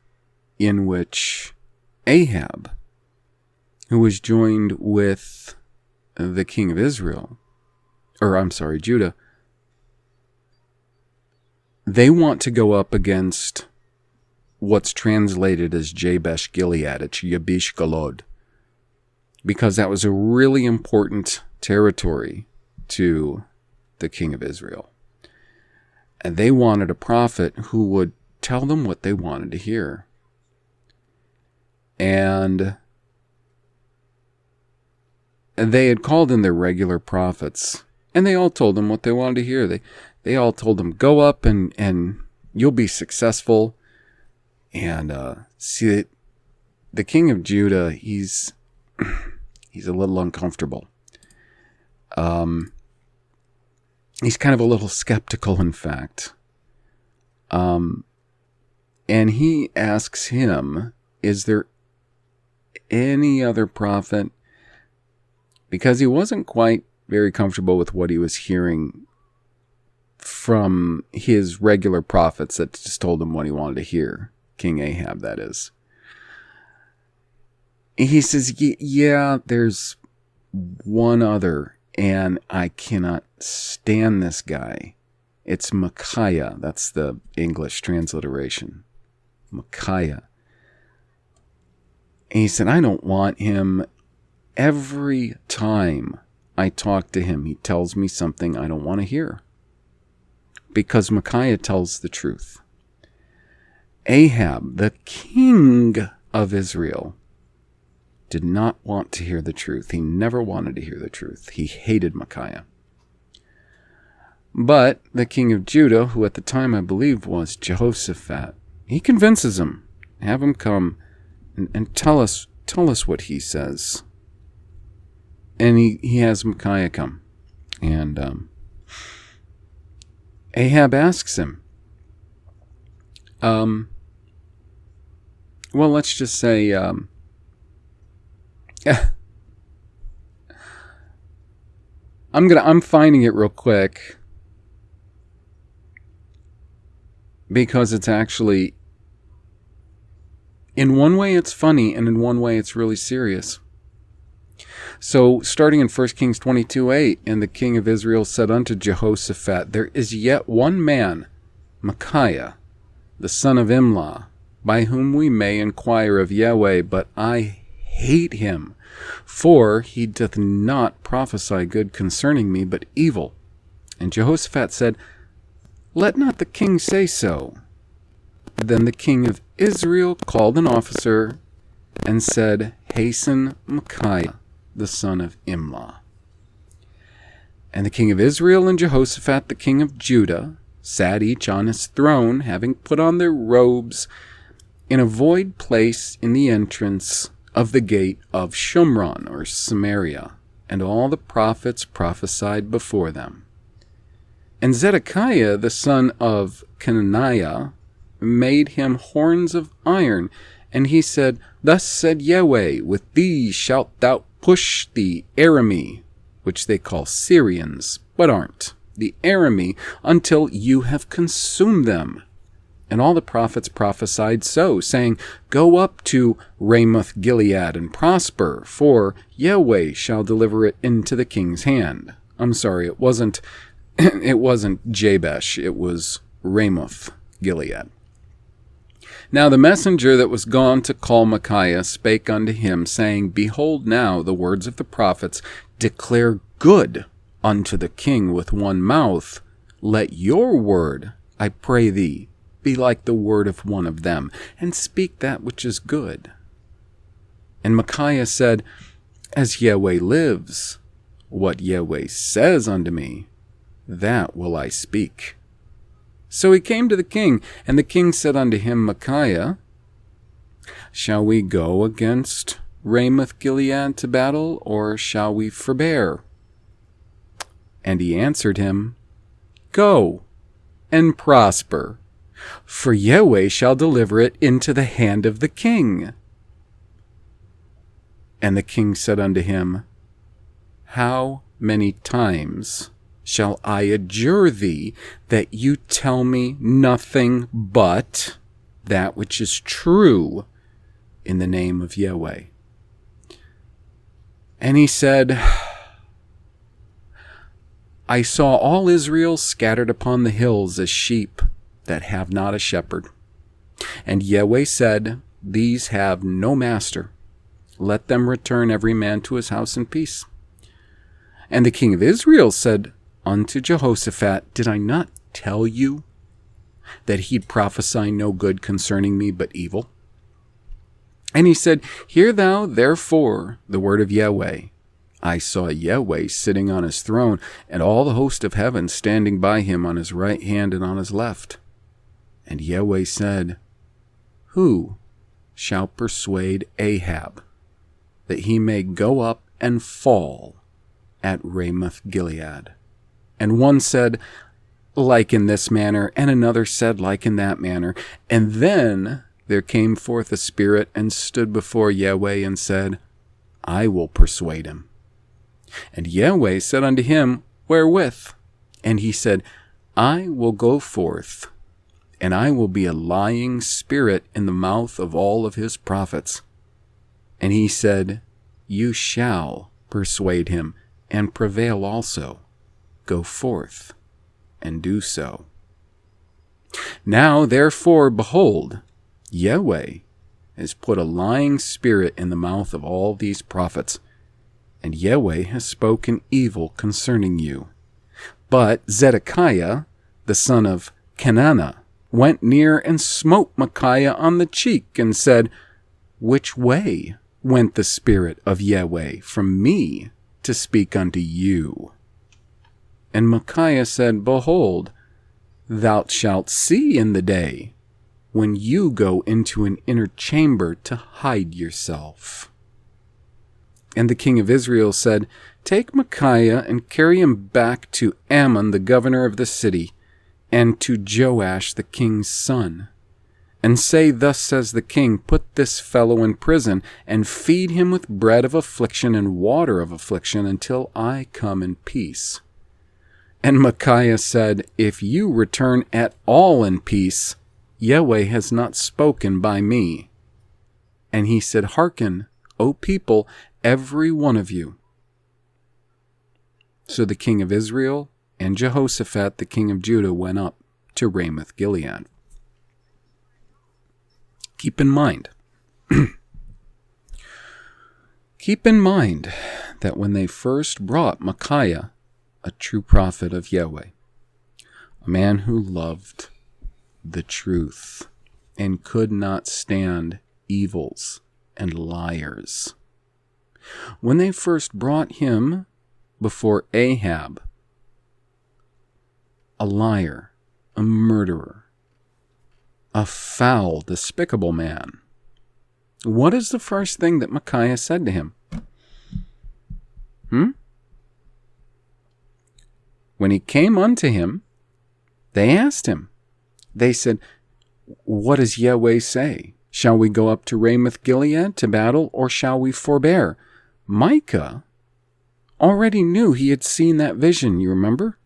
in which Ahab, who was joined with the king of Judah, they want to go up against what's translated as Jabesh Gilead. It's Yabesh Galod, because that was a really important territory to the king of Israel. And they wanted a prophet who would tell them what they wanted to hear. And they had called in their regular prophets, and they all told them what they wanted to hear. They all told them, go up and you'll be successful. And see, the king of Judah, he's a little uncomfortable. He's kind of a little skeptical, in fact. And he asks him, is there any other prophet? Because he wasn't quite very comfortable with what he was hearing from his regular prophets that just told him what he wanted to hear. King Ahab, that is. He says, yeah, there's one other, and I cannot stand this guy. It's Micaiah. That's the English transliteration. Micaiah. And he said, I don't want him. Every time I talk to him, he tells me something I don't want to hear. Because Micaiah tells the truth. Ahab, the king of Israel, did not want to hear the truth. He never wanted to hear the truth. He hated Micaiah. But the king of Judah, who at the time I believe was Jehoshaphat, he convinces him, have him come and tell us what he says. And he has Micaiah come. And Ahab asks him, well, let's just say, I'm finding it real quick because it's actually, in one way it's funny and in one way it's really serious. So, starting in 1 Kings 22:8, and the king of Israel said unto Jehoshaphat, there is yet one man, Micaiah, the son of Imlah, by whom we may inquire of YEUE, but I hate him, for he doth not prophesy good concerning me, but evil. And Jehoshaphat said, let not the king say so. Then the king of Israel called an officer and said, hasten Micaiah, the son of Imlah. And the king of Israel and Jehoshaphat, the king of Judah, sat each on his throne, having put on their robes, in a void place in the entrance of the gate of Shomron, or Samaria, and all the prophets prophesied before them. And Zedekiah, the son of Kenaniah, made him horns of iron, and he said, thus said YEUE, with these shalt thou push the Arami, which they call Syrians, but aren't, the Arami, until you have consumed them. And all the prophets prophesied so, saying, go up to Ramoth Gilead and prosper, for YEUE shall deliver it into the king's hand. I'm sorry, it wasn't Jabesh, it was Ramoth Gilead. Now the messenger that was gone to call Micaiah spake unto him, saying, behold now the words of the prophets declare good unto the king with one mouth. Let your word, I pray thee, be like the word of one of them, and speak that which is good. And Micaiah said, as YEUE lives, what YEUE says unto me, that will I speak. So he came to the king, and the king said unto him, Micaiah, shall we go against Ramoth Gilead to battle, or shall we forbear? And he answered him, go and prosper, for YEUE shall deliver it into the hand of the king. And the king said unto him, How many times shall I adjure thee that you tell me nothing but that which is true in the name of YEUE? And he said, I saw all Israel scattered upon the hills as sheep that have not a shepherd. And YEUE said, These have no master. Let them return every man to his house in peace. And the king of Israel said unto Jehoshaphat, Did I not tell you that he'd prophesy no good concerning me but evil? And he said, Hear thou therefore the word of YEUE. I saw YEUE sitting on his throne, and all the host of heaven standing by him on his right hand and on his left. And YEUE said, Who shall persuade Ahab that he may go up and fall at Ramoth Gilead? And one said, Like in this manner, and another said, Like in that manner. And then there came forth a spirit and stood before YEUE and said, I will persuade him. And YEUE said unto him, Wherewith? And he said, I will go forth, and I will be a lying spirit in the mouth of all of his prophets. And he said, You shall persuade him, and prevail also. Go forth, and do so. Now therefore, behold, YEUE has put a lying spirit in the mouth of all these prophets, and YEUE has spoken evil concerning you. But Zedekiah, the son of Kenana, went near and smote Micaiah on the cheek, and said, Which way went the spirit of YEUE from me to speak unto you? And Micaiah said, Behold, thou shalt see in the day, when you go into an inner chamber to hide yourself. And the king of Israel said, Take Micaiah and carry him back to Ammon the governor of the city, and to Joash the king's son. And say, Thus says the king, Put this fellow in prison, and feed him with bread of affliction and water of affliction, until I come in peace. And Micaiah said, If you return at all in peace, YEUE has not spoken by me. And he said, Hearken, O people, every one of you. So the king of Israel and Jehoshaphat the king of Judah went up to Ramoth Gilead. Keep in mind that when they first brought Micaiah, a true prophet of YEUE, a man who loved the truth and could not stand evils and liars, when they first brought him before Ahab, a liar, a murderer, a foul, despicable man, what is the first thing that Micaiah said to him? When he came unto him, they asked him. They said, What does YEUE say? Shall we go up to Ramoth Gilead to battle, or shall we forbear? Micah already knew. He had seen that vision, you remember?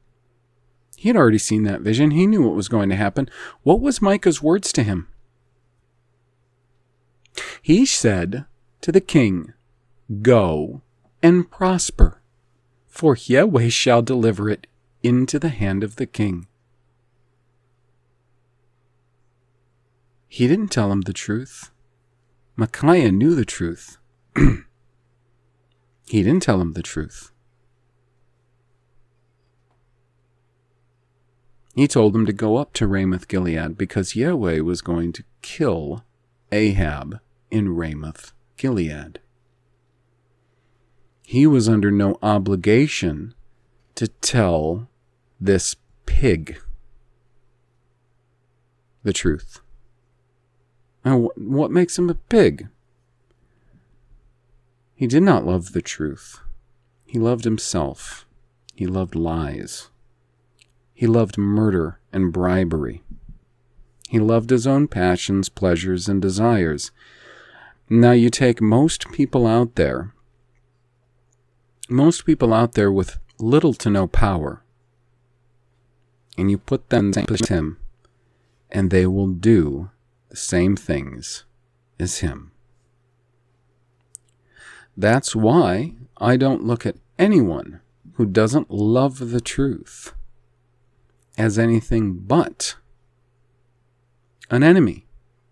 He had already seen that vision. He knew what was going to happen. What was Micah's words to him? He said to the king, Go and prosper, for YEUE shall deliver it into the hand of the king. He didn't tell him the truth. Micaiah knew the truth. He didn't tell him the truth. He told him to go up to Ramoth Gilead because YEUE was going to kill Ahab in Ramoth Gilead. He was under no obligation to tell this pig the truth. Now, what makes him a pig? He did not love the truth. He loved himself. He loved lies. He loved murder and bribery. He loved his own passions, pleasures, and desires. Now you take most people out there with little to no power, and you put them with him, and they will do the same things as him. That's why I don't look at anyone who doesn't love the truth as anything but an enemy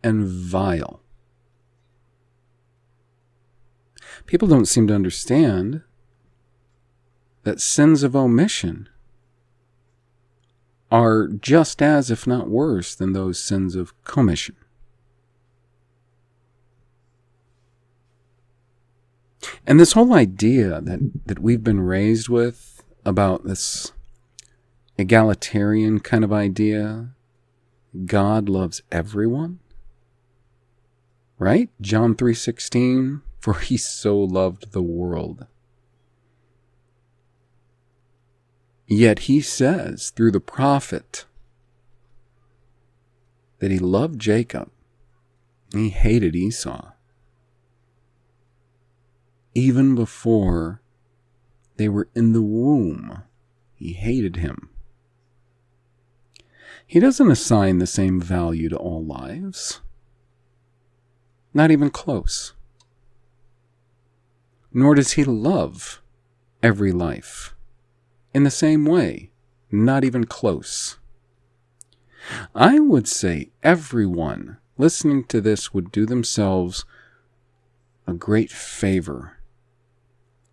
and vile. People don't seem to understand that sins of omission are just as, if not worse, than those sins of commission. And this whole idea that we've been raised with about this egalitarian kind of idea, God loves everyone, right? John 3:16, for he so loved the world. Yet he says through the prophet that he loved Jacob and he hated Esau. Even before they were in the womb, he hated him. He doesn't assign the same value to all lives. Not even close. Nor does he love every life in the same way. Not even close. I would say everyone listening to this would do themselves a great favor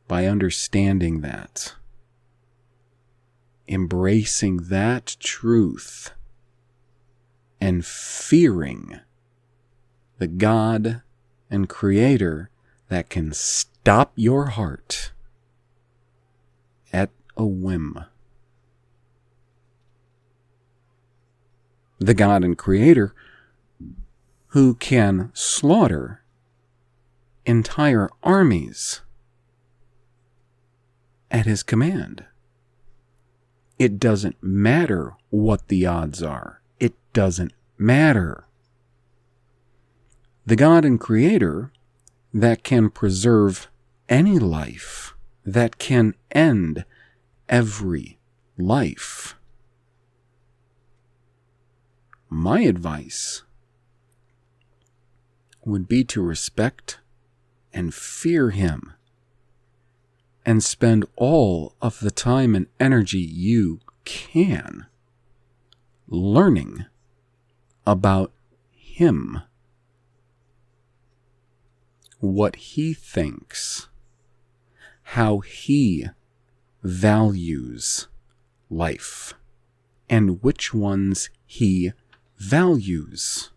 by understanding that, embracing that truth, and fearing the God and Creator that can stop your heart at a whim. The God and Creator who can slaughter entire armies at his command. It doesn't matter what the odds are. It doesn't matter. The God and Creator that can preserve any life, that can end every life. My advice would be to respect and fear him, and spend all of the time and energy you can learning about him, what he thinks, how he values life, and which ones he values.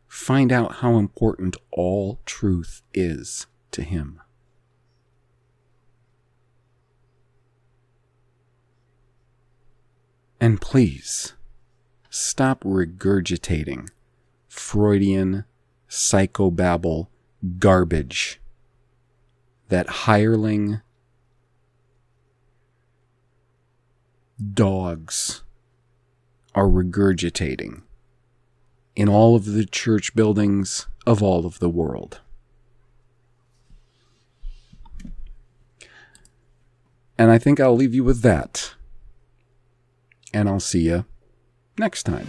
Find out how important all truth is to him. And please, stop regurgitating Freudian psychobabble garbage that hireling dogs are regurgitating in all of the church buildings of all of the world. And I think I'll leave you with that. And I'll see you next time.